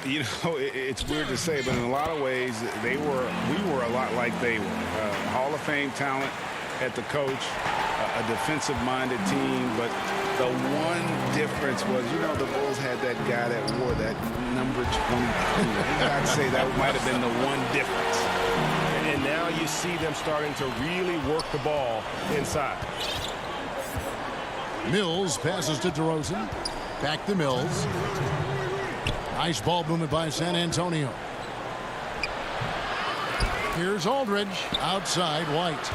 You know, it's weird to say, but in a lot of ways, we were a lot like they were. Hall of Fame talent at the coach, a defensive-minded team, but the one difference was, you know, the Bulls had that guy that wore that number 22. I'd say that might have been the one difference. And now you see them starting to really work the ball inside. Mills passes to DeRozan. Back to Mills. Nice ball movement by San Antonio. Here's Aldridge. Outside, White.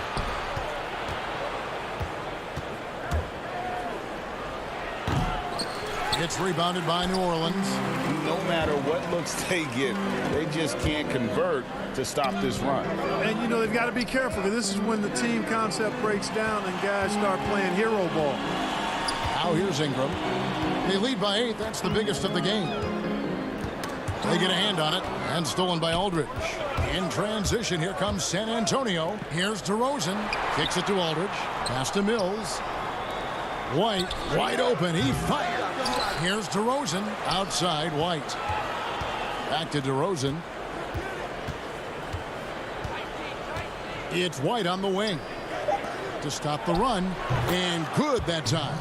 It's rebounded by New Orleans. No matter what looks they get, they just can't convert to stop this run. And, you know, they've got to be careful, because this is when the team concept breaks down and guys start playing hero ball. Now here's Ingram. They lead by 8. That's the biggest of the game. They get a hand on it, and stolen by Aldridge. In transition, here comes San Antonio. Here's DeRozan. Kicks it to Aldridge. Pass to Mills. White, wide open. He fires. Here's DeRozan. Outside, White. Back to DeRozan. It's White on the wing to stop the run, and good that time.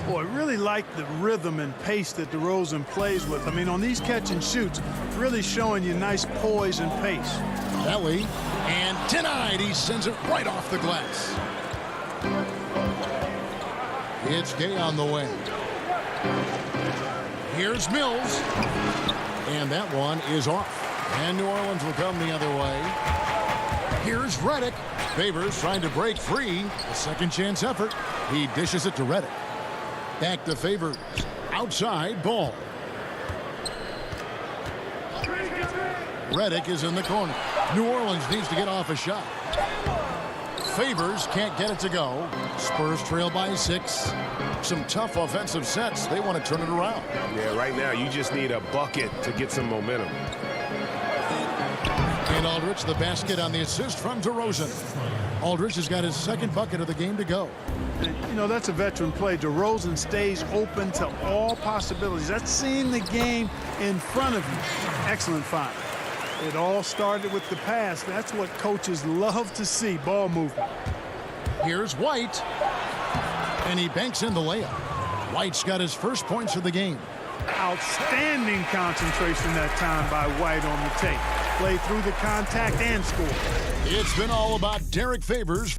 Boy, I really like the rhythm and pace that DeRozan plays with. I mean, on these catch and shoots, really showing you nice poise and pace. Belly, and denied. He sends it right off the glass. It's Gay on the wing. Here's Mills. And that one is off. And New Orleans will come the other way. Here's Redick. Favors trying to break free. A second chance effort. He dishes it to Redick. Back to Favors. Outside, Ball. Redick is in the corner. New Orleans needs to get off a shot. Favors can't get it to go. Spurs trail by 6. Some tough offensive sets. They want to turn it around. Yeah, right now you just need a bucket to get some momentum. And Aldridge, the basket on the assist from DeRozan. Aldridge has got his second bucket of the game to go. You know, that's a veteran play. DeRozan stays open to all possibilities. That's seeing the game in front of you. Excellent find. It all started with the pass. That's what coaches love to see, ball movement. Here's White. And he banks in the layup. White's got his first points of the game. Outstanding concentration that time by White on the tape. Played through the contact and scored. It's been all about Derek Favors.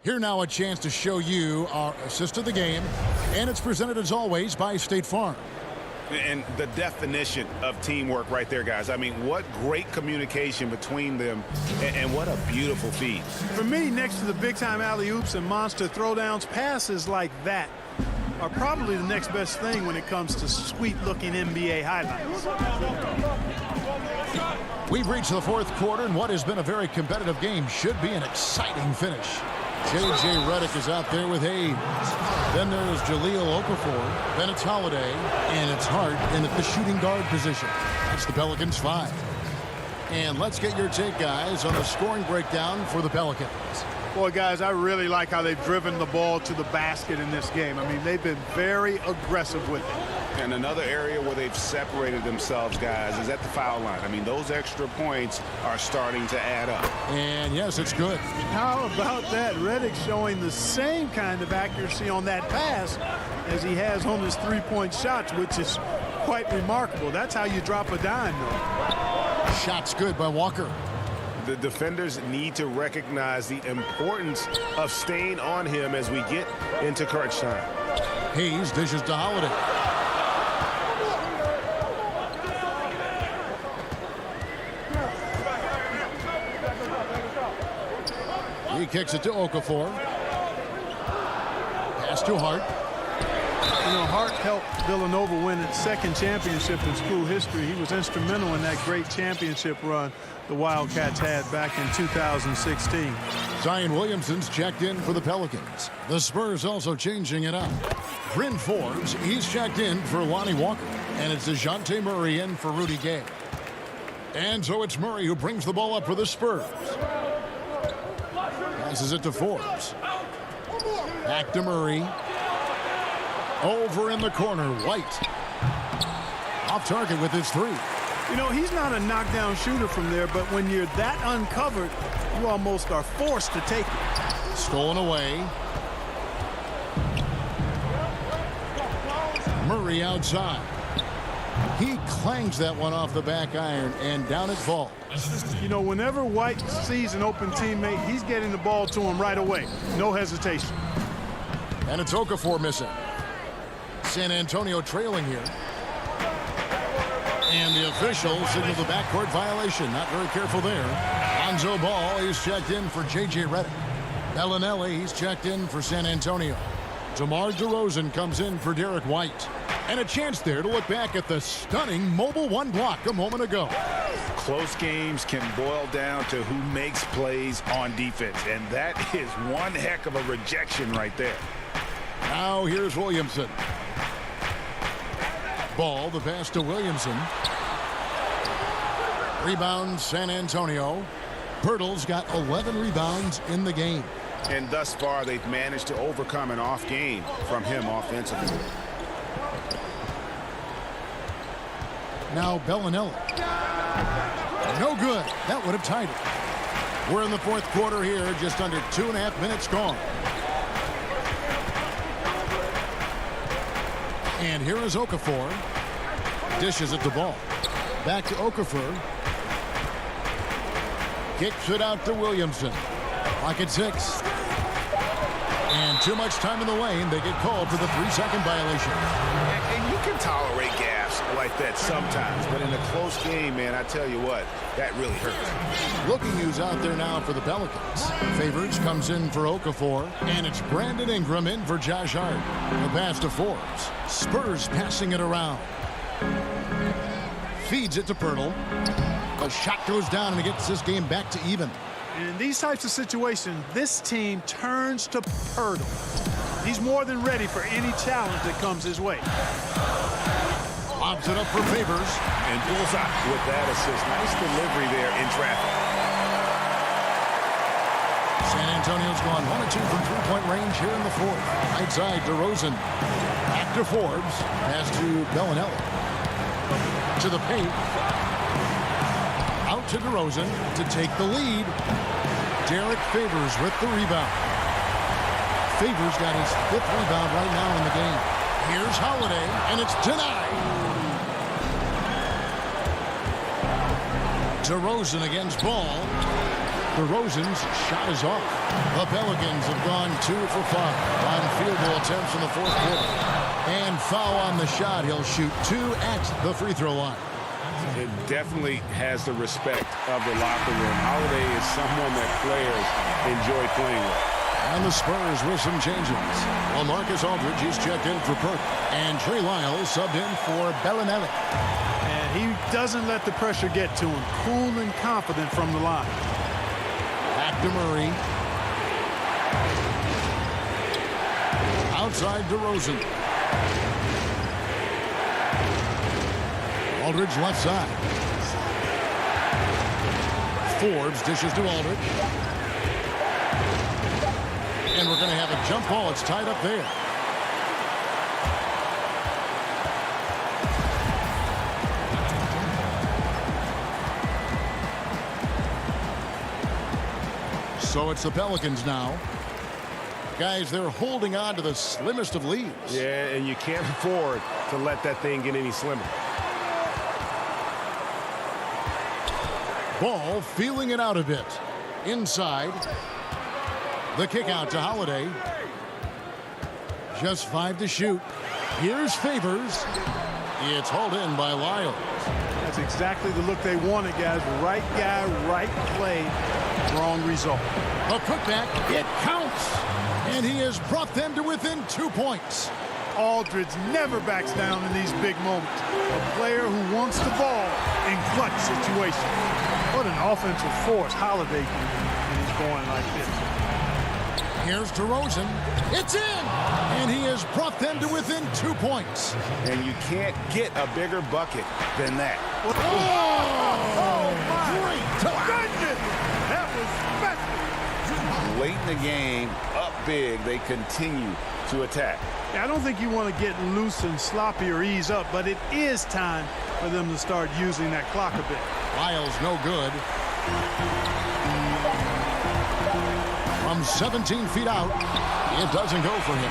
Here now a chance to show you our assist of the game. And it's presented as always by State Farm. And the definition of teamwork right there, guys. I mean, what great communication between them, and what a beautiful feed. For me, next to the big-time alley-oops and monster throwdowns, passes like that are probably the next best thing when it comes to sweet-looking NBA highlights. We've reached the fourth quarter, and what has been a very competitive game should be an exciting finish. J.J. Redick is out there with Hayes. Then there's Jahlil Okafor. Then it's Holiday. And it's Hart in at the shooting guard position. That's the Pelicans 5. And let's get your take, guys, on the scoring breakdown for the Pelicans. Boy, guys, I really like how they've driven the ball to the basket in this game. I mean, they've been very aggressive with it. And another area where they've separated themselves, guys, is at the foul line. I mean, those extra points are starting to add up. And, yes, it's good. How about that? Redick showing the same kind of accuracy on that pass as he has on his three-point shots, which is quite remarkable. That's how you drop a dime, though. Shot's good by Walker. The defenders need to recognize the importance of staying on him as we get into crunch time. Hayes dishes to Holiday. He kicks it to Okafor. Pass to Hart. You know, Hart helped Villanova win its second championship in school history. He was instrumental in that great championship run the Wildcats had back in 2016. Zion Williamson's checked in for the Pelicans. The Spurs also changing it up. Bryn Forbes, he's checked in for Lonnie Walker. And it's DeJounte Murray in for Rudy Gay. And so it's Murray who brings the ball up for the Spurs. Passes it to Forbes. Back to Murray. Over in the corner, White. Off target with his three. You know, he's not a knockdown shooter from there, but when you're that uncovered, you almost are forced to take it. Stolen away. Murray outside. He clangs that one off the back iron, and down it falls. You know, whenever White sees an open teammate, he's getting the ball to him right away. No hesitation. And it's Okafor missing. San Antonio trailing here. And the official signaled the backcourt violation. Not very careful there. Lonzo Ball, he's checked in for J.J. Redick. Bellinelli, he's checked in for San Antonio. DeMar DeRozan comes in for Derek White. And a chance there to look back at the stunning mobile one block a moment ago. Close games can boil down to who makes plays on defense. And that is one heck of a rejection right there. Now here's Williamson. Ball, the pass to Williamson. Rebound, San Antonio. Pirtle's got 11 rebounds in the game. And thus far, they've managed to overcome an off game from him offensively. Now Bellinelli. No good. That would have tied it. We're in the fourth quarter here, just under 2.5 minutes gone. And here is Okafor. Dishes at the ball. Back to Okafor. Kicks it out to Williamson. Clock at 6. And too much time in the lane. They get called for the 3-second violation. And you can tolerate gaffes like that sometimes. But in a close game, man, I tell you what, that really hurts. Looking who's out there now for the Pelicans. Favors comes in for Okafor. And it's Brandon Ingram in for Josh Hart. The pass to Forbes. Spurs passing it around. Feeds it to Pirtle. The shot goes down and it gets this game back to even. In these types of situations, this team turns to Pirtle. He's more than ready for any challenge that comes his way. Lobs it up for Favors. And bullseye with that assist. Nice delivery there in traffic. San Antonio's gone 1 of 2 from three-point range here in the fourth. Right side, DeRozan. Back to Forbes. Pass to Bellinelli. To the paint. Out to DeRozan to take the lead. Derek Favors with the rebound. Favors got his 5th rebound right now in the game. Here's Holiday, and it's denied. DeRozan against Ball. DeRozan's shot is off. The Pelicans have gone 2 for 5 on field goal attempts in the fourth quarter. And foul on the shot. He'll shoot 2 at the free throw line. It definitely has the respect of the locker room. Holiday is someone that players enjoy playing with. And the Spurs with some changes. Well, Marcus Aldridge is checked in for Perk. And Trey Lyles subbed in for Bellinelli. And he doesn't let the pressure get to him. Cool and confident from the line. Back to Murray. Outside DeRozan. Aldridge left side. Forbes dishes to Aldridge. And we're going to have a jump ball. It's tied up there. So it's the Pelicans now. Guys, they're holding on to the slimmest of leads. Yeah, and you can't afford to let that thing get any slimmer. Ball feeling it out a bit. Inside. The kick out to Holiday. Just 5 to shoot. Here's Favors. It's hauled in by Lyles. That's exactly the look they wanted, guys. Right guy, right play, wrong result. A putback. It counts. And he has brought them to within 2 points. Aldridge never backs down in these big moments. A player who wants the ball in clutch situations. What an offensive force Holiday can be when he's going like this. Here's DeRozan. It's in! And he has brought them to within 2 points. And you can't get a bigger bucket than that. Oh my goodness! That was special. Late in the game, up big, they continue to attack. I don't think you want to get loose and sloppy or ease up, but it is time for them to start using that clock a bit. Lyles no good. From 17 feet out, it doesn't go for him.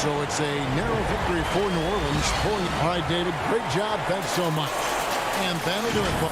So it's a narrow victory for New Orleans. All right, David, great job. Thanks so much. And that'll do it for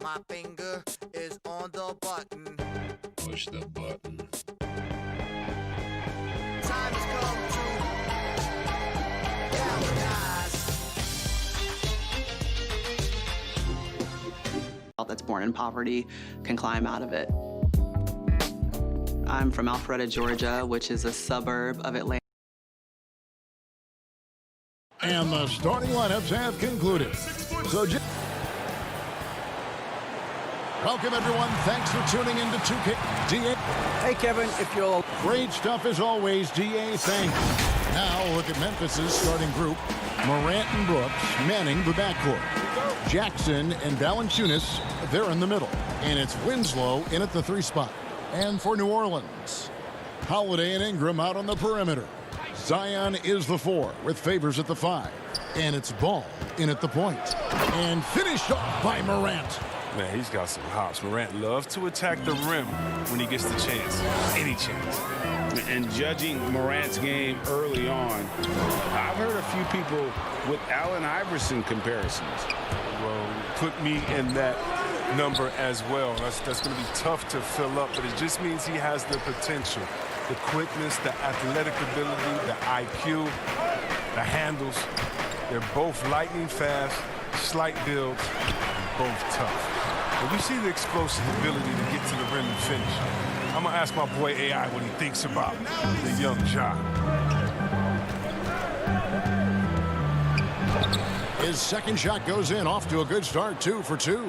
My finger is on the button. Push the button. Time has come to galvanize. That's born in poverty can climb out of it. I'm from Alpharetta, Georgia, which is a suburb of Atlanta. And the starting lineups have concluded. So, welcome, everyone. Thanks for tuning in to 2K. DA. Hey, Kevin, if you'll... Great stuff as always, DA. Thanks. Now, look at Memphis's starting group. Morant and Brooks manning the backcourt. Jackson and Valanciunas, they're in the middle. And it's Winslow in at the 3 spot. And for New Orleans, Holiday and Ingram out on the perimeter. Zion is the 4 with Favors at the 5. And it's Ball in at the point. And finished off by Morant. Man, he's got some hops. Morant loves to attack the rim when he gets the chance. Any chance. And judging Morant's game early on, I've heard a few people with Allen Iverson comparisons. Well, put me in that number as well. That's going to be tough to fill up, but it just means he has the potential. The quickness, the athletic ability, the IQ, the handles. They're both lightning fast, slight builds, both tough. But we see the explosive ability to get to the rim and finish. I'm going to ask my boy AI what he thinks about the young Ja. His second shot goes in, off to a good start, 2 for 2.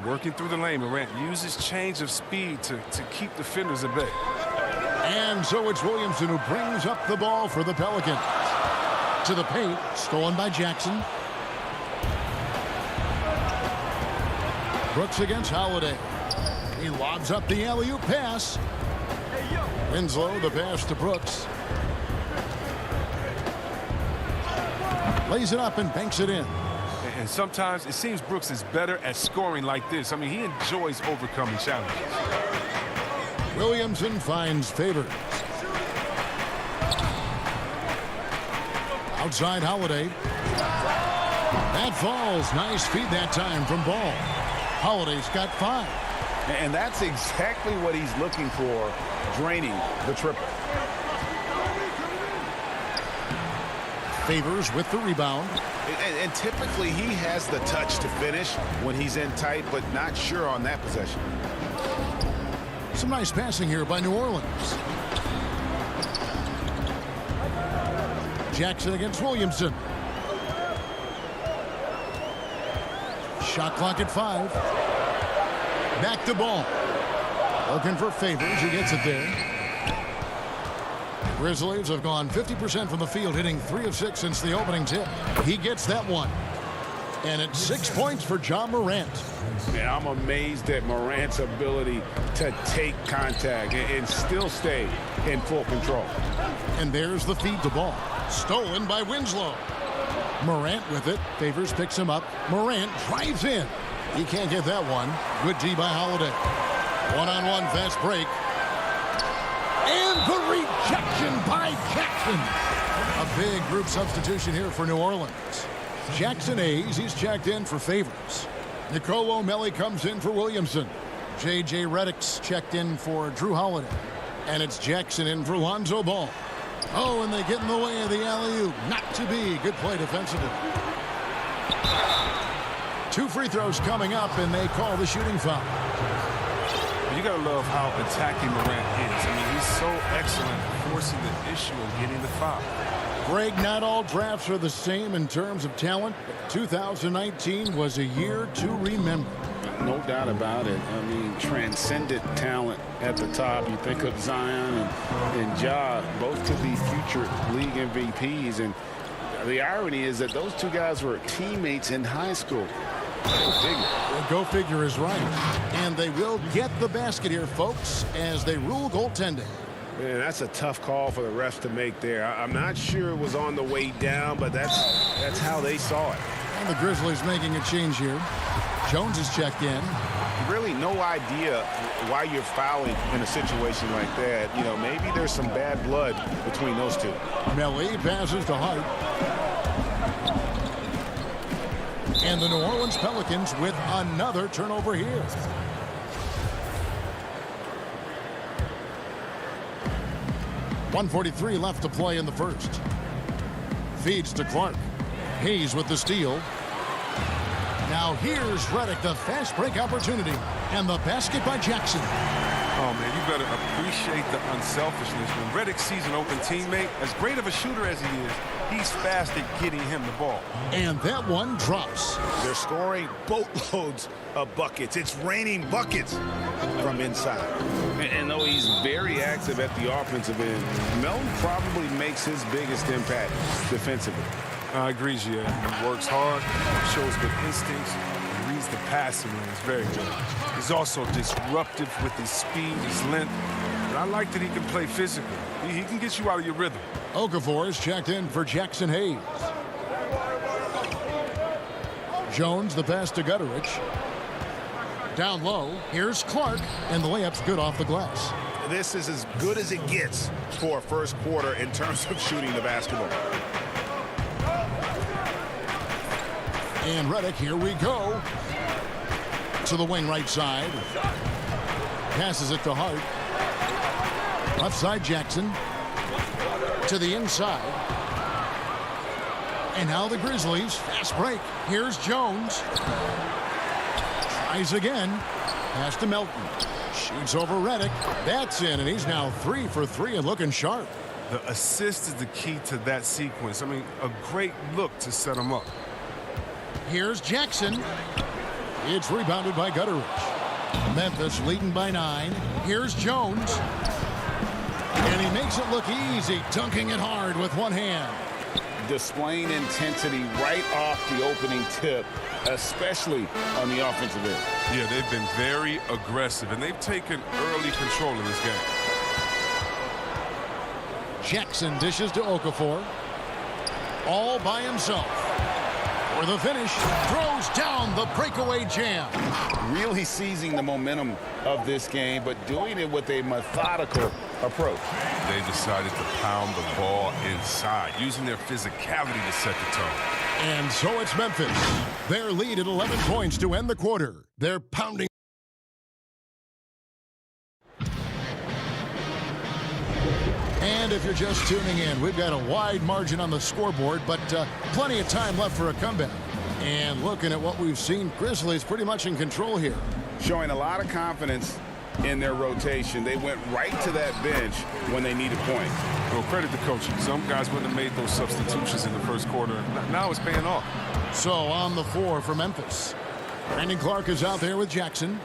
Working through the lane, Morant uses change of speed to keep defenders at bay. And so it's Williamson who brings up the ball for the Pelicans. To the paint, stolen by Jackson. Brooks against Holiday. He lobs up the alley-oop pass. Winslow, the pass to Brooks. Lays it up and banks it in. And sometimes it seems Brooks is better at scoring like this. I mean, he enjoys overcoming challenges. Williamson finds Favors. Outside Holiday. That falls. Nice feed that time from Ball. Holiday's got 5. And that's exactly what he's looking for, draining the triple. Favors with the rebound. And typically he has the touch to finish when he's in tight, but not sure on that possession. Some nice passing here by New Orleans. Jackson against Williamson. Shot clock at 5. Back to Ball. Looking for Favors. He gets it there. Grizzlies have gone 50% from the field, hitting 3 of 6 since the opening tip. He gets that one. And it's 6 points for Ja Morant. Man, I'm amazed at Morant's ability to take contact and still stay in full control. And there's the feed to Ball. Stolen by Winslow. Morant with it. Favors picks him up. Morant drives in. He can't get that one. Good D by Holiday. One-on-one fast break. And the rejection by Jackson. A big group substitution here for New Orleans. Jackson Hayes, he's checked in for Favors. Nicolo O'Malley comes in for Williamson. J.J. Redick's checked in for Drew Holiday. And it's Jackson in for Lonzo Ball. Oh, and they get in the way of the alley-oop. Not to be. Good play defensively. 2 free throws coming up, and they call the shooting foul. You got to love how attacking Morant is. I mean, he's so excellent at forcing the issue of getting the foul. Greg, not all drafts are the same in terms of talent. 2019 was a year to remember. No doubt about it. I mean, transcendent talent at the top. You think of Zion and Ja, both could be future league MVPs. And the irony is that those 2 guys were teammates in high school. Go figure. Go figure is right. And they will get the basket here, folks, as they rule goaltending. Man, that's a tough call for the refs to make there. I'm not sure it was on the way down, but that's how they saw it. And the Grizzlies making a change here. Jones is checked in. Really no idea why you're fouling in a situation like that. You know, maybe there's some bad blood between those 2. Melly passes to Hart. And the New Orleans Pelicans with another turnover here. .143 left to play in the first. Feeds to Clark. Hayes with the steal. Now here's Redick, the fast break opportunity. And the basket by Jackson. Oh, man, you better appreciate the unselfishness. When Redick sees an open teammate, as great of a shooter as he is, he's fast at getting him the ball. And that one drops. They're scoring boatloads of buckets. It's raining buckets from inside. And though he's very active at the offensive end, Melton probably makes his biggest impact defensively. I agree, Jaren. He works hard, shows good instincts, and reads the passing lanes very well. He's also disruptive with his speed, his length, and I like that he can play physically. He can get you out of your rhythm. Okafor is checked in for Jackson Hayes. Jones, the pass to Gutterich. Down low, here's Clark, and the layup's good off the glass. This is as good as it gets for a first quarter in terms of shooting the basketball. And Redick, here we go. To the wing right side. Passes it to Hart. Left side Jackson. To the inside. And now the Grizzlies. Fast break. Here's Jones. Tries again. Pass to Melton. Shoots over Redick. That's in, and he's now 3 for 3 and looking sharp. The assist is the key to that sequence. I mean, a great look to set him up. Here's Jackson. It's rebounded by Gutterich. Memphis leading by 9. Here's Jones. And he makes it look easy, dunking it hard with one hand. Displaying intensity right off the opening tip, especially on the offensive end. Yeah, they've been very aggressive, and they've taken early control of this game. Jackson dishes to Okafor. All by himself. For the finish, throws down the breakaway jam. Really seizing the momentum of this game, but doing it with a methodical approach. They decided to pound the ball inside, using their physicality to set the tone. And so it's Memphis. Their lead at 11 points to end the quarter. They're pounding. And if you're just tuning in, we've got a wide margin on the scoreboard, but plenty of time left for a comeback. And looking at what we've seen, Grizzlies pretty much in control here. Showing a lot of confidence in their rotation. They went right to that bench when they needed points. Well, credit the coaching. Some guys wouldn't have made those substitutions in the first quarter. Now it's paying off. So on the floor for Memphis. Brandon Clark is out there with Jackson.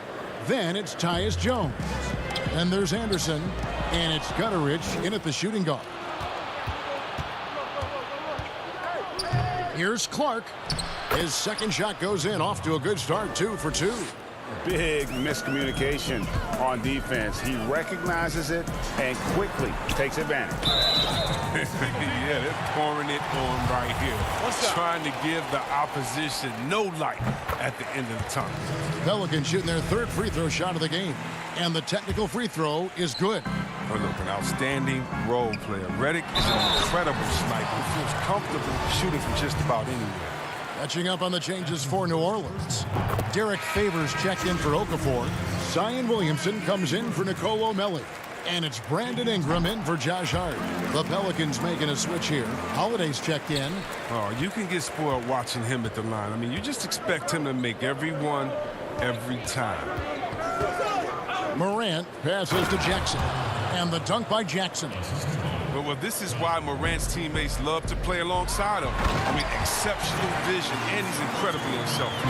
Then it's Tyus Jones. Then there's Anderson. And it's Gutterich in at the shooting guard. Here's Clark. His second shot goes in, off to a good start, 2 for 2. Big miscommunication on defense. He recognizes it and quickly takes advantage. Yeah, they're pouring it on right here. Trying to give the opposition no light at the end of the tunnel. Pelicans shooting their third free throw shot of the game. And the technical free throw is good. Oh, look, an outstanding role player. Redick is an incredible sniper who feels comfortable shooting from just about anywhere. Catching up on the changes for New Orleans. Derek Favors checked in for Okafor. Zion Williamson comes in for Nicolo Melli. And it's Brandon Ingram in for Josh Hart. The Pelicans making a switch here. Holiday's checked in. Oh, you can get spoiled watching him at the line. I mean, you just expect him to make every one, every time. Morant passes to Jackson. And the dunk by Jackson. Well, this is why Morant's teammates love to play alongside him. I mean, exceptional vision, and he's incredibly unselfish.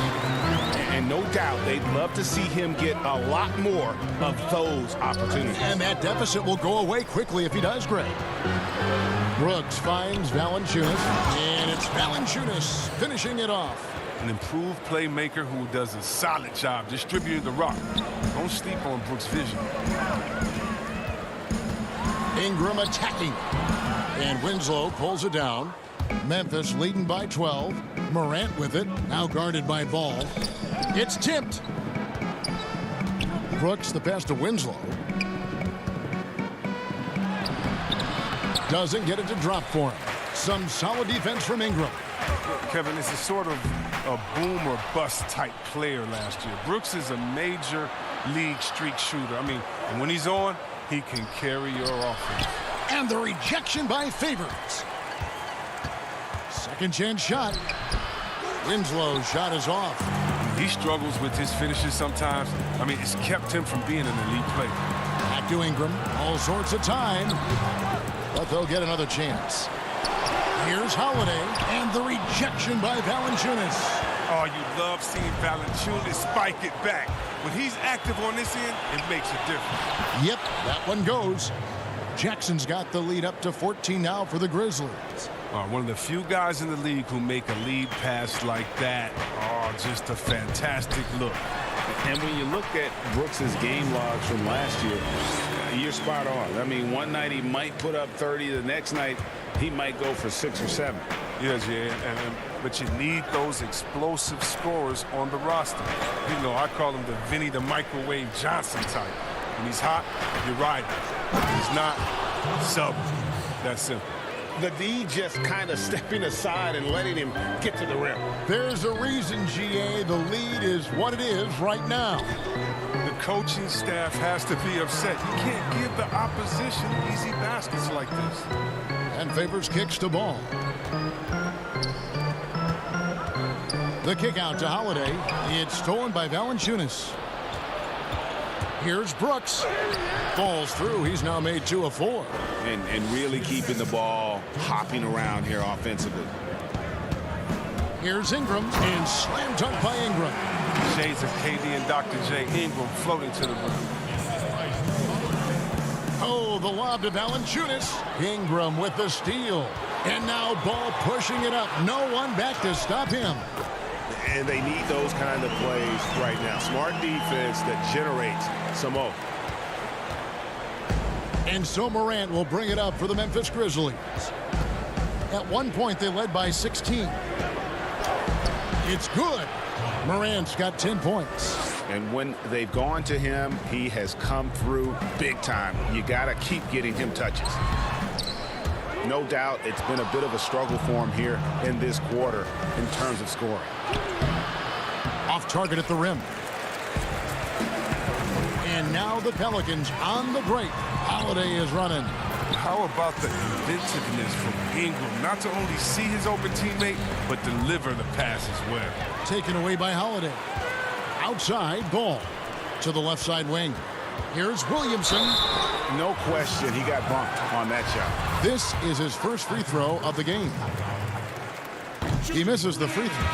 And no doubt they'd love to see him get a lot more of those opportunities. And that deficit will go away quickly if he does, Greg. Brooks finds Valanciunas, and it's Valanciunas finishing it off. An improved playmaker who does a solid job distributing the rock. Don't sleep on Brooks' vision. Ingram attacking. And Winslow pulls it down. Memphis leading by 12. Morant with it. Now guarded by Ball. It's tipped. Brooks the pass to Winslow. Doesn't get it to drop for him. Some solid defense from Ingram. Kevin, this is sort of a boom or bust type player last year. Brooks is a major league streak shooter. I mean, when he's on, he can carry your offense. And the rejection by Favors. Second chance shot. Winslow's shot is off. He struggles with his finishes sometimes. I mean, it's kept him from being an elite player. Back to Ingram. All sorts of time. But they'll get another chance. Here's Holiday. And the rejection by Valanciunas. Oh, you love seeing Valanciunas spike it back. When he's active on this end, it makes a difference. Yep, that one goes. Jackson's got the lead up to 14 now for the Grizzlies. One of the few guys in the league who make a lead pass like that. Oh, just a fantastic look. And when you look at Brooks's game logs from last year, you're spot on. I mean, one night he might put up 30. The next night he might go for 6 or 7. Yes, yeah, but you need those explosive scorers on the roster. You know, I call him the Vinny the Microwave Johnson type. When he's hot, you ride him. When he's not, sub him. That's simple. The D just kind of stepping aside and letting him get to the rim. There's a reason, GA, the lead is what it is right now. The coaching staff has to be upset. You can't give the opposition easy baskets like this. And Favors kicks the ball. The kick out to Holiday. It's stolen by Valanciunas. Here's Brooks. Falls through. He's now made 2 of 4. And really keeping the ball hopping around here offensively. Here's Ingram. And slam dunk by Ingram. Shades of KD and Dr. J. Ingram floating to the rim. Oh, the lob to Valanciunas. Ingram with the steal. And now Ball pushing it up. No one back to stop him. And they need those kind of plays right now. Smart defense that generates some more. And so Morant will bring it up for the Memphis Grizzlies. At one point, they led by 16. It's good. Morant's got 10 points. And when they've gone to him, he has come through big time. You got to keep getting him touches. No doubt it's been a bit of a struggle for him here in this quarter in terms of scoring. Off target at the rim. And now the Pelicans on the break. Holiday is running. How about the inventiveness from Ingram? Not to only see his open teammate, but deliver the pass as well. Taken away by Holiday. Outside, Ball to the left side wing. Here's Williamson. No question he got bumped on that shot. This is his first free throw of the game. He misses the free throw.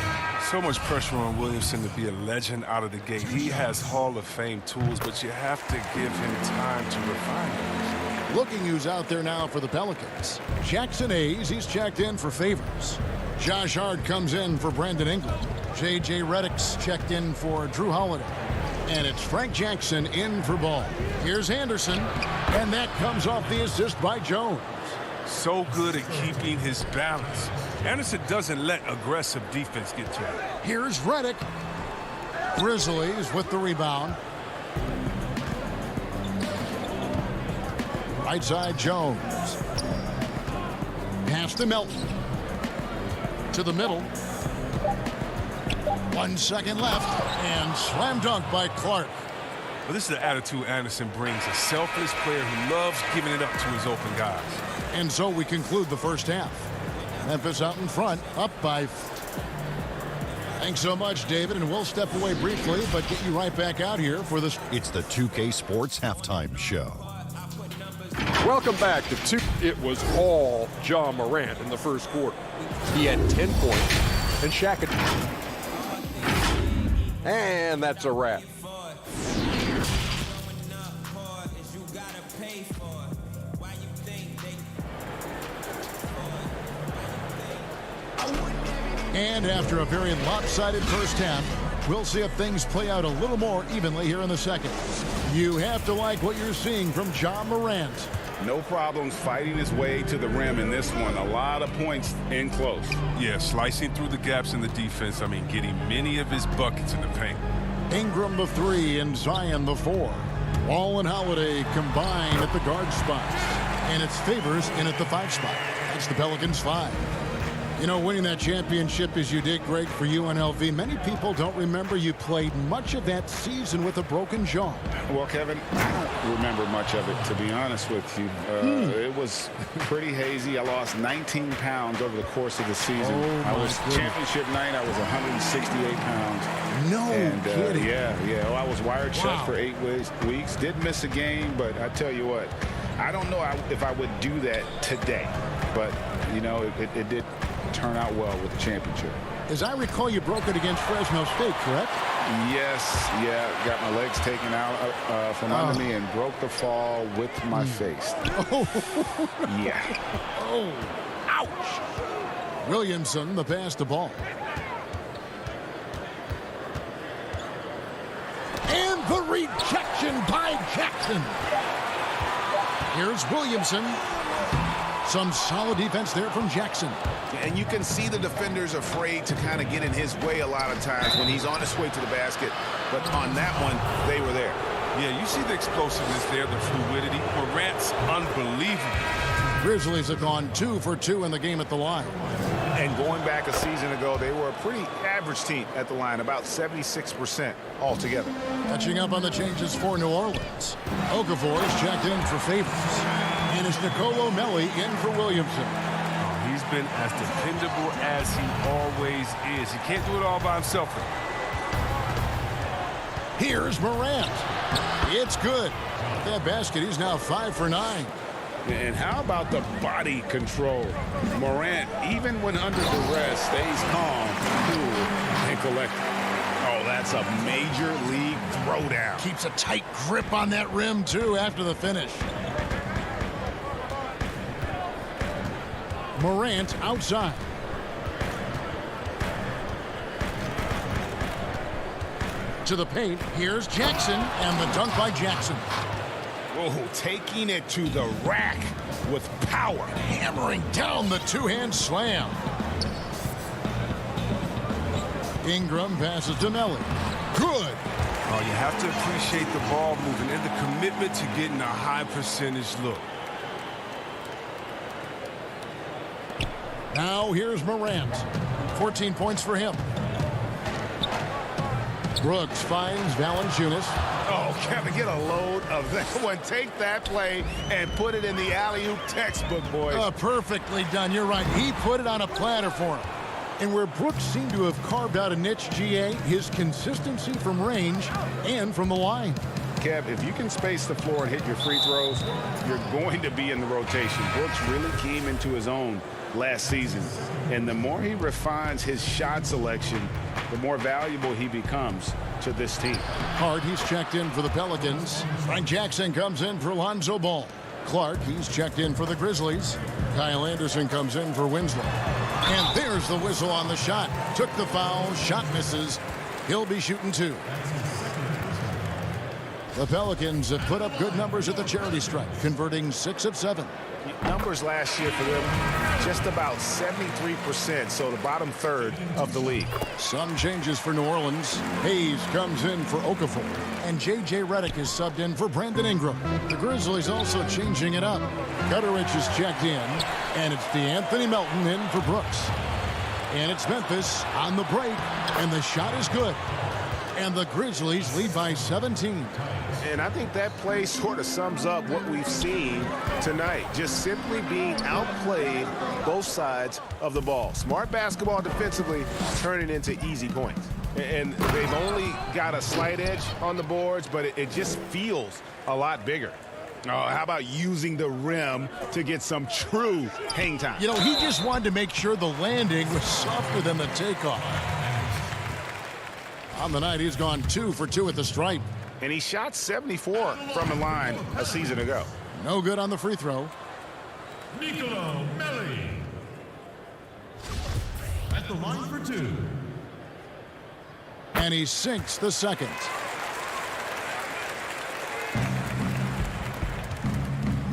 So much pressure on Williamson to be a legend out of the gate. He has Hall of Fame tools, but you have to give him time to refine them. Looking who's out there now for the Pelicans. Jackson Hayes, he's checked in for Favors. Josh Hart comes in for Brandon Ingram. J.J. Redick's checked in for Drew Holiday. And it's Frank Jackson in for Ball. Here's Anderson, and that comes off the assist by Jones. So good at keeping his balance. Anderson doesn't let aggressive defense get to him. Here's Redick. Grizzlies with the rebound. Right side, Jones. Pass to Melton. To the middle. 1 second left, and slam dunk by Clark. Well, this is the attitude Anderson brings. A selfless player who loves giving it up to his open guys. And so we conclude the first half. Memphis out in front, up by... Thanks so much, David, and we'll step away briefly, but get you right back out here for this. It's the 2K Sports Halftime Show. Welcome back to 2. It was all Ja Morant in the first quarter. He had 10 points, and Shaq had... And that's a wrap. And after a very lopsided first half, we'll see if things play out a little more evenly here in the second. You have to like what you're seeing from Ja Morant. No problems fighting his way to the rim in this one. A lot of points in close. Yeah, slicing through the gaps in the defense. I mean, getting many of his buckets in the paint. Ingram the 3 and Zion the 4. Wall and Holiday combine at the guard spots. And it's Favors in at the 5 spot. It's the Pelicans 5. You know, winning that championship as you did, great for UNLV. Many people don't remember you played much of that season with a broken jaw. Well, Kevin, I don't remember much of it, to be honest with you. It was pretty hazy. I lost 19 pounds over the course of the season. I was championship night. I was 168 pounds. No kidding. Yeah. I was wired shut for 8 weeks. Did miss a game, but I tell you what, I don't know if I would do that today. But, you know, it did turn out well with the championship. As I recall, you broke it against Fresno State, correct? Yes, got my legs taken out from under me and broke the fall with my face. Yeah. Oh, ouch. Williamson, the pass to ball. And the rejection by Jackson. Here's Williamson. Some solid defense there from Jackson. And you can see the defenders afraid to kind of get in his way a lot of times when he's on his way to the basket. But on that one, they were there. Yeah, you see the explosiveness there, the fluidity. Morant's unbelievable. Grizzlies have gone 2 for 2 in the game at the line. And going back a season ago, they were a pretty average team at the line, about 76% altogether. Catching up on the changes for New Orleans. Okafor is checked in for Favors. And it's Nicolo Melli in for Williamson. He's been as dependable as he always is. He can't do it all by himself. Here's Morant. It's good. That basket, he's now 5 for 9. And how about the body control? Morant, even when under duress, stays calm, cool, and collected. Oh, that's a major league throwdown. Keeps a tight grip on that rim, too, after the finish. Morant outside. To the paint, here's Jackson, and the dunk by Jackson. Oh, taking it to the rack with power. Hammering down the two-hand slam. Ingram passes to Melli. Good. Oh, you have to appreciate the ball moving and the commitment to getting a high percentage look. Now here's Morant. 14 points for him. Brooks finds Valanciunas. Oh, Kevin, get a load of that one. Take that play and put it in the alley-oop textbook, boys. Perfectly done. You're right. He put it on a platter for him. And where Brooks seemed to have carved out a niche, GA, his consistency from range and from the line. Kev, if you can space the floor and hit your free throws, you're going to be in the rotation. Brooks really came into his own last season. And the more he refines his shot selection, the more valuable he becomes to this team. Hart, he's checked in for the Pelicans. Frank Jackson comes in for Lonzo Ball. Clark, he's checked in for the Grizzlies. Kyle Anderson comes in for Winslow. And there's the whistle on the shot. Took the foul, shot misses. He'll be shooting 2. The Pelicans have put up good numbers at the charity stripe, converting 6 of 7. Numbers last year for them, just about 73%, so the bottom third of the league. Some changes for New Orleans. Hayes comes in for Okafor, and J.J. Redick is subbed in for Brandon Ingram. The Grizzlies also changing it up. Gutteridge is checked in, and it's DeAnthony Melton in for Brooks. And it's Memphis on the break, and the shot is good. And the Grizzlies lead by 17. And I think that play sort of sums up what we've seen tonight. Just simply being outplayed both sides of the ball. Smart basketball defensively turning into easy points. And they've only got a slight edge on the boards, but it just feels a lot bigger. Oh, how about using the rim to get some true hang time? You know, he just wanted to make sure the landing was softer than the takeoff. On the night, he's gone 2 for 2 at the stripe. And he shot 74 from the line a season ago. No good on the free throw. Nicolo Melli at the line for 2. And he sinks the second.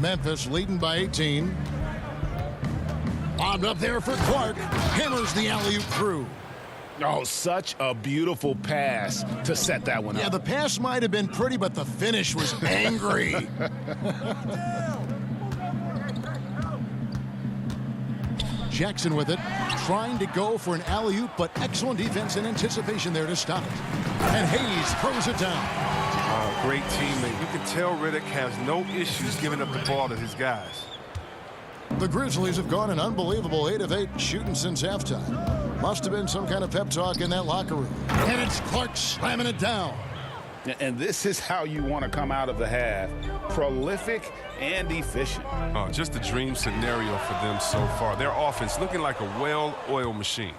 Memphis leading by 18. Bobbed up there for Clark. Hammers the alley-oop through. Oh, such a beautiful pass to set that one up. Yeah, the pass might have been pretty, but the finish was angry. Jackson with it, trying to go for an alley-oop, but excellent defense and anticipation there to stop it. And Hayes throws it down. Great teammate. You can tell Riddick has no issues giving up the ball to his guys. The Grizzlies have gone an unbelievable 8 of 8 shooting since halftime. Must have been some kind of pep talk in that locker room. And it's Clark slamming it down. And this is how you want to come out of the half. Prolific and efficient. Oh, just a dream scenario for them so far. Their offense looking like a well-oiled machine.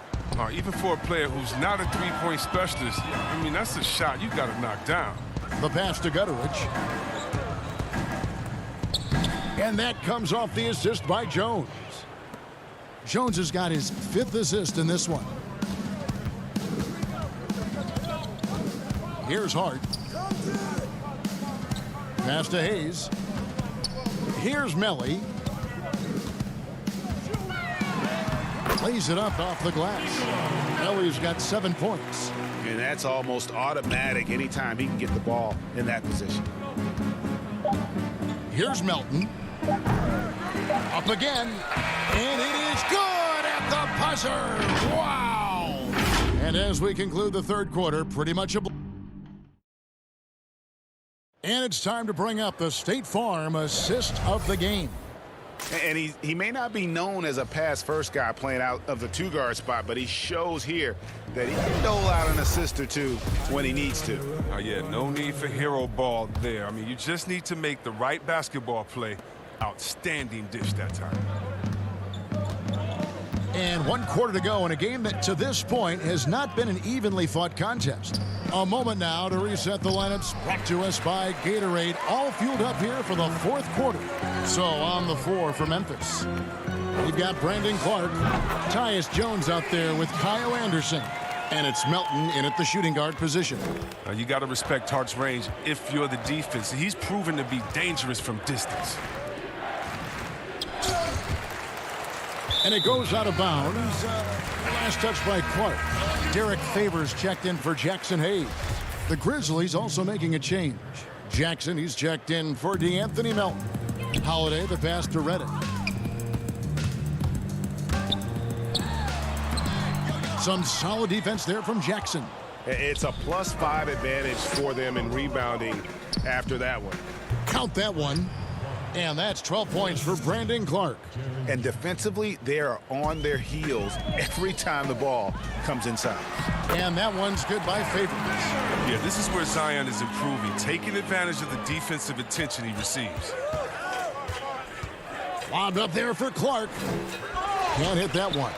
Even for a player who's not a three-point specialist, I mean, that's a shot you got to knock down. The pass to Gutteridge. And that comes off the assist by Jones. Jones has got his 5th assist in this one. Here's Hart. Pass to Hayes. Here's Melly. Lays it up off the glass. Melly's got 7 points. And that's almost automatic anytime he can get the ball in that position. Here's Melton. Up again. And it is good at the buzzer. Wow. And as we conclude the third quarter, pretty much a... And it's time to bring up the State Farm assist of the game. And he may not be known as a pass-first guy playing out of the 2-guard spot, but he shows here that he can dole out an assist or two when he needs to. Oh, yeah, no need for hero ball there. I mean, you just need to make the right basketball play. Outstanding dish that time. And 1 quarter to go in a game that to this point has not been an evenly fought contest. A moment now to reset the lineups, brought to us by Gatorade, all fueled up here for the 4th quarter. So on the floor for Memphis, we've got Brandon Clark, Tyus Jones out there with Kyle Anderson, and it's Melton in at the shooting guard position. You got to respect Hart's range if you're the defense. He's proven to be dangerous from distance. And it goes out of bounds. Last touch by Clark. Derek Favors checked in for Jackson Hayes. The Grizzlies also making a change. Jackson, he's checked in for DeAnthony Melton. Holiday, the pass to Reddick. Some solid defense there from Jackson. It's a +5 advantage for them in rebounding after that one. Count that one. And that's 12 points for Brandon Clark. And defensively, they are on their heels every time the ball comes inside. And that one's good by Favors. Yeah, this is where Zion is improving, taking advantage of the defensive attention he receives. Lobbed up there for Clark. Can't hit that one.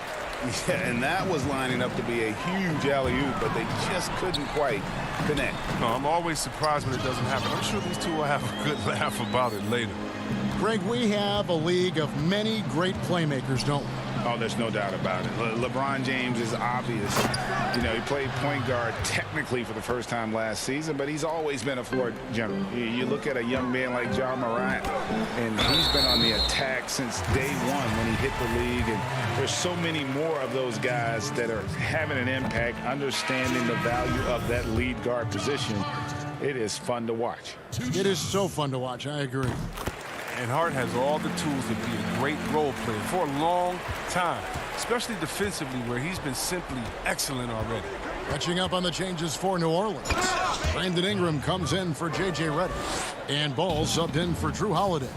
Yeah, and that was lining up to be a huge alley-oop, but they just couldn't quite connect. No, I'm always surprised when it doesn't happen. I'm sure these two will have a good laugh about it later. Greg, we have a league of many great playmakers, don't we? Oh, there's no doubt about it. LeBron James is obvious. You know, he played point guard technically for the first time last season, but he's always been a floor general. You look at a young man like John Morant, and he's been on the attack since day one when he hit the league. And there's so many more of those guys that are having an impact, understanding the value of that lead guard position. It is fun to watch. It is so fun to watch. I agree. And Hart has all the tools to be a great role player for a long time, especially defensively, where he's been simply excellent already. Catching up on the changes for New Orleans. Brandon Ingram comes in for J.J. Redick. And Ball subbed in for Drew Holiday.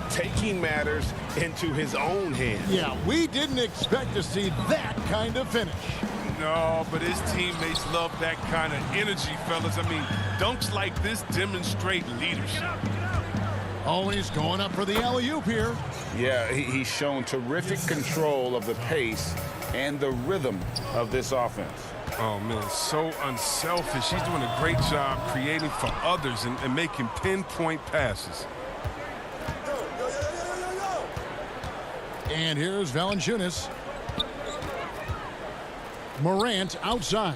Taking matters into his own hands. Yeah, we didn't expect to see that kind of finish. No, but his teammates love that kind of energy, fellas. I mean, dunks like this demonstrate leadership. Oh, he's going up for the alley-oop here. Yeah, he's shown terrific control of the pace and the rhythm of this offense. Oh, man, so unselfish. He's doing a great job creating for others and making pinpoint passes. And here's Valanciunas. Morant outside.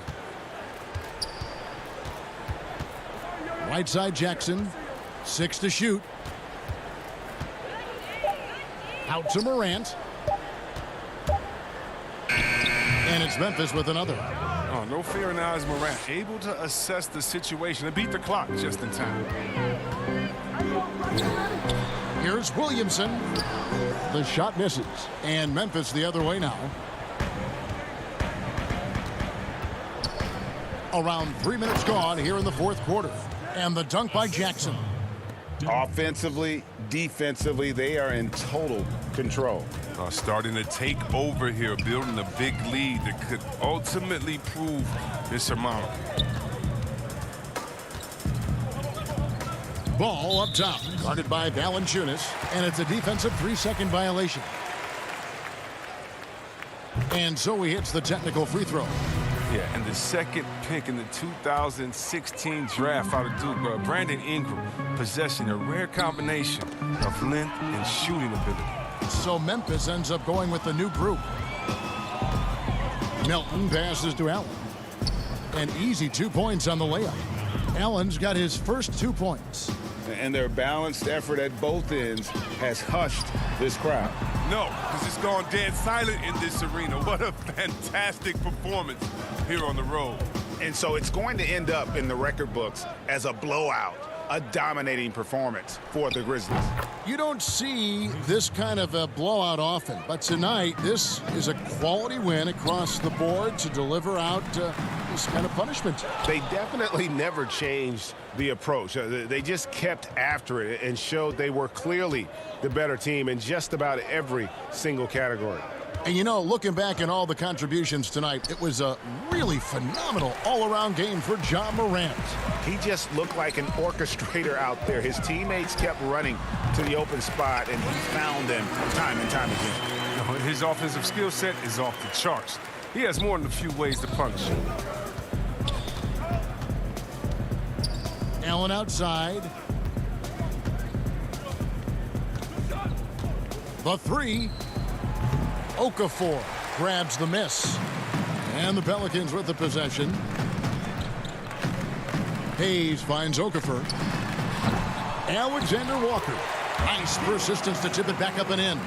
Right side Jackson. 6 to shoot. Out to Morant. And it's Memphis with another. Oh, no fear in eyes, Morant. Able to assess the situation and beat the clock just in time. Here's Williamson. The shot misses. And Memphis the other way now. Around 3 minutes gone here in the fourth quarter. And the dunk by Jackson. Offensively, defensively, they are in total control. Starting to take over here, building a big lead that could ultimately prove insurmountable. Ball up top, guarded by Valanciunas, and it's a defensive 3-second violation. And so he hits the technical free throw. Yeah, and the second pick in the 2016 draft out of Duke, Brandon Ingram, possessing a rare combination of length and shooting ability. So Memphis ends up going with the new group. Melton passes to Allen. An easy 2 points on the layup. Allen's got his first 2 points. And their balanced effort at both ends has hushed this crowd. No, because it's gone dead silent in this arena. What a fantastic performance here on the road. And so it's going to end up in the record books as a blowout, a dominating performance for the Grizzlies. You don't see this kind of a blowout often, but tonight this is a quality win across the board to deliver out this kind of punishment. They definitely never changed the approach. They just kept after it and showed they were clearly the better team in just about every single category. And you know, looking back at all the contributions tonight, it was a really phenomenal all-around game for Ja Morant. He just looked like an orchestrator out there. His teammates kept running to the open spot, and he found them time and time again. His offensive skill set is off the charts. He has more than a few ways to punish him. Allen outside. The three. Okafor grabs the miss. And the Pelicans with the possession. Hayes finds Okafor. Alexander Walker. Nice persistence to tip it back up and in.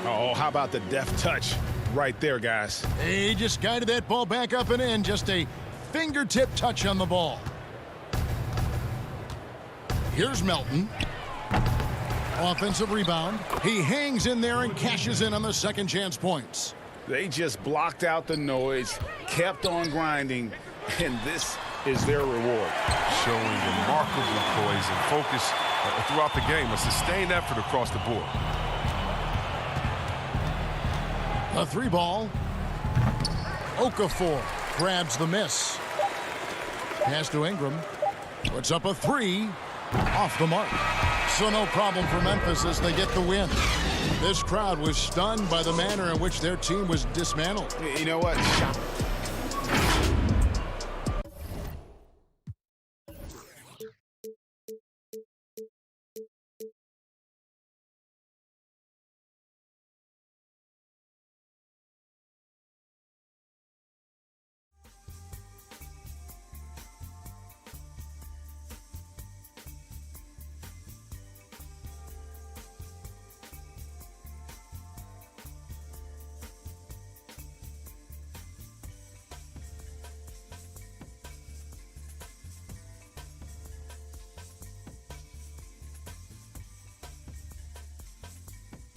Oh, how about the deft touch right there, guys? He just guided that ball back up and in. Just a fingertip touch on the ball. Here's Melton. Offensive rebound. He hangs in there and cashes in on the second chance points. They just blocked out the noise, kept on grinding, and this is their reward. Showing remarkable poise and focus throughout the game. A sustained effort across the board. A three ball. Okafor grabs the miss. Pass to Ingram. Puts up a three. Off the mark. So no problem for Memphis as they get the win. This crowd was stunned by the manner in which their team was dismantled. You know what?